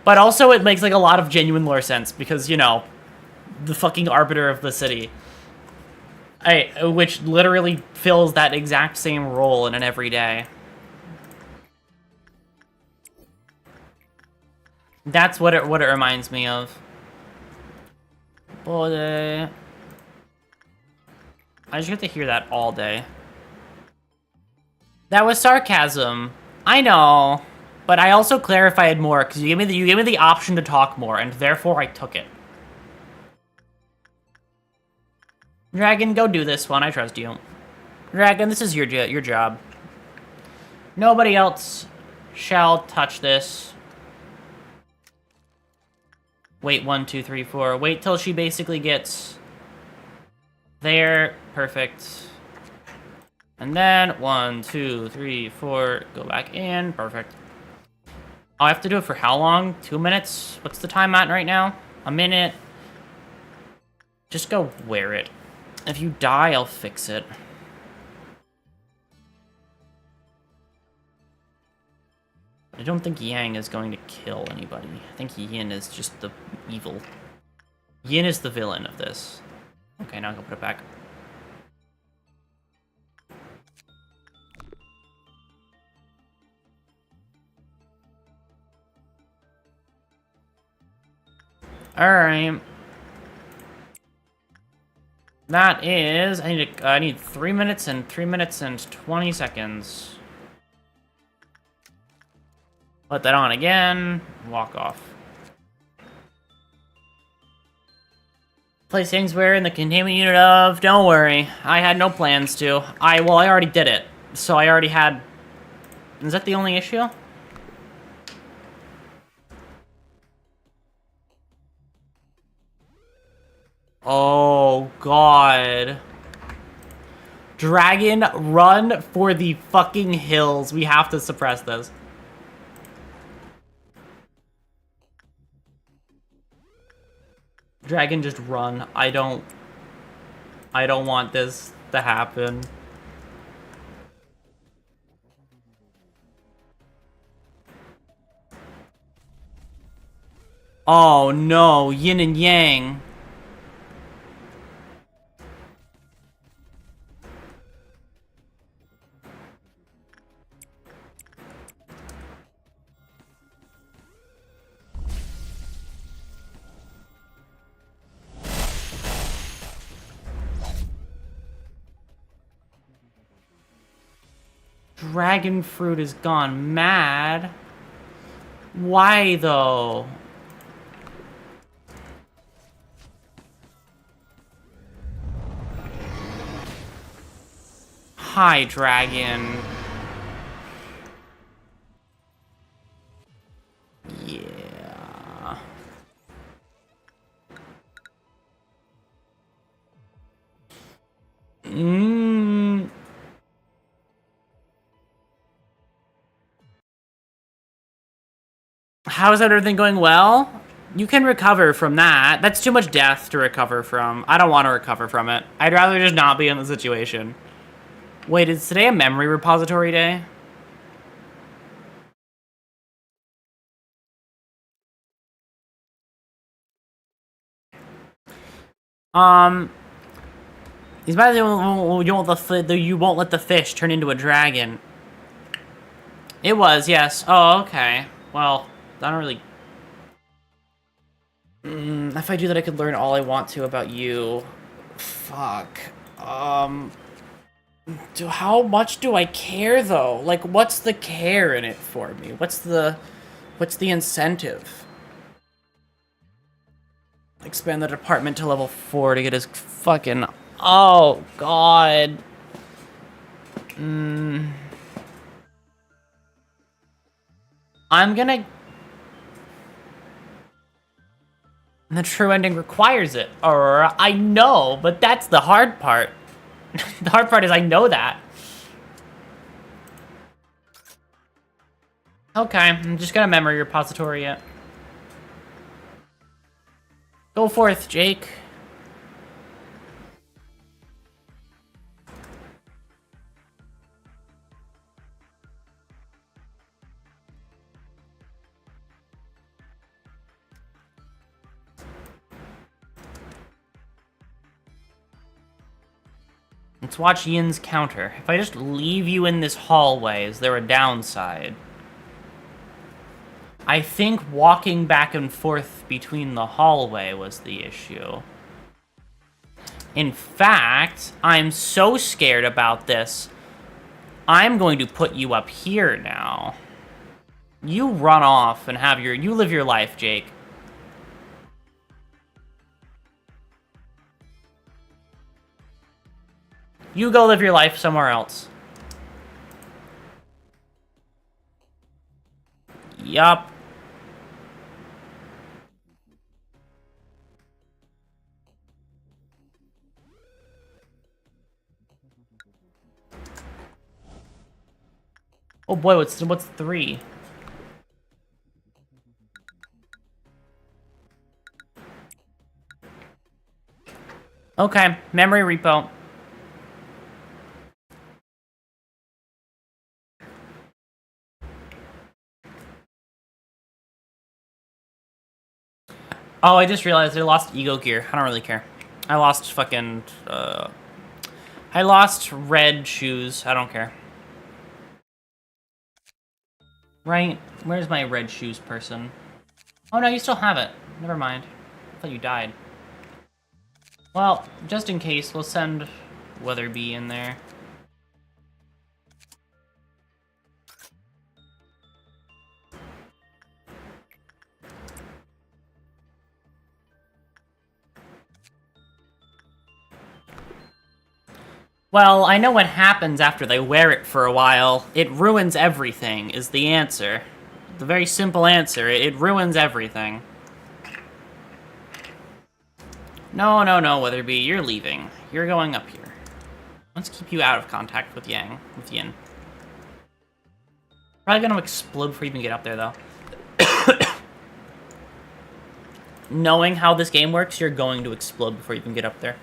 A: But also it makes, like, a lot of genuine lore sense because, you know, the fucking Arbiter of the city. Which literally fills that exact same role in an everyday. That's what it reminds me of. Boy, I just get to hear that all day. That was sarcasm. I know, but I also clarified more because you gave me the option to talk more, and therefore I took it. Dragon, go do this one. I trust you. Dragon, this is your job. Nobody else shall touch this. Wait, 1, 2, 3, 4. Wait till she basically gets there. Perfect. And then 1, 2, 3, 4. Go back in. Perfect. Oh, I have to do it for how long? 2 minutes? What's the time at right now? A minute. Just go wear it. If you die, I'll fix it. I don't think Yang is going to kill anybody. I think Yin is just the evil. Yin is the villain of this. Okay, now I can put it back. Alright. That is... I need 3 minutes and 3 minutes and 20 seconds. Put that on again. Walk off. Place things where in the containment unit of... Don't worry. I had no plans to. I already did it. So I already had... Is that the only issue? Oh, God. Dragon, run for the fucking hills. We have to suppress this. Dragon, just run. I don't want this to happen. Oh no, yin and yang. Dragon fruit has gone mad. Why though? Hi, dragon. How is everything going well? You can recover from that. That's too much death to recover from. I don't want to recover from it. I'd rather just not be in the situation. Wait, is today a memory repository day? He's about to you won't let the fish turn into a dragon. It was, yes. Oh, okay. Well, I don't really... if I do that, I could learn all I want to about you. Fuck. How much do I care, though? Like, what's the care in it for me? What's the incentive? Expand the department to level 4 to get his fucking... Oh, God. I'm gonna... The true ending requires it. Aurora, I know, but that's the hard part. The hard part is I know that. Okay, I'm just gonna memory repository it. Go forth, Jake. Let's watch Yin's counter. If I just leave you in this hallway, is there a downside? I think walking back and forth between the hallway was the issue. In fact, I'm so scared about this, I'm going to put you up here now. You run off and you live your life, Jake. You go live your life somewhere else. Yup. Oh boy, what's 3? Okay, memory repo. Oh, I just realized I lost ego gear. I don't really care. I lost fucking, I lost red shoes. I don't care. Right? Where's my red shoes person? Oh no, you still have it. Never mind. I thought you died. Well, just in case, we'll send Weatherby in there. Well, I know what happens after they wear it for a while. It ruins everything, is the answer. The very simple answer. It ruins everything. No, no, no, Weatherby. You're leaving. You're going up here. Let's keep you out of contact with Yin. Probably gonna explode before you even get up there, though. Knowing how this game works, you're going to explode before you even get up there.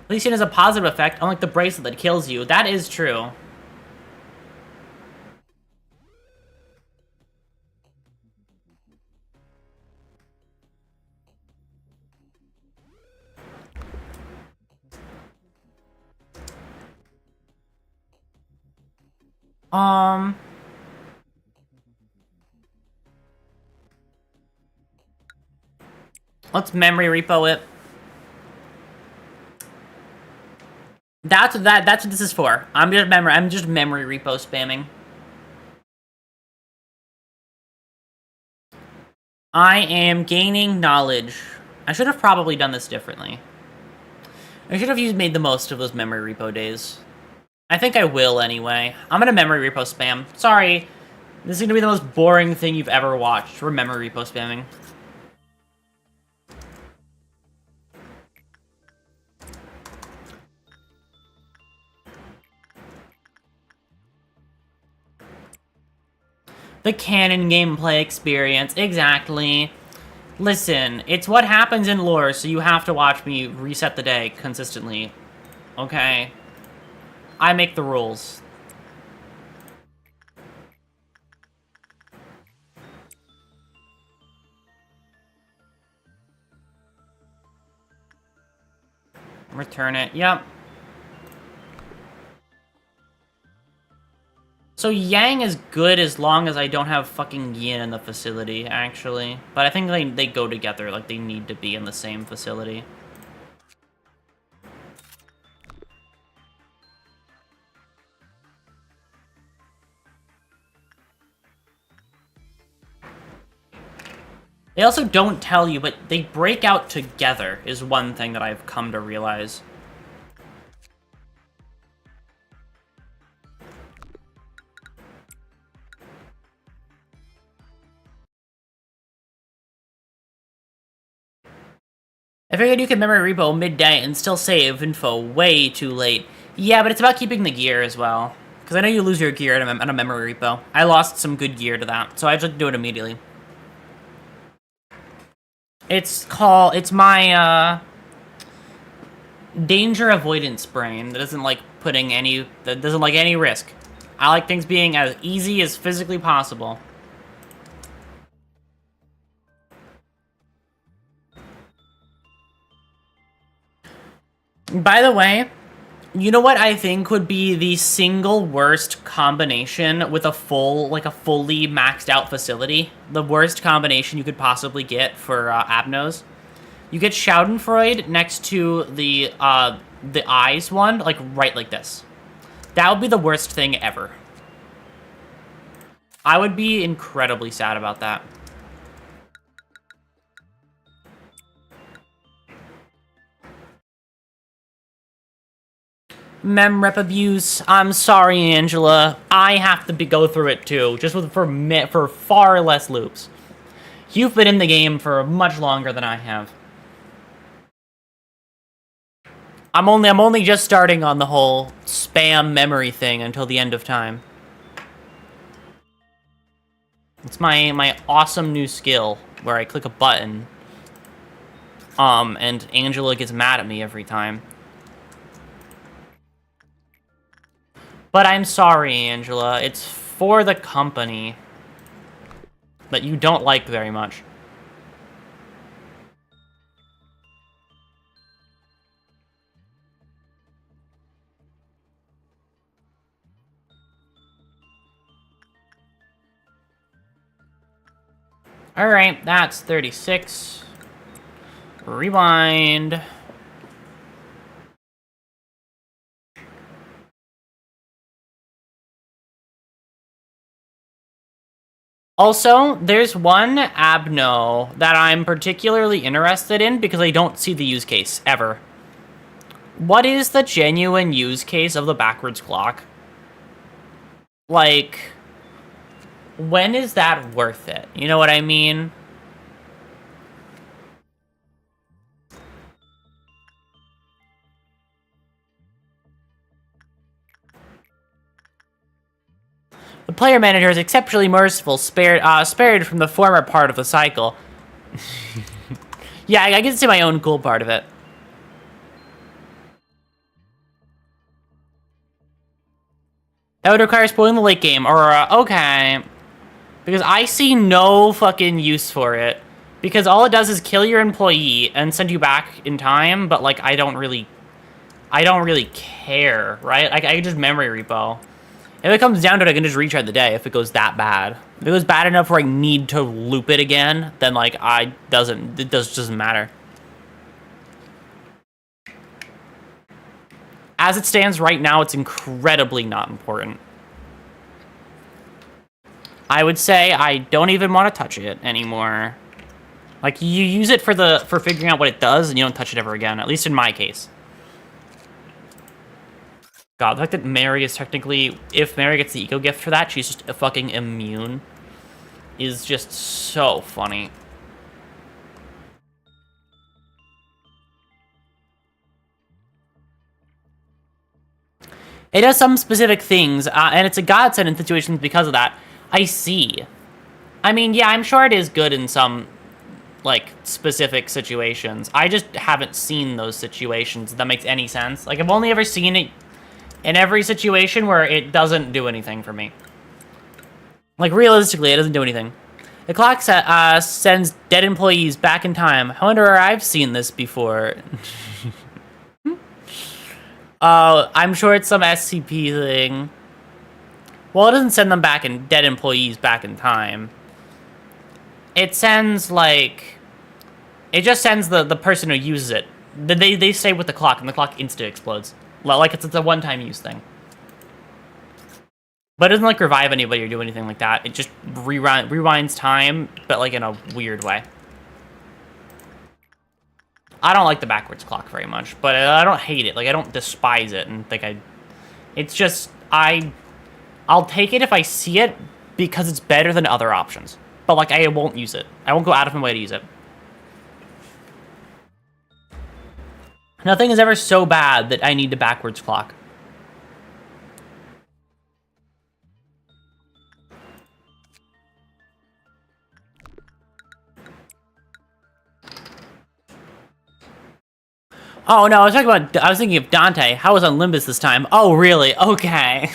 A: At least it has a positive effect, unlike the bracelet that kills you. That is true. Let's memory repo it. That's what this is for. I'm just memory repo spamming. I am gaining knowledge. I should have probably done this differently. I should have made the most of those memory repo days. I think I will anyway. I'm gonna memory repo spam. Sorry. This is gonna be the most boring thing you've ever watched. We're memory repo spamming. The canon gameplay experience, exactly. Listen, it's what happens in lore, so you have to watch me reset the day consistently. Okay? I make the rules. Return it. Yep. So Yang is good as long as I don't have fucking Yin in the facility, actually. But I think they go together, like they need to be in the same facility. They also don't tell you, but they break out together is one thing that I've come to realize. I figured you could memory repo midday and still save info way too late. Yeah, but it's about keeping the gear as well. Because I know you lose your gear in a memory repo. I lost some good gear to that, so I just do it immediately. It's my, danger avoidance brain that doesn't like any risk. I like things being as easy as physically possible. By the way, you know what I think would be the single worst combination with a fully maxed out facility? The worst combination you could possibly get for Abnos? You get Schadenfreude next to the eyes one, like right like this. That would be the worst thing ever. I would be incredibly sad about that. Memrep abuse. I'm sorry, Angela. I have to go through it too, just for far less loops. You've been in the game for much longer than I have. I'm only just starting on the whole spam memory thing until the end of time. It's my awesome new skill where I click a button, and Angela gets mad at me every time. But I'm sorry, Angela. It's for the company that you don't like very much. Alright, that's 36. Rewind. Also, there's one Abno that I'm particularly interested in because I don't see the use case, ever. What is the genuine use case of the backwards clock? Like, when is that worth it? You know what I mean? The player manager is exceptionally merciful, spared from the former part of the cycle. Yeah, I can see my own cool part of it. That would require spoiling the late game, Aurora. Okay. Because I see no fucking use for it. Because all it does is kill your employee and send you back in time, but, like, I don't really care, right? I can just memory repo. If it comes down to it, I can just retry the day if it goes that bad. If it goes bad enough where I need to loop it again, then, like, it doesn't matter. As it stands right now, it's incredibly not important. I would say I don't even want to touch it anymore. Like, you use it for figuring out what it does, and you don't touch it ever again, at least in my case. God, the fact that Mary is technically, if Mary gets the eco gift for that, she's just fucking immune, is just so funny. It does some specific things, and it's a godsend in situations because of that. I see. I mean, yeah, I'm sure it is good in some, like, specific situations. I just haven't seen those situations, if that makes any sense. Like, I've only ever seen it in every situation where it doesn't do anything for me. Like, realistically, it doesn't do anything. The clock sends dead employees back in time. I wonder where I've seen this before. I'm sure it's some SCP thing. Well, it doesn't send them back in dead employees back in time. It sends, like... It just sends the person who uses it. They stay with the clock, and the clock insta explodes. Like, it's a one-time use thing. But it doesn't, like, revive anybody or do anything like that. It just rewinds time, but, like, in a weird way. I don't like the backwards clock very much, but I don't hate it. Like, I don't despise it and think It's just, I'll take it if I see it because it's better than other options. But, like, I won't use it. I won't go out of my way to use it. Nothing is ever so bad that I need a backwards clock. Oh, no, I was thinking of Dante. I was on Limbus this time. Oh, really? Okay.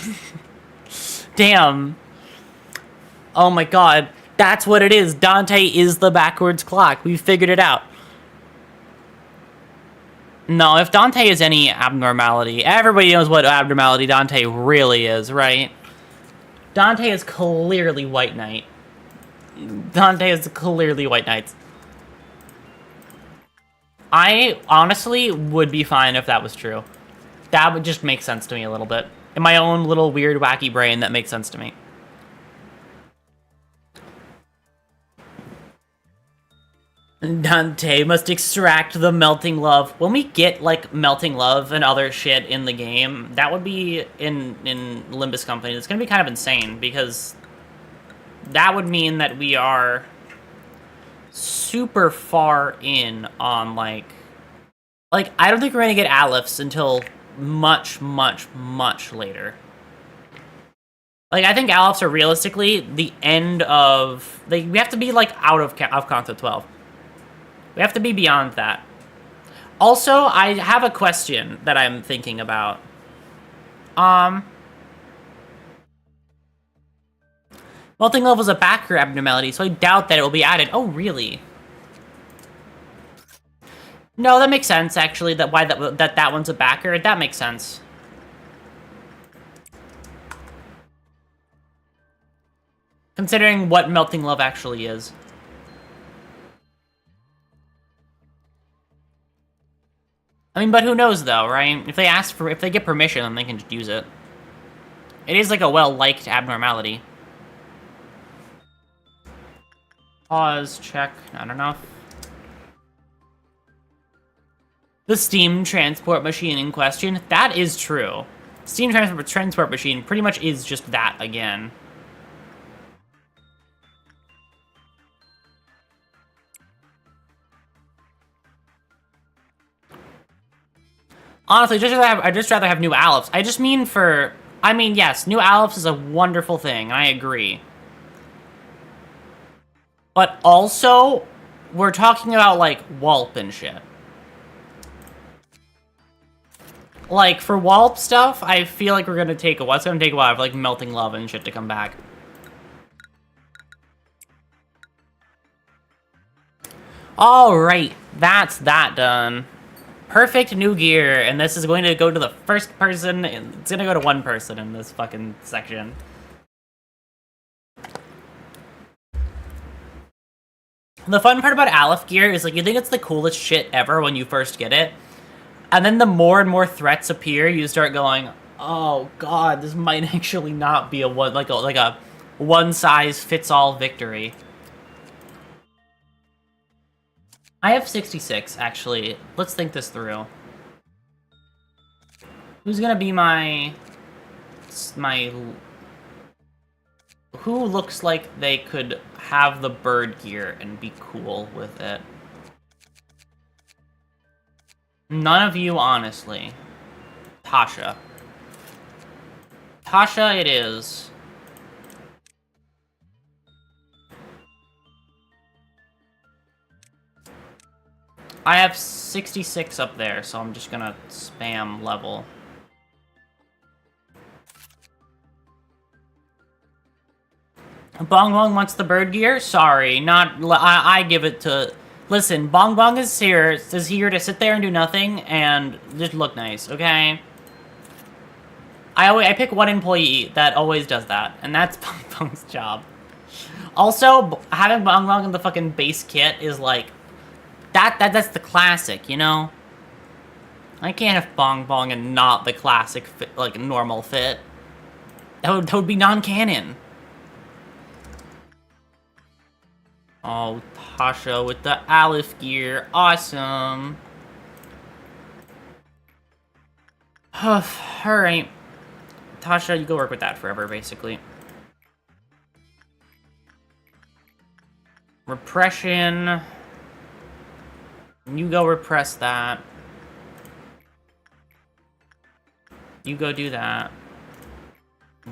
A: Damn. Oh my god. That's what it is. Dante is the backwards clock. We figured it out. No, if Dante is any abnormality, everybody knows what abnormality Dante really is, right? Dante is clearly White Knight. Dante is clearly White Knight. I honestly would be fine if that was true. That would just make sense to me a little bit. In my own little weird, wacky brain, that makes sense to me. Dante must extract the melting love. When we get, like, melting love and other shit in the game, that would be in Limbus Company. It's gonna be kind of insane, because that would mean that we are super far in on, like, I don't think we're gonna get Aleph until much, much, much later. Like, I think Alephs are realistically the end of... Like, we have to be, like, out of Concept 12. We have to be beyond that. Also, I have a question that I'm thinking about. Melting love was a backer abnormality, so I doubt that it will be added. Oh, really? No, that makes sense, actually, that one's a backer. That makes sense. Considering what melting love actually is. I mean, but who knows, though, right? If they get permission, then they can just use it. It is, like, a well-liked abnormality. Pause, check, not enough. The steam transport machine in question, that is true. Steam transport machine pretty much is just that again. Honestly, I'd just rather have new Alephs. I just mean yes, new Alephs is a wonderful thing, I agree. But also, we're talking about, like, Wulp and shit. Like, for Wulp stuff, I feel like it's gonna take a while for, like, melting love and shit to come back. Alright, that's that done. Perfect new gear, and this is going to go to the first person, and it's gonna go to one person in this fucking section. The fun part about Aleph gear is, like, you think it's the coolest shit ever when you first get it, and then the more and more threats appear, you start going, oh god, this might actually not be a one-size-fits-all victory. I have 66, actually. Let's think this through. Who's gonna be my... Who looks like they could have the bird gear and be cool with it? None of you, honestly. Tasha. Tasha it is. I have 66 up there, so I'm just gonna spam level. Bong Bong wants the bird gear? Sorry, not... I give it to... Listen, Bong Bong is here to sit there and do nothing and just look nice, okay? I pick one employee that always does that, and that's Bong Bong's job. Also, having Bong Bong in the fucking base kit is like... That's the classic, you know? I can't have Bong Bong and not the classic fit, like, normal fit. That would be non-canon. Oh, Tasha with the Aleph gear. Awesome. Alright. Tasha, you go work with that forever, basically. Repression. You go repress that. You go do that.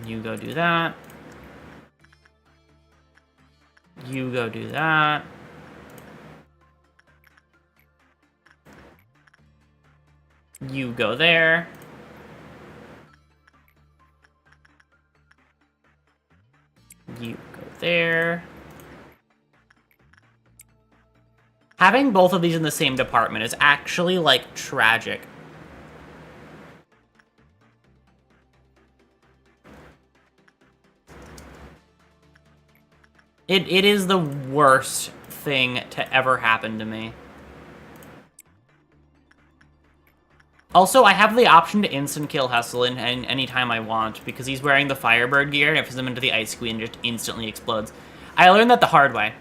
A: You go do that. You go do that. You go there. You go there. Having both of these in the same department is actually, like, tragic. It is the worst thing to ever happen to me. Also, I have the option to instant kill Hessel in any time I want, because he's wearing the Firebird gear, and if he's into the Ice Queen, it just instantly explodes. I learned that the hard way.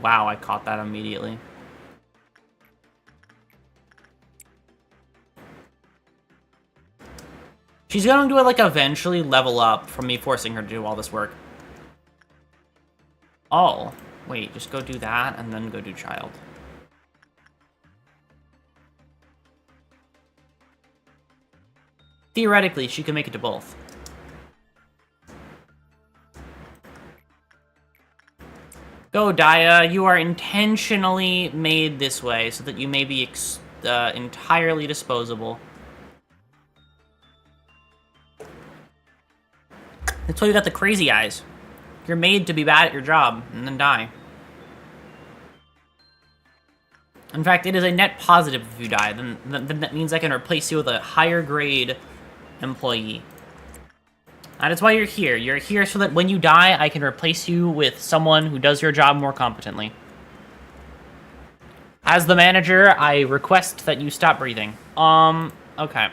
A: Wow, I caught that immediately. She's going to, like, eventually level up from me forcing her to do all this work. Oh, wait, just go do that, and then go do child. Theoretically, she can make it to both. Go, Daya. You are intentionally made this way so that you may be entirely disposable. That's why you got the crazy eyes. You're made to be bad at your job and then die. In fact, it is a net positive if you die. Then that means I can replace you with a higher grade employee. That is why you're here. You're here so that when you die, I can replace you with someone who does your job more competently. As the manager, I request that you stop breathing. Okay.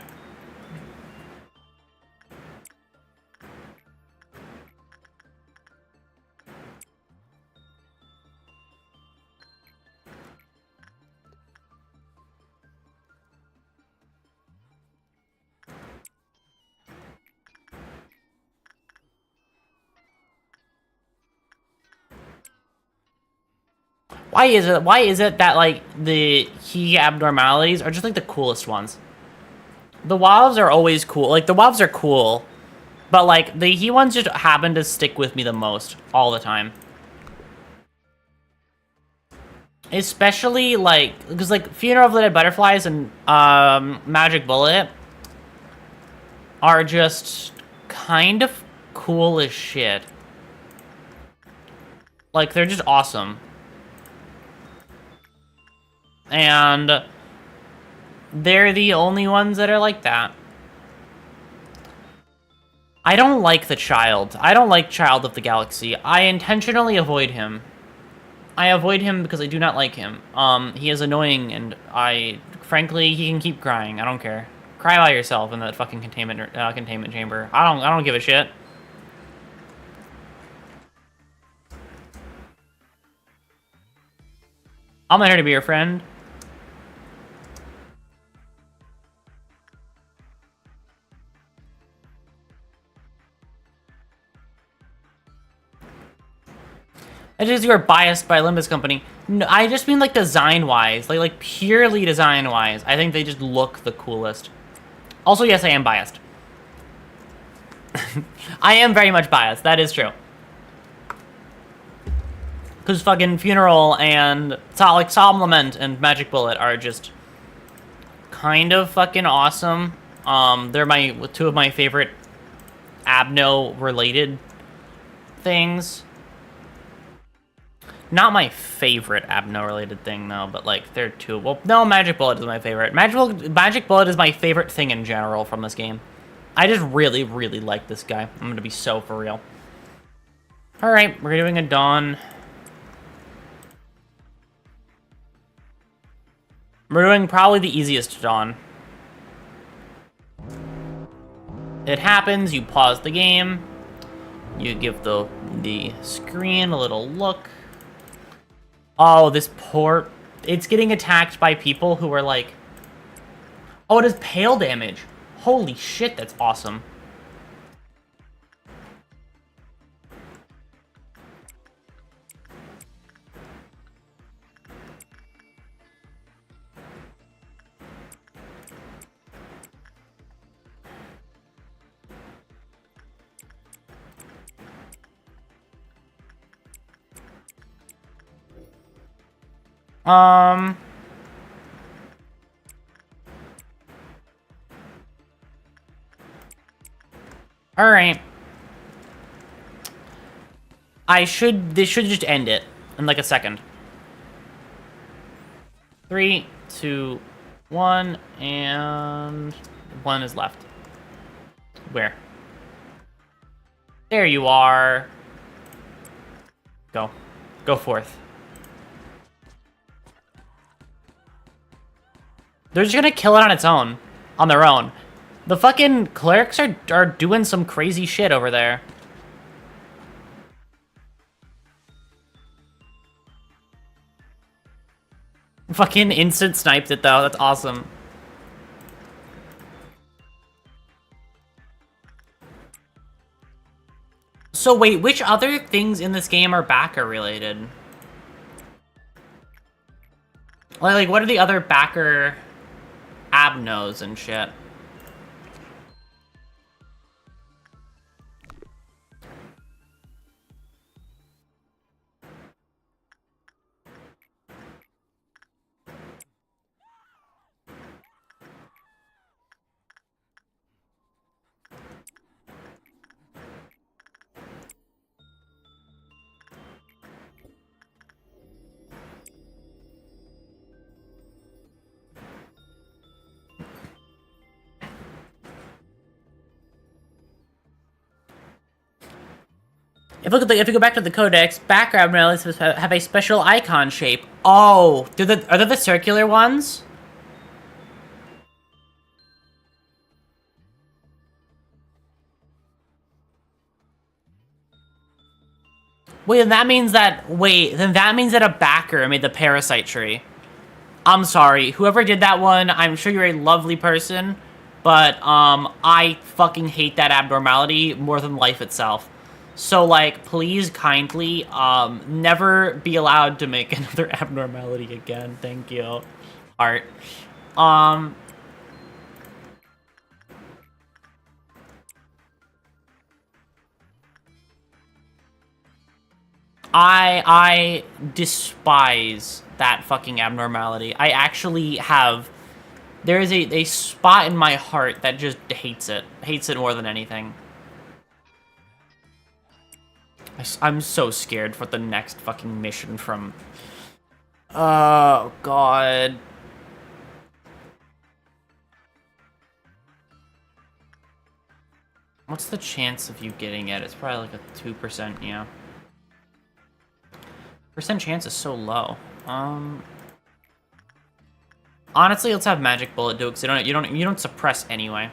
A: Why is it that, like, the he abnormalities are just, like, the coolest ones? The WAVs are always cool. Like, the WAVs are cool, but, like, the he ones just happen to stick with me the most all the time. Especially, like, because, like, Funeral of the Dead Butterflies and Magic Bullet are just kind of cool as shit. Like, they're just awesome. And they're the only ones that are like that. I don't like the Child. I don't like Child of the Galaxy. I intentionally avoid him. I avoid him because I do not like him. He is annoying, and frankly, he can keep crying. I don't care. Cry by yourself in that fucking containment chamber. I don't give a shit. I'm not here to be your friend. It's just you're biased by Olympus Company. No, I just mean, like, design-wise. Like purely design-wise. I think they just look the coolest. Also, yes, I am biased. I am very much biased. That is true. Because fucking Funeral and like Solemn Lament and Magic Bullet are just kind of fucking awesome. They're two of my favorite Abno related things. Not my favorite Abno related thing though, but like they're two. Well, no, Magic Bullet is my favorite. Magic Bullet is my favorite thing in general from this game. I just really, really like this guy. I'm gonna be so for real. All right, we're doing a Dawn. We're doing probably the easiest Dawn. It happens, you pause the game, you give the screen a little look. Oh, this poor... It's getting attacked by people who are like... Oh, it does pale damage. Holy shit, that's awesome. Alright. This should just end it in like a second. 3, 2, 1, and 1 is left. Where? There you are. Go. Go forth. They're just gonna kill it on its own. On their own. The fucking clerics are doing some crazy shit over there. Fucking instant sniped it though, that's awesome. So wait, which other things in this game are backer related? Like what are the other backer abnos and shit? If you go back to the codex, backer abnormalities have a special icon shape. Oh, are they the circular ones? Wait, then that means that a backer made the parasite tree. I'm sorry, whoever did that one, I'm sure you're a lovely person, but I fucking hate that abnormality more than life itself. So, like, please kindly, never be allowed to make another abnormality again. Thank you. Heart. I despise that fucking abnormality. I actually have... There is a spot in my heart that just hates it. Hates it more than anything. I'm so scared for the next fucking mission from... Oh, God. What's the chance of you getting it? It's probably like a 2%, yeah. Percent chance is so low. Honestly, let's have Magic Bullet do it, because you don't suppress anyway.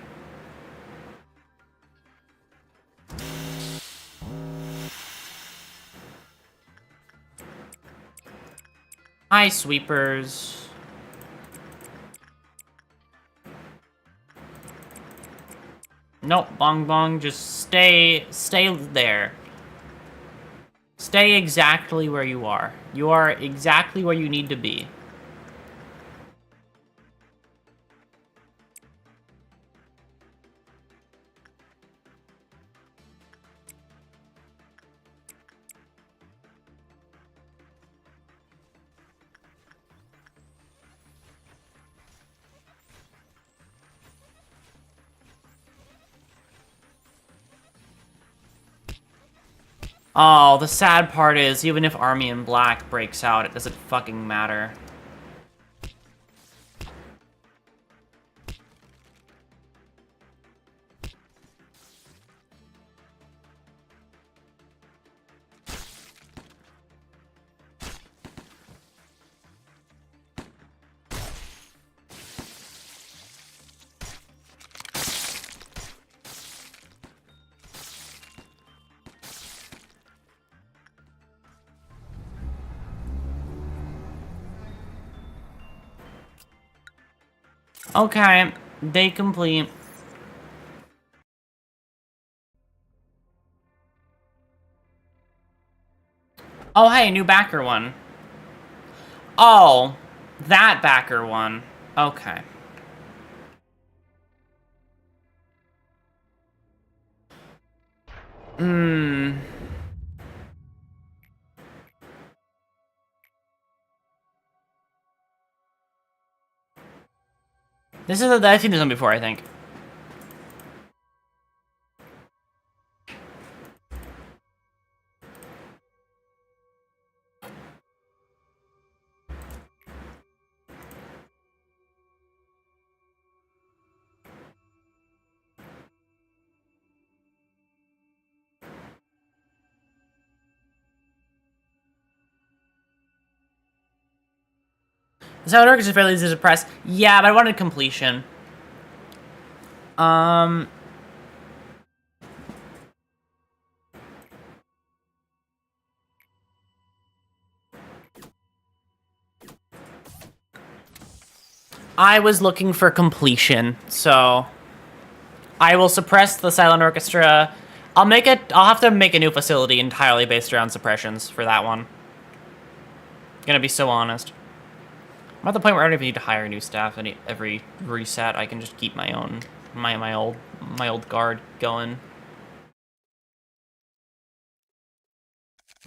A: Hi, sweepers. Nope, bong bong, just stay there. Stay exactly where you are. You are exactly where you need to be. Oh, the sad part is, even if Army in Black breaks out, it doesn't fucking matter. Okay, day complete. Oh, hey, new backer one. Oh, that backer one. Okay. Hmm. I've seen this one before, I think. The Sound Orchestra is fairly easy to suppress. Yeah, but I wanted completion. I was looking for completion, so I will suppress the Silent Orchestra. I'll have to make a new facility entirely based around suppressions for that one. Gonna be so honest. I'm at the point where I don't even need to hire new staff every reset. I can just keep my own my old guard going.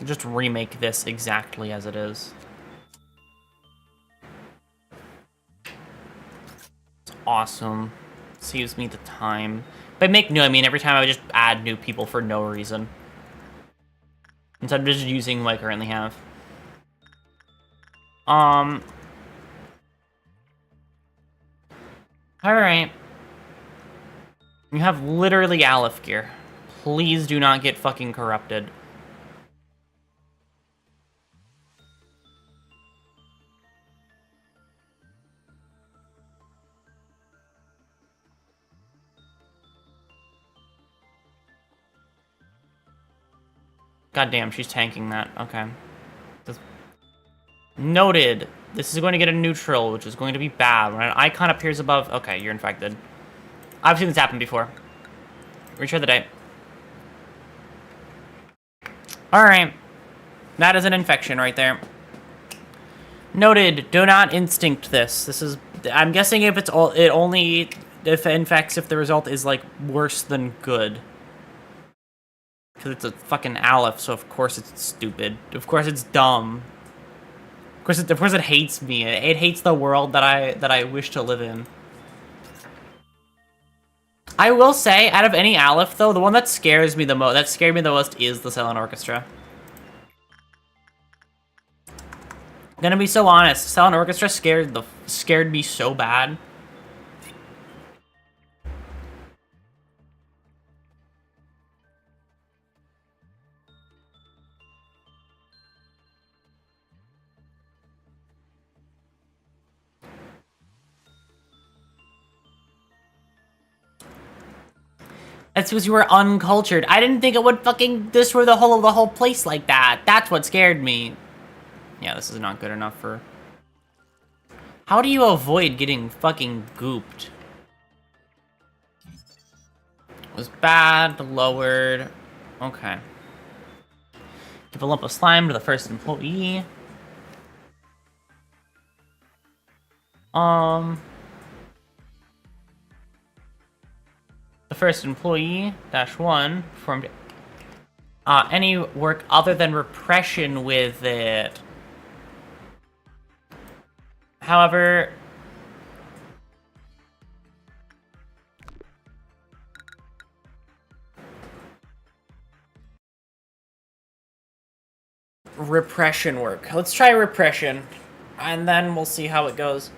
A: Just remake this exactly as it is. It's awesome. Saves me the time. By make new, I mean every time I would just add new people for no reason. Instead of just using what I currently have. Alright. You have literally Aleph gear. Please do not get fucking corrupted. Goddamn, she's tanking that. Okay. Noted. This is going to get a neutral, which is going to be bad. When an icon appears above... Okay, you're infected. I've seen this happen before. Retry the date. Alright. That is an infection right there. Noted. Do not instinct this. This is... I'm guessing if it's all... It only... If it infects if the result is, like, worse than good. Because it's a fucking Aleph, so of course it's stupid. Of course it's dumb. Of course it hates me. It hates the world that I wish to live in. I will say, out of any Aleph, though, the one that scared me the most is the Silent Orchestra. I'm gonna be so honest, Silent Orchestra scared me so bad. That's because you were uncultured. I didn't think it would fucking destroy the whole place like that. That's what scared me. Yeah, this is not good enough for... How do you avoid getting fucking gooped? Was bad, lowered. Okay. Give a lump of slime to the first employee. The first employee, -1, performed any work other than repression with it. However, repression work. Let's try repression, and then we'll see how it goes.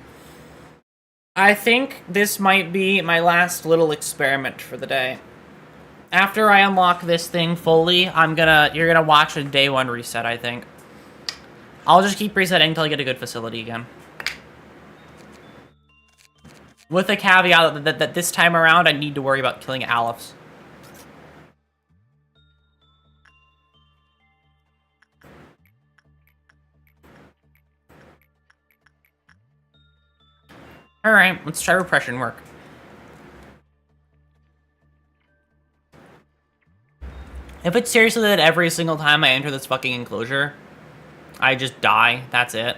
A: I think this might be my last little experiment for the day. After I unlock this thing fully, you're gonna watch a day 1 reset, I think. I'll just keep resetting until I get a good facility again. With the caveat that this time around, I need to worry about killing Alephs. Alright, let's try repression work. If it's seriously that every single time I enter this fucking enclosure, I just die, that's it.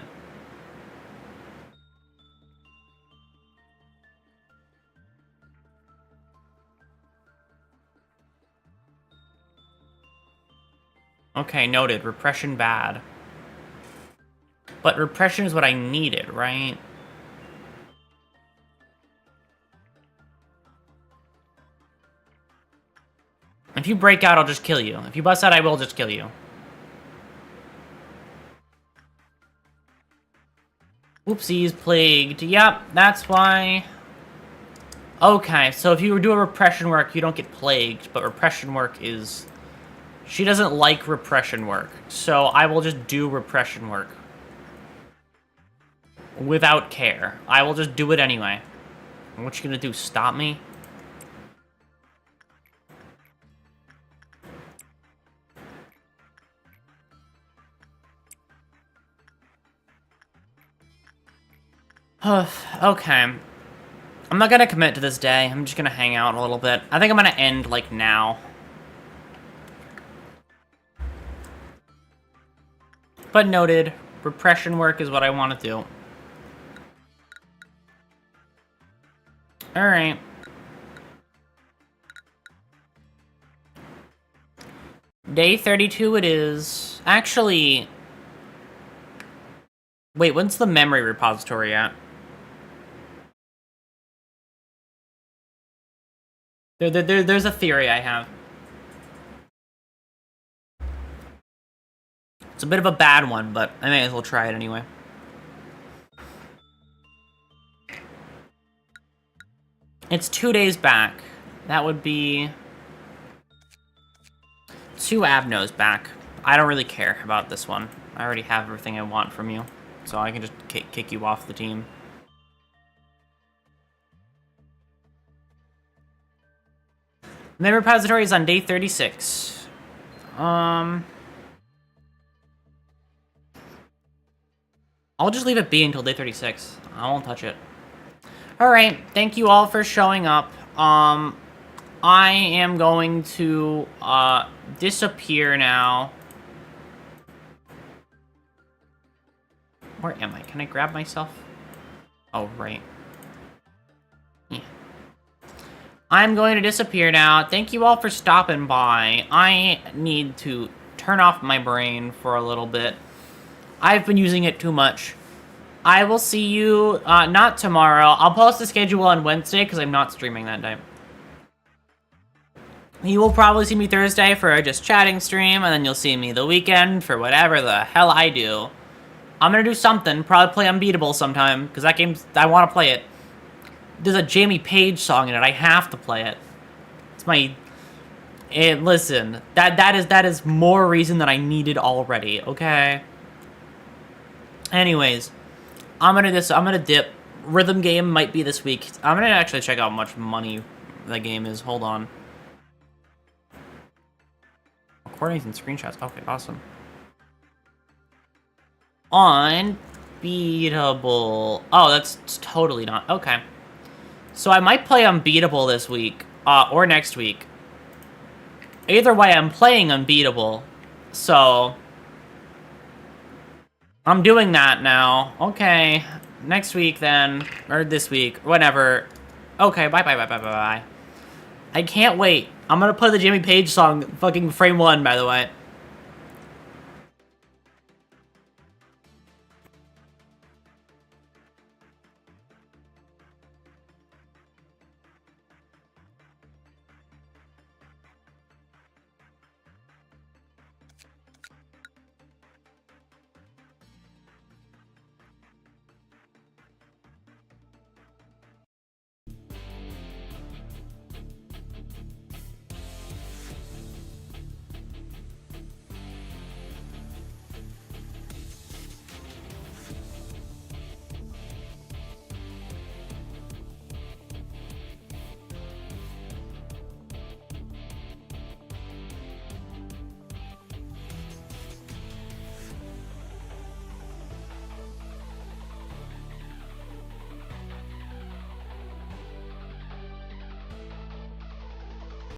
A: Okay, noted. Repression bad. But repression is what I needed, right? If you break out, I'll just kill you. If you bust out, I will just kill you. Oopsies, plagued. Yep, that's why. Okay, so if you do a repression work, you don't get plagued, but repression work is... She doesn't like repression work, so I will just do repression work. Without care. I will just do it anyway. What you gonna do, stop me? Okay. I'm not gonna commit to this day. I'm just gonna hang out a little bit. I think I'm gonna end, like, now. But noted, repression work is what I want to do. Alright. Day 32 it is. Actually... Wait, when's the memory repository at? There's a theory I have. It's a bit of a bad one, but I may as well try it anyway. It's 2 days back. That would be 2 Abnos back. I don't really care about this one. I already have everything I want from you, so I can just kick you off the team. Memory repository is on day 36. I'll just leave it be until day 36. I won't touch it. Alright, thank you all for showing up. I am going to, disappear now. Where am I? Can I grab myself? Oh, right. Yeah. I'm going to disappear now. Thank you all for stopping by. I need to turn off my brain for a little bit. I've been using it too much. I will see you, not tomorrow. I'll post the schedule on Wednesday because I'm not streaming that day. You will probably see me Thursday for a just chatting stream, and then you'll see me the weekend for whatever the hell I do. I'm gonna do something, probably play Unbeatable sometime, because that game, I want to play it. There's a Jamie Page song in it, I have to play it. It's my... listen, that is more reason than I needed already, okay? Anyways, I'm gonna dip. Rhythm game might be this week. I'm gonna actually check out how much money that game is. Hold on. Recordings and screenshots. Okay, awesome. Unbeatable. Oh, that's totally not. Okay. So I might play Unbeatable this week, or next week. Either way, I'm playing Unbeatable. So... I'm doing that now. Okay. Next week, then. Or this week. Whatever. Okay, bye. I can't wait. I'm gonna play the Jimmy Page song, fucking Frame 1, by the way.